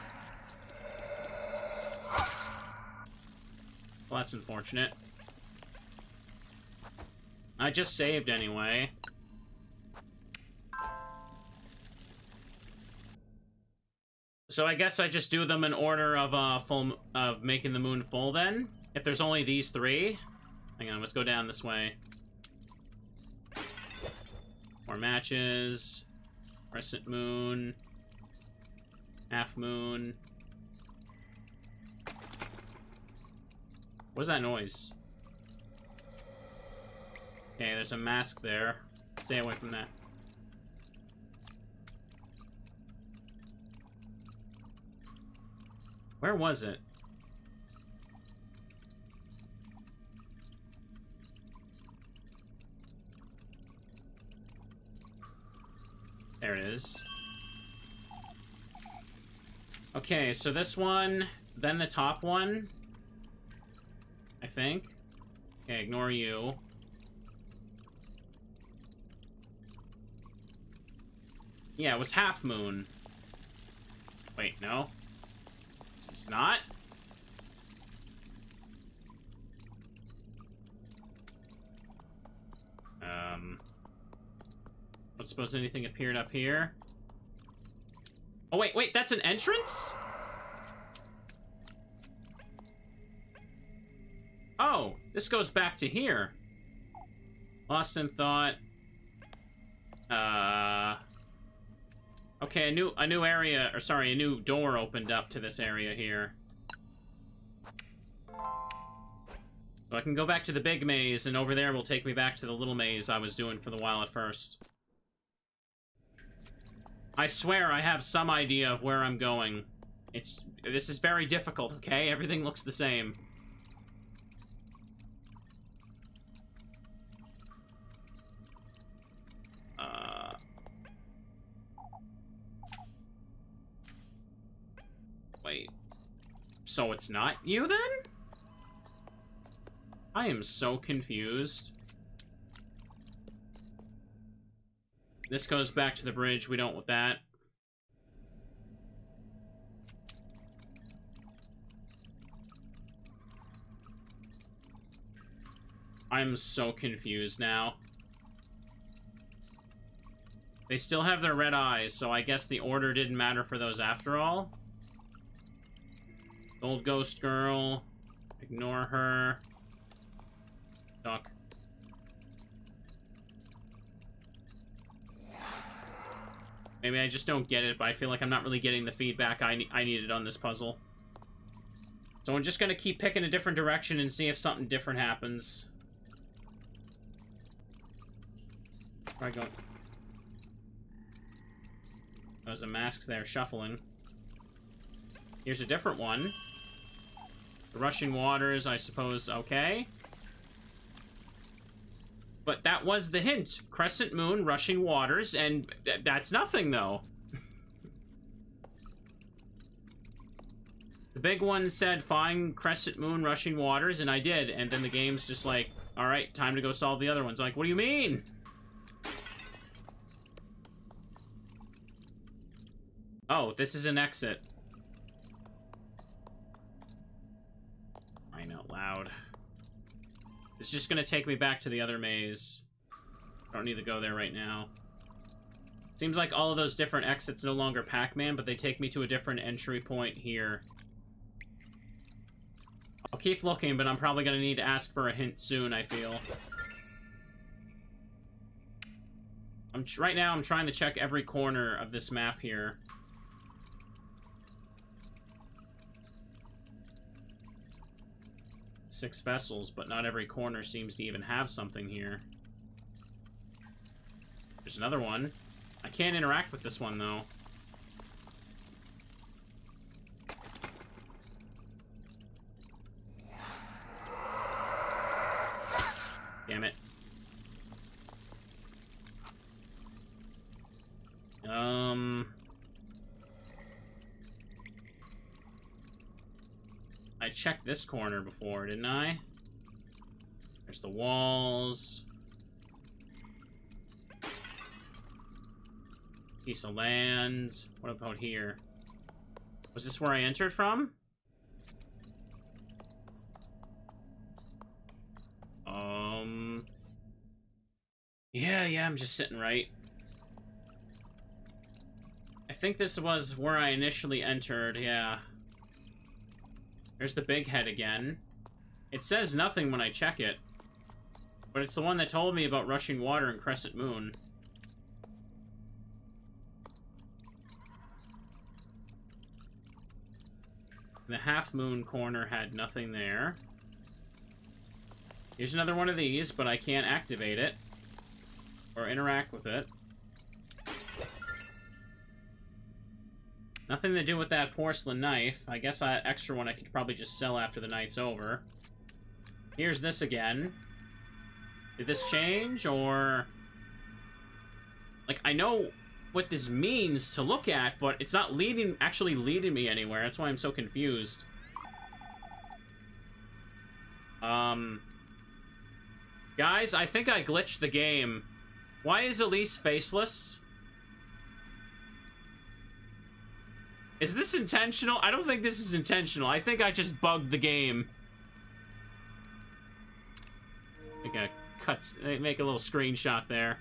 S1: Well, that's unfortunate. I just saved anyway. So I guess I just do them in order of making the moon full then? If there's only these three? Hang on, let's go down this way. More matches. Crescent moon. Half moon. What's that noise? Okay, there's a mask there. Stay away from that. Where was it? There it is. Okay, so this one, then the top one, I think. Okay, ignore you. Yeah, it was half moon. Wait, no. It's not? Don't suppose anything appeared up here. Oh, wait, that's an entrance? Oh, this goes back to here. Lost in thought. Okay, a new area, or sorry, a new door opened up to this area here. So I can go back to the big maze, and over there will take me back to the little maze I was doing for the while at first. I swear I have some idea of where I'm going. This is very difficult, okay? Everything looks the same. Wait. So it's not you, then? I am so confused. This goes back to the bridge. We don't want that. I'm so confused now. They still have their red eyes, so I guess the order didn't matter for those after all. Old ghost girl. Ignore her. Duck. Maybe I just don't get it, but I feel like I'm not really getting the feedback I needed on this puzzle. So I'm just gonna keep picking a different direction and see if something different happens. Where I go? There's a mask there shuffling. Here's a different one. The rushing waters, I suppose, okay. But that was the hint. Crescent moon, rushing waters, and that's nothing, though. The big one said, find crescent moon, rushing waters, and I did. And then the game's just like, all right, time to go solve the other ones. I'm like, what do you mean? Oh, this is an exit. Crying out loud. It's just gonna take me back to the other maze. Don't need to go there right now. Seems like all of those different exits no longer Pac-Man, but they take me to a different entry point here. I'll keep looking, but I'm probably gonna need to ask for a hint soon, I feel. Right now, I'm trying to check every corner of this map here. 6 vessels, but not every corner seems to even have something here. There's another one. I can't interact with this one, though. Damn it. I checked this corner before, didn't I? There's the walls. Piece of land. What about here? Was this where I entered from? Yeah, I'm just sitting right. I think this was where I initially entered, yeah. There's the big head again. It says nothing when I check it. But it's the one that told me about rushing water and Crescent Moon. The Half Moon corner had nothing there. Here's another one of these, but I can't activate it. Or interact with it. Nothing to do with that porcelain knife. I guess that extra one I could probably just sell after the night's over. Here's this again. Did this change, or... Like, I know what this means to look at, but it's not actually leading me anywhere. That's why I'm so confused. Guys, I think I glitched the game. Why is Elise faceless? Is this intentional? I don't think this is intentional. I think I just bugged the game. Make a little screenshot there.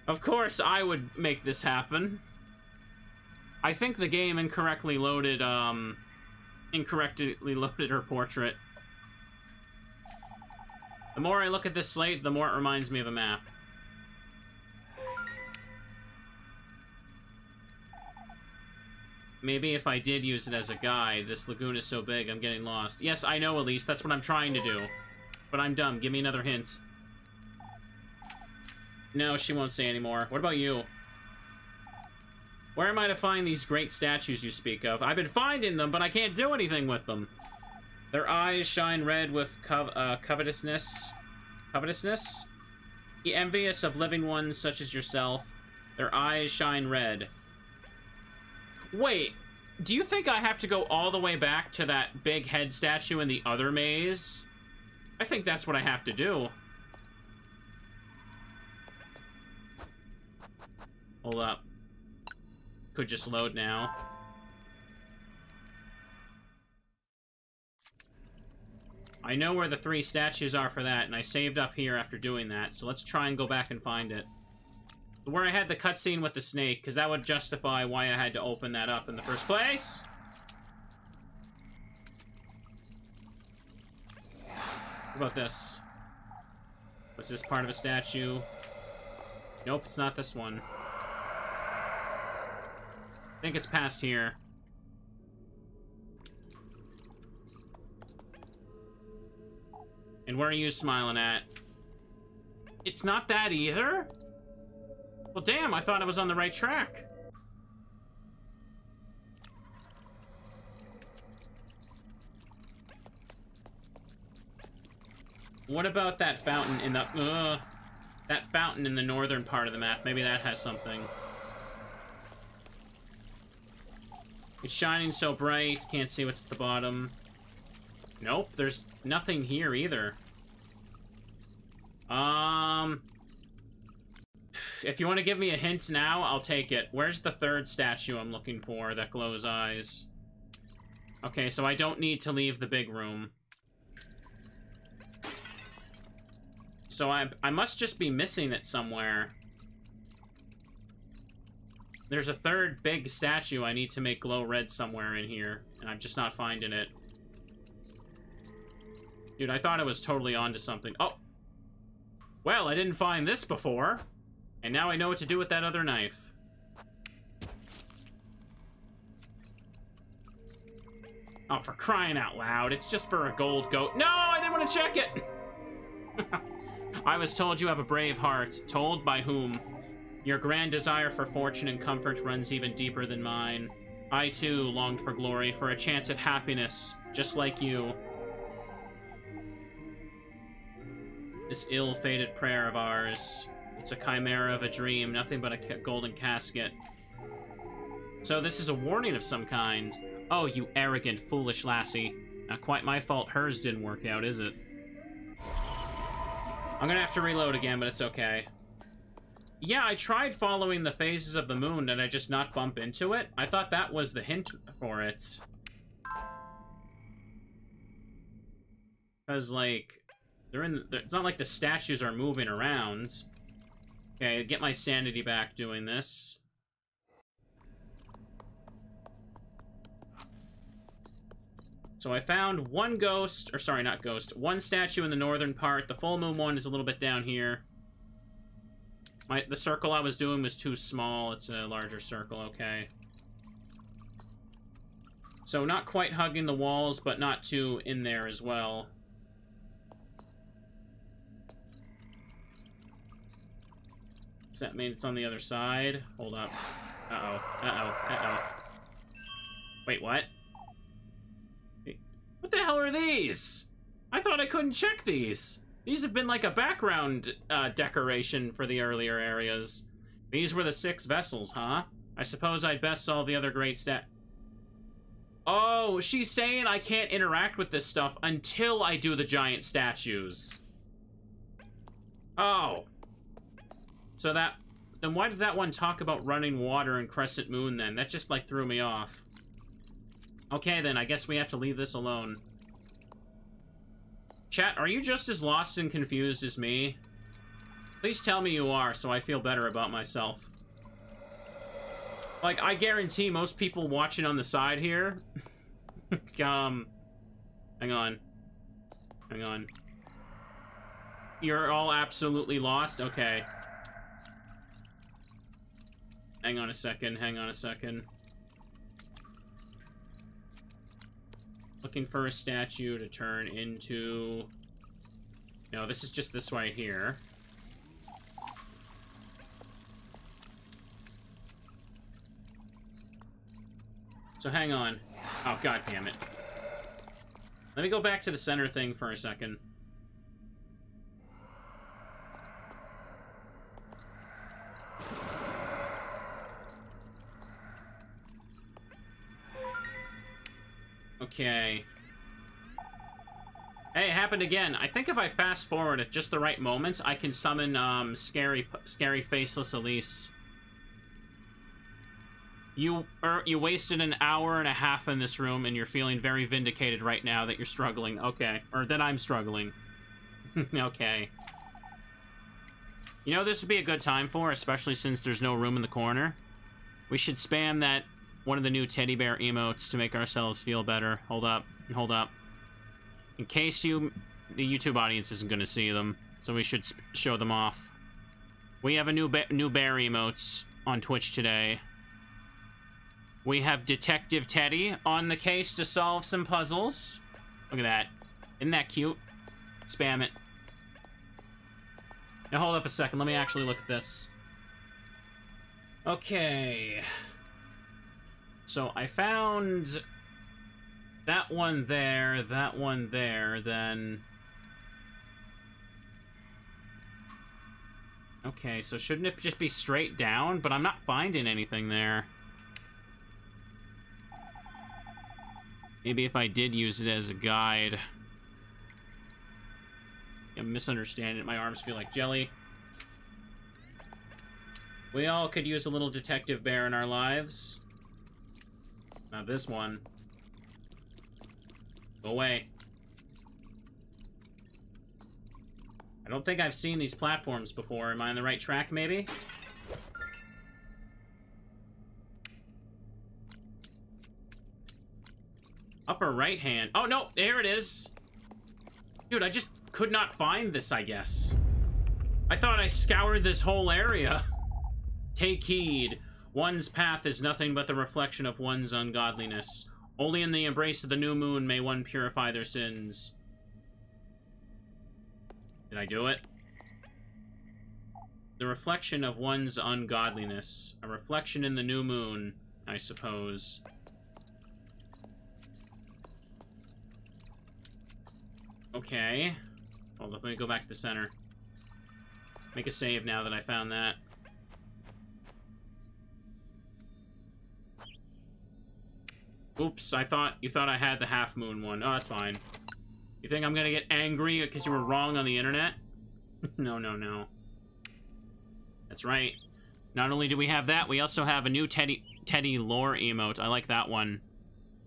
S1: Of course I would make this happen. I think the game incorrectly loaded her portrait. The more I look at this slate, the more it reminds me of a map. Maybe if I did use it as a guide. This lagoon is so big, I'm getting lost. Yes, I know, Elise. That's what I'm trying to do. But I'm dumb. Give me another hint. No, she won't say anymore. What about you? Where am I to find these great statues you speak of? I've been finding them, but I can't do anything with them. Their eyes shine red with covetousness. Covetousness? Be envious of living ones such as yourself. Their eyes shine red. Wait, do you think I have to go all the way back to that big head statue in the other maze? I think that's what I have to do. Hold up. Could just load now. I know where the 3 statues are for that, and I saved up here after doing that, so let's try and go back and find it. Where I had the cutscene with the snake, because that would justify why I had to open that up in the first place. What about this? Was this part of a statue? Nope, it's not this one. I think it's past here. And where are you smiling at? It's not that either? Well, damn, I thought I was on the right track. What about that fountain in the... that fountain in the northern part of the map? Maybe that has something. It's shining so bright, can't see what's at the bottom. Nope, there's nothing here either. If you want to give me a hint now, I'll take it. Where's the 3rd statue I'm looking for that glows eyes? Okay, so I don't need to leave the big room. So I must just be missing it somewhere. There's a 3rd big statue I need to make glow red somewhere in here, and I'm just not finding it. Dude, I thought I was totally onto something. Oh! Well, I didn't find this before. And now I know what to do with that other knife. Oh, for crying out loud. It's just for a gold goat. No, I didn't want to check it! I was told you have a brave heart. Told by whom? Your grand desire for fortune and comfort runs even deeper than mine. I, too, longed for glory, for a chance at happiness, just like you. This ill-fated prayer of ours. It's a chimera of a dream, nothing but a golden casket. So this is a warning of some kind. Oh, you arrogant, foolish lassie. Not quite my fault hers didn't work out, is it? I'm gonna have to reload again, but it's okay. Yeah, I tried following the phases of the moon. Did I just not bump into it? I thought that was the hint for it. Because, like, it's not like the statues are moving around. Okay, get my sanity back doing this. So I found one ghost, or sorry, not ghost, one statue in the northern part. The full moon one is a little bit down here. The circle I was doing was too small. It's a larger circle, okay. So not quite hugging the walls, but not too in there as well. Does that mean it's on the other side? Hold up. Uh-oh. Uh-oh. Uh-oh. Wait, what? What the hell are these? I thought I couldn't check these. These have been like a background decoration for the earlier areas. These were the 6 vessels, huh? I suppose I'd best solve the other great Oh, she's saying I can't interact with this stuff until I do the giant statues. Oh. So then why did that one talk about running water and crescent moon then? That just like threw me off. Okay then, I guess we have to leave this alone. Chat, are you just as lost and confused as me? Please tell me you are, so I feel better about myself. Like, I guarantee most people watching on the side here... hang on. Hang on. You're all absolutely lost? Okay. Hang on a second, hang on a second. Looking for a statue to turn into... No, this is just this right here. So hang on. Oh, god damn it. Let me go back to the center thing for a second. Okay. Hey, it happened again. I think if I fast forward at just the right moment, I can summon scary faceless Elise. You wasted an hour and a half in this room, and you're feeling very vindicated right now that you're struggling. Okay, or that I'm struggling. Okay. You know this would be a good time for, especially since there's no room in the corner. We should spam that one of the new teddy bear emotes to make ourselves feel better. Hold up, hold up. In case the YouTube audience isn't going to see them, so we should show them off. We have a new bear emotes on Twitch today. We have Detective Teddy on the case to solve some puzzles. Look at that. Isn't that cute? Spam it. Now hold up a second, let me actually look at this. Okay. So I found that one there, then... Okay, so shouldn't it just be straight down? But I'm not finding anything there. Maybe if I did use it as a guide. I'm misunderstanding it. My arms feel like jelly. We all could use a little detective bear in our lives. Not this one. Go away. I don't think I've seen these platforms before. Am I on the right track, maybe? Upper right hand. Oh, no, there it is. Dude, I just could not find this, I guess. I thought I scoured this whole area. Take heed. One's path is nothing but the reflection of one's ungodliness. Only in the embrace of the new moon may one purify their sins. Did I do it? The reflection of one's ungodliness. A reflection in the new moon, I suppose. Okay. Hold up, let me go back to the center. Make a save now that I found that. Oops, you thought I had the half moon one. Oh, that's fine. You think I'm gonna get angry because you were wrong on the internet? No, no, no. That's right. Not only do we have that, we also have a new Teddy lore emote. I like that one.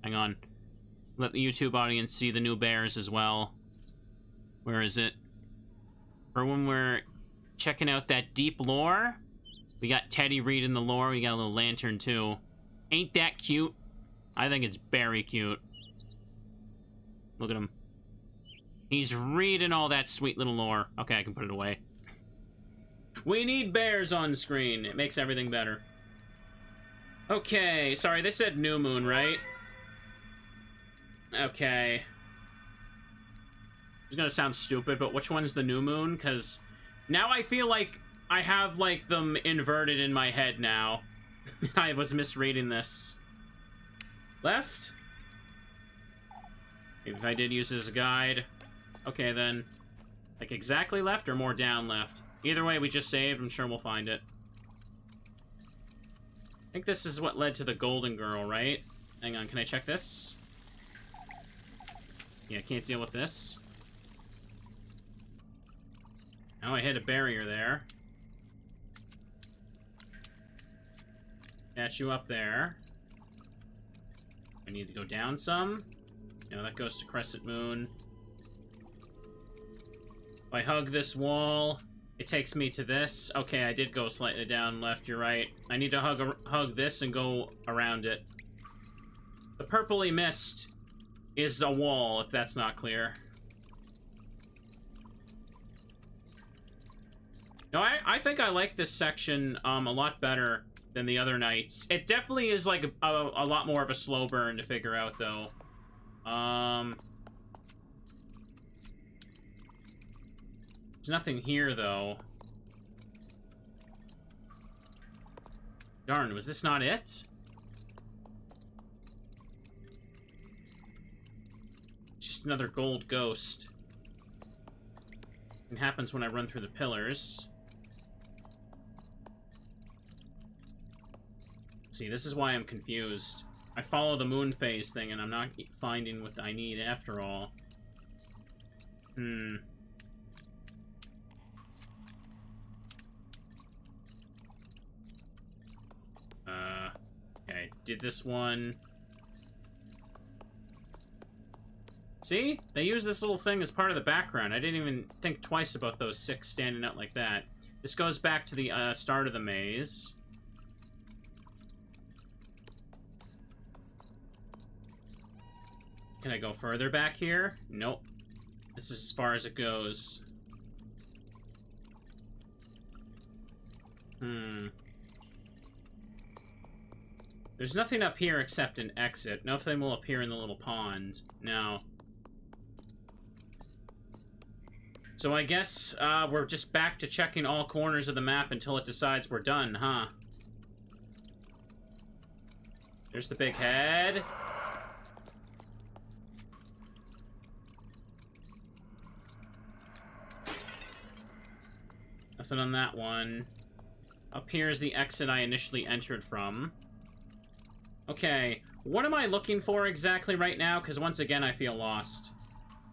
S1: Hang on. Let the YouTube audience see the new bears as well. Where is it? For when we're checking out that deep lore, we got Teddy reading the lore. We got a little lantern, too. Ain't that cute? I think it's very cute. Look at him. He's reading all that sweet little lore. Okay, I can put it away. We need bears on screen. It makes everything better. Okay, sorry, they said new moon, right? Okay. It's gonna sound stupid, but which one's the new moon? Because now I feel like I have, like, them inverted in my head now. I was misreading this. Left? Maybe if I did use it as a guide. Okay, then. Like, exactly left or more down left? Either way, we just saved. I'm sure we'll find it. I think this is what led to the golden girl, right? Hang on, can I check this? Yeah, I can't deal with this. Oh, I hit a barrier there. Got you up there. I need to go down some. No, that goes to Crescent Moon. If I hug this wall, it takes me to this. Okay, I did go slightly down left, you're right. I need to hug this and go around it. The purpley mist is a wall, if that's not clear. No, I think I like this section a lot better than the other nights. It definitely is like a lot more of a slow burn to figure out, though. There's nothing here, though. Darn, was this not it? Just another gold ghost. It happens when I run through the pillars. See, this is why I'm confused. I follow the moon phase thing, and I'm not finding what I need after all. Okay, did this one. See? They use this little thing as part of the background. I didn't even think twice about those 6 standing out like that. This goes back to the start of the maze. Can I go further back here? Nope. This is as far as it goes. There's nothing up here except an exit. Nothing will appear in the little pond. No. So I guess we're just back to checking all corners of the map until it decides we're done, huh? There's the big head. Nothing on that one. Up here is the exit I initially entered from. Okay, what am I looking for exactly right now? Because once again, I feel lost.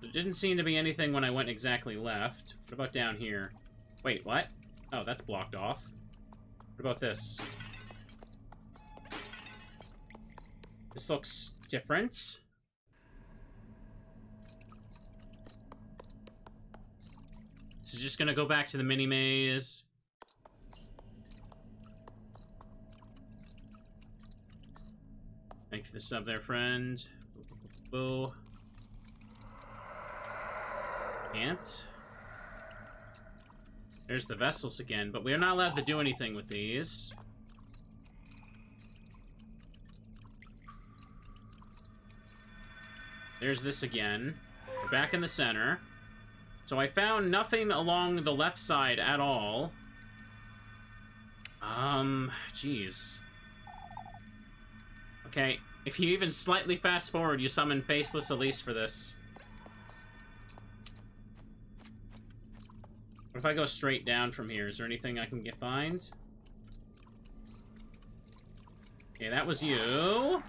S1: There didn't seem to be anything when I went exactly left. What about down here? Wait, what? Oh, that's blocked off. What about this? This looks different. So just gonna go back to the mini maze. Thank you for the sub there, friend. Boo. Can't. There's the vessels again, but we're not allowed to do anything with these. there's this again. We're back in the center. So I found nothing along the left side at all. Jeez. Okay, if you even slightly fast forward, you summon Faceless Elise for this. What if I go straight down from here? Is there anything I can find? Okay, that was you.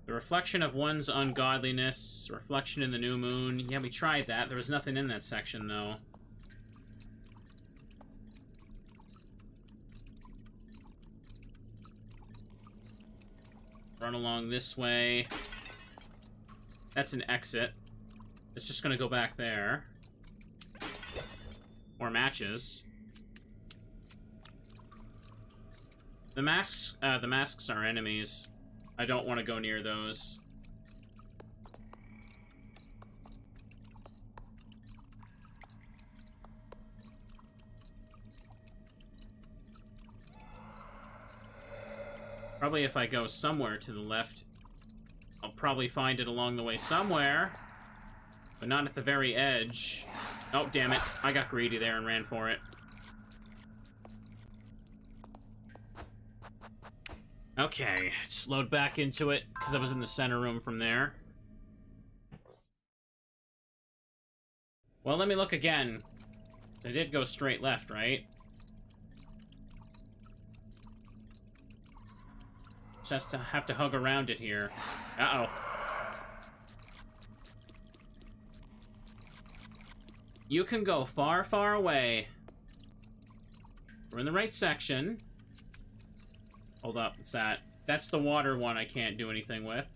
S1: The reflection of one's ungodliness. Reflection in the new moon. Yeah, we tried that. There was nothing in that section, though. Run along this way. That's an exit. It's just gonna go back there. More matches. The masks are enemies. I don't want to go near those. Probably if I go somewhere to the left, I'll probably find it along the way somewhere, but not at the very edge. Oh, damn it. I got greedy there and ran for it. Okay, just load back into it, because I was in the center room from there. Well, let me look again. I did go straight left, right? Just have to hug around it here. Uh-oh. You can go far, far away. We're in the right section. Hold up, what's that? That's the water one I can't do anything with.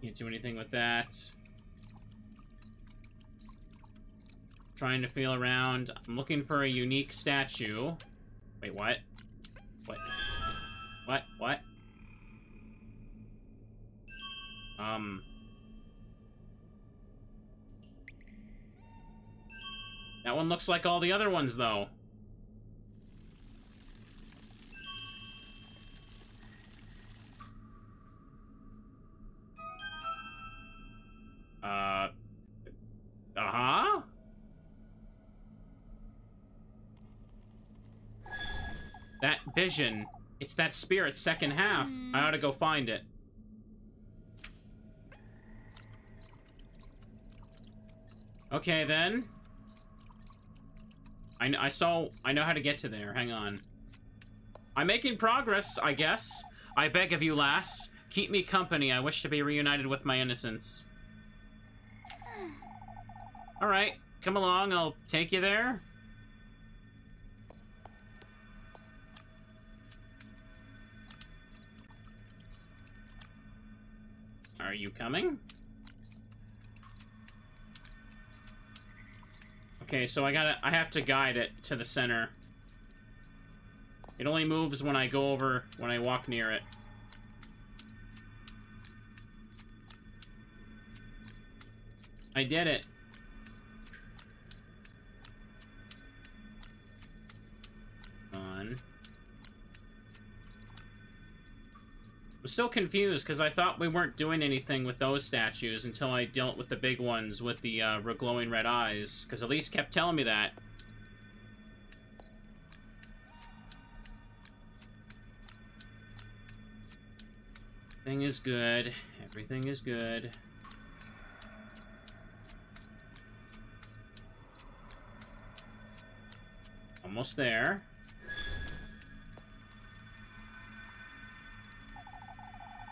S1: Can't do anything with that. Trying to feel around. I'm looking for a unique statue. Wait, what? What? What? That one looks like all the other ones, though. Uh-huh? That vision. It's that spirit's second half. I ought to go find it. Okay, then. I know how to get to there. Hang on. I'm making progress, I guess. I beg of you, lass. Keep me company. I wish to be reunited with my innocence. Alright, come along. I'll take you there. Are you coming? Okay, so I have to guide it to the center. It only moves when I walk near it. I did it. On. I'm still confused, because I thought we weren't doing anything with those statues until I dealt with the big ones with the glowing red eyes, because Elise kept telling me that. Everything is good. Everything is good. Almost there.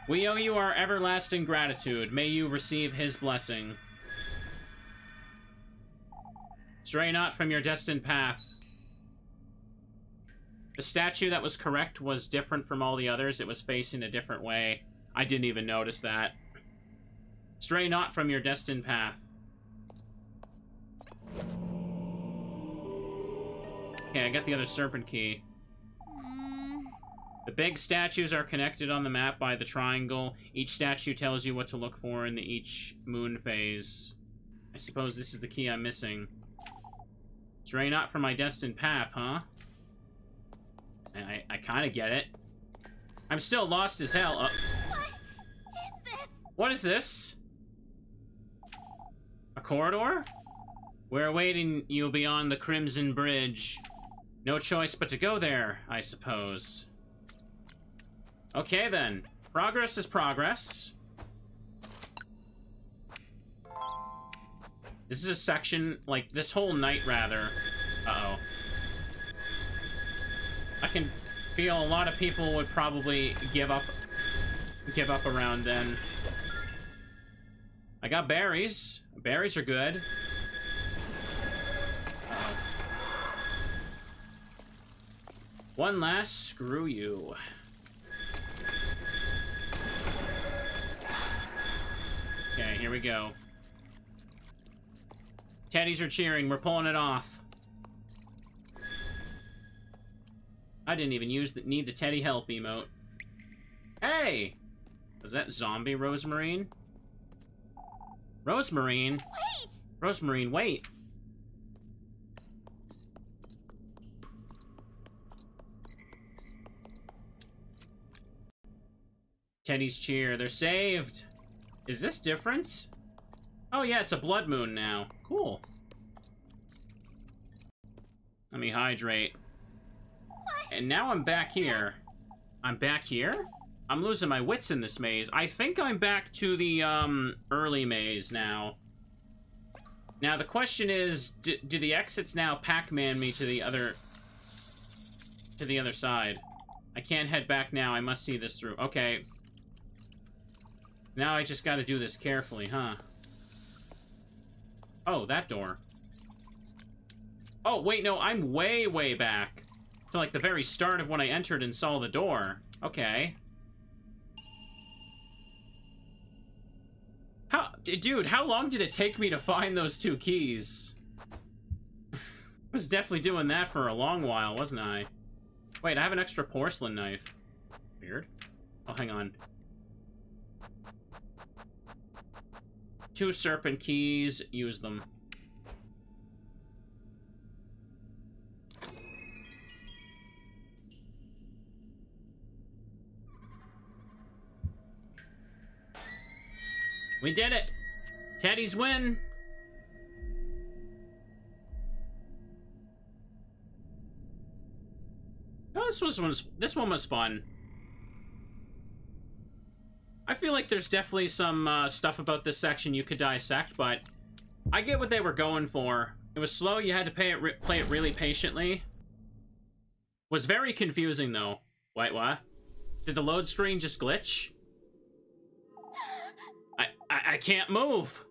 S1: We owe you our everlasting gratitude. May you receive his blessing. Stray not from your destined path. The statue that was correct was different from all the others. It was facing a different way. I didn't even notice that. Stray not from your destined path. Okay, I got the other serpent key. The big statues are connected on the map by the triangle. Each statue tells you what to look for in each moon phase. I suppose this is the key I'm missing. Stray not from my destined path, huh? I kind of get it. I'm still lost as hell. What is this? A corridor? We're awaiting you beyond the Crimson Bridge. No choice but to go there, I suppose. Okay, then. Progress is progress. This is a section, like, this whole night, rather. Uh-oh. I can feel a lot of people would probably give up around then. I got berries. Berries are good. Uh-oh. One last screw you. Okay, here we go. Teddies are cheering. We're pulling it off. I didn't even need the Teddy help emote. Hey! Was that zombie Rosemarine? Rosemarine?
S2: Wait!
S1: Rosemarine, wait! Teddy's cheer. They're saved! Is this different? Oh yeah, it's a blood moon now. Cool. Let me hydrate. And now I'm back here. I'm back here? I'm losing my wits in this maze. I think I'm back to the, early maze now. Now, the question is, do the exits now Pac-Man me to the other side? I can't head back now. I must see this through. Okay. Now I just gotta do this carefully, huh? Oh, that door. Oh, wait, no, I'm way, way back. To, like, the very start of when I entered and saw the door. Okay. Dude, how long did it take me to find those two keys? I was definitely doing that for a long while, wasn't I? Wait, I have an extra porcelain knife. Weird. Oh, hang on. 2 serpent keys. Use them. We did it! Teddy's win! Oh, this one was fun. I feel like there's definitely some stuff about this section you could dissect, but I get what they were going for. It was slow, you had to play it really patiently. Was very confusing, though. Wait, what? Did the load screen just glitch? I can't move.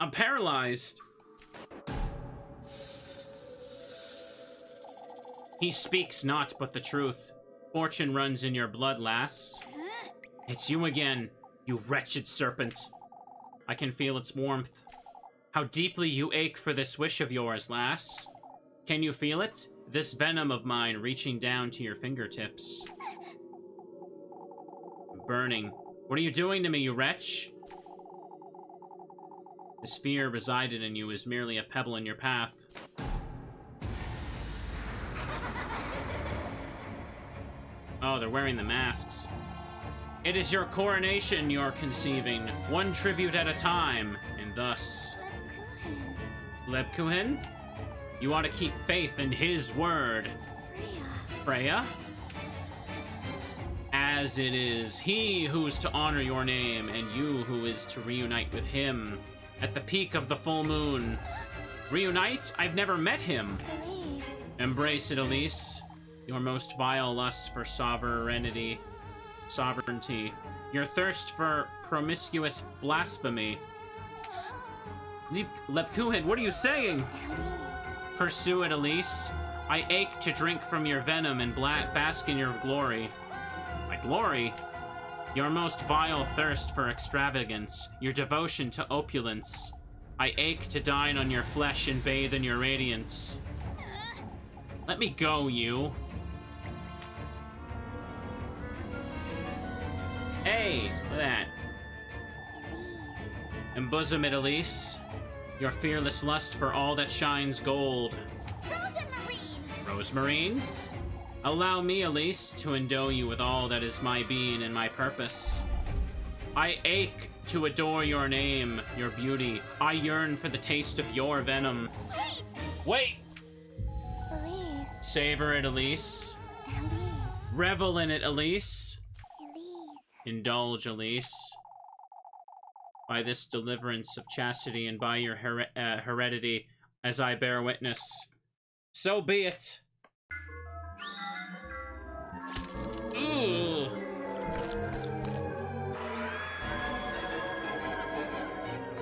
S1: I'm paralyzed. He speaks not but the truth. Fortune runs in your blood, lass. It's you again, you wretched serpent. I can feel its warmth. How deeply you ache for this wish of yours, lass. Can you feel it? This venom of mine reaching down to your fingertips. Burning. What are you doing to me, you wretch? This fear resided in you is merely a pebble in your path. Oh, they're wearing the masks. It is your coronation you're conceiving, one tribute at a time, and thus... Lebkuchen? You ought to keep faith in his word. Freya? As it is he who's to honor your name, and you who is to reunite with him at the peak of the full moon. Reunite? I've never met him. Embrace it, Elise. Your most vile lust for sovereignty. Your thirst for promiscuous blasphemy. Lebkuchen, what are you saying? Pursue it, Elise. I ache to drink from your venom and bask in your glory. My glory? Your most vile thirst for extravagance, your devotion to opulence. I ache to dine on your flesh and bathe in your radiance. Let me go, you. Hey, look at that. Embosom it, Elise. Your fearless lust for all that shines gold.
S2: Rosemarine!
S1: Rosemarine? Allow me, Elise, to endow you with all that is my being and my purpose. I ache to adore your name, your beauty. I yearn for the taste of your venom.
S2: Wait!
S1: Wait!
S2: Elise.
S1: Savor it, Elise.
S2: Elise.
S1: Revel in it, Elise.
S2: Elise.
S1: Indulge, Elise. By this deliverance of chastity and by your heredity, as I bear witness. So be it. Ooh.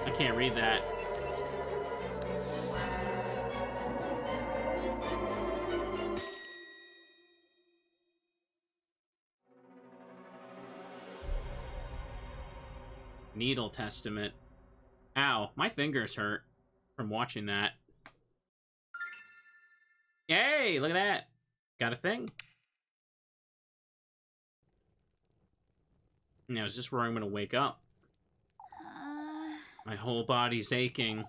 S1: I can't read that. Needle Testament. Ow, my fingers hurt from watching that. Yay, look at that. Got a thing. Now, is this where I'm gonna wake up? My whole body's aching.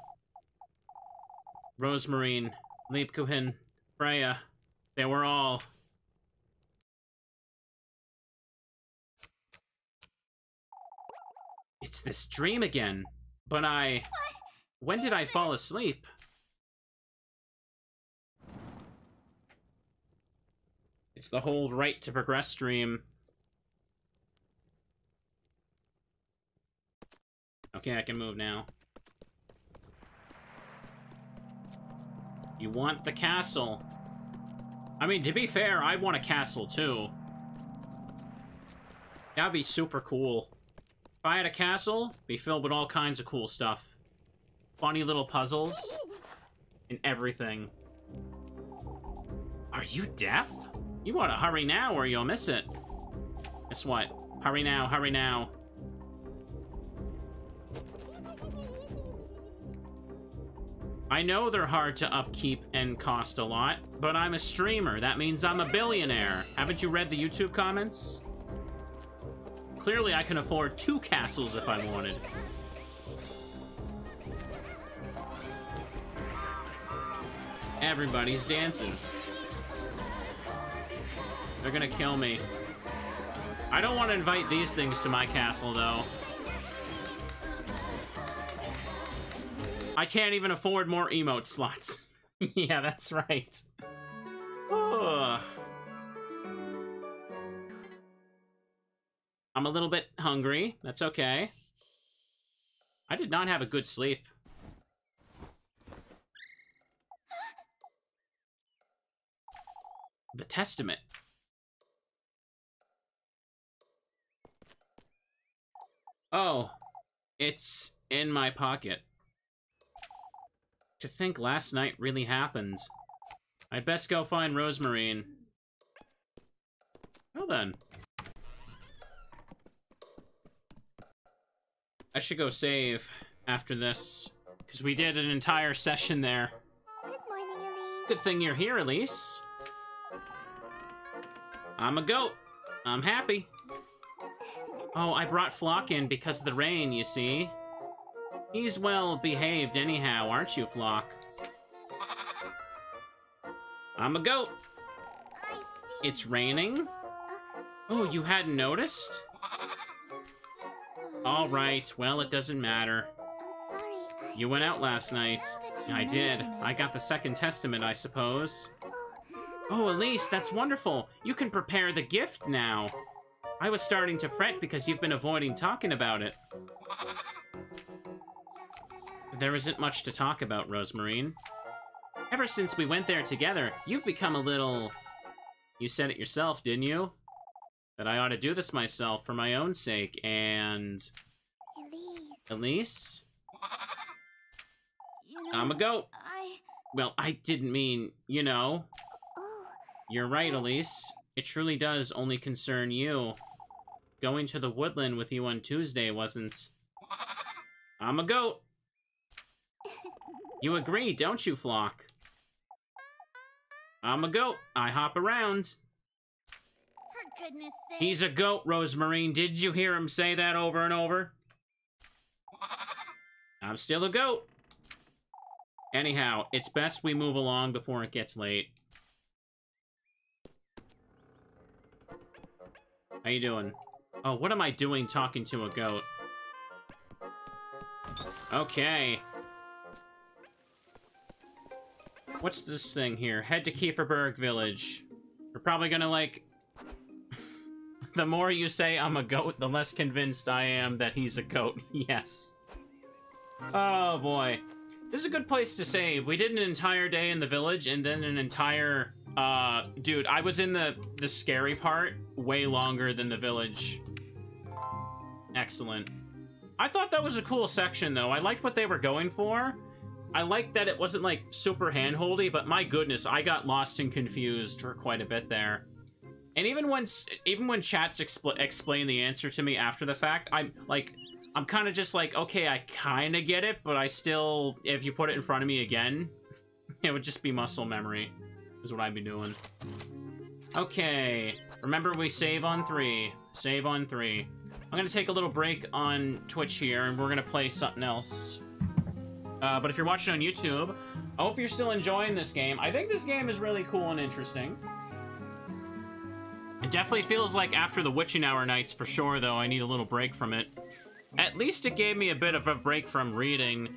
S1: Rosemarine, Liebkuchen, Freya, they were all... It's this dream again. But when did I fall asleep? It's the whole right to progress dream. Okay, I can move now. You want the castle. I mean, to be fair, I want a castle too. That'd be super cool. If I had a castle, it'd be filled with all kinds of cool stuff. Funny little puzzles. And everything. Are you deaf? You want to hurry now or you'll miss it. Guess what? Hurry now, hurry now. I know they're hard to upkeep and cost a lot, but I'm a streamer. That means I'm a billionaire. Haven't you read the YouTube comments? Clearly, I can afford 2 castles if I wanted. Everybody's dancing. They're gonna kill me. I don't want to invite these things to my castle, though. I can't even afford more emote slots. Yeah, that's right. Ugh. I'm a little bit hungry. That's okay. I did not have a good sleep. The Testament. Oh, it's in my pocket. To think last night really happened. I'd best go find Rosemarine. Well then. I should go save after this, because we did an entire session there.
S2: Good morning, Elise.
S1: Good thing you're here, Elise. I'm a goat. I'm happy. Oh, I brought Flock in because of the rain, you see. He's well behaved anyhow, aren't you, Flock? I'm a goat.
S2: I see.
S1: It's raining? Oh, you hadn't noticed? All right, well, it doesn't matter.
S2: I'm sorry.
S1: You went out last night. I did. I got the Second Testament, I suppose. Oh, Elise, that's wonderful. You can prepare the gift now. I was starting to fret because you've been avoiding talking about it. There isn't much to talk about, Rosemarine. Ever since we went there together, you've become a little... You said it yourself, didn't you? That I ought to do this myself for my own sake, and...
S2: Elise.
S1: Elise?
S2: You know,
S1: I'm a goat.
S2: I...
S1: Well, I didn't mean, you know.
S2: Oh,
S1: You're right, Elise. It truly does only concern you. Going to the woodland with you on Tuesday wasn't... I'm a goat. You agree, don't you, Flock? I'm a goat. I hop around.
S2: for goodness sake.
S1: He's a goat, Rosemarine. Did you hear him say that over and over? I'm still a goat. Anyhow, it's best we move along before it gets late. How you doing? Oh, what am I doing talking to a goat? Okay. What's this thing here? Head to Kieferberg Village. We're probably gonna, like... The more you say I'm a goat, the less convinced I am that he's a goat. Yes. Oh, boy. This is a good place to save. We did an entire day in the village, and then an entire... dude, I was in the scary part way longer than the village. Excellent. I thought that was a cool section, though. I liked what they were going for. I liked that it wasn't, like, super handholdy, but my goodness, I got lost and confused for quite a bit there. And even when chats explain the answer to me after the fact, I'm kind of just like, okay, I kind of get it, but I still, if you put it in front of me again, it would just be muscle memory, is what I'd be doing. Okay, remember we save on 3. Save on 3. I'm gonna take a little break on Twitch here, and we're gonna play something else. But if you're watching on YouTube, I hope you're still enjoying this game. I think this game is really cool and interesting. It definitely feels like after the witching hour nights, for sure, though, I need a little break from it. At least it gave me a bit of a break from reading.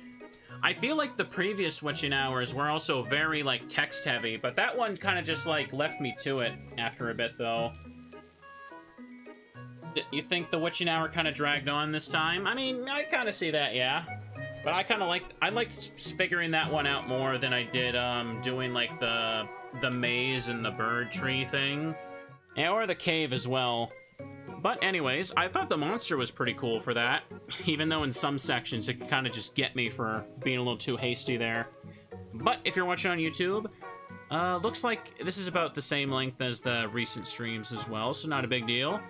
S1: I feel like the previous witching hours were also very, like, text-heavy, but that one kind of just, like, left me to it after a bit, though. You think the witching hour kind of dragged on this time? I mean, I kind of see that, yeah. But I liked figuring that one out more than I did, doing, like, the maze and the bird tree thing. Yeah, or the cave as well. But anyways, I thought the monster was pretty cool for that. Even though in some sections it could kind of just get me for being a little too hasty there. But if you're watching on YouTube, looks like this is about the same length as the recent streams as well, so not a big deal.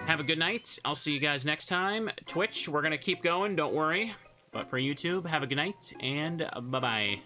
S1: Have a good night. I'll see you guys next time. Twitch, we're gonna keep going, don't worry. But for YouTube, have a good night, and bye-bye.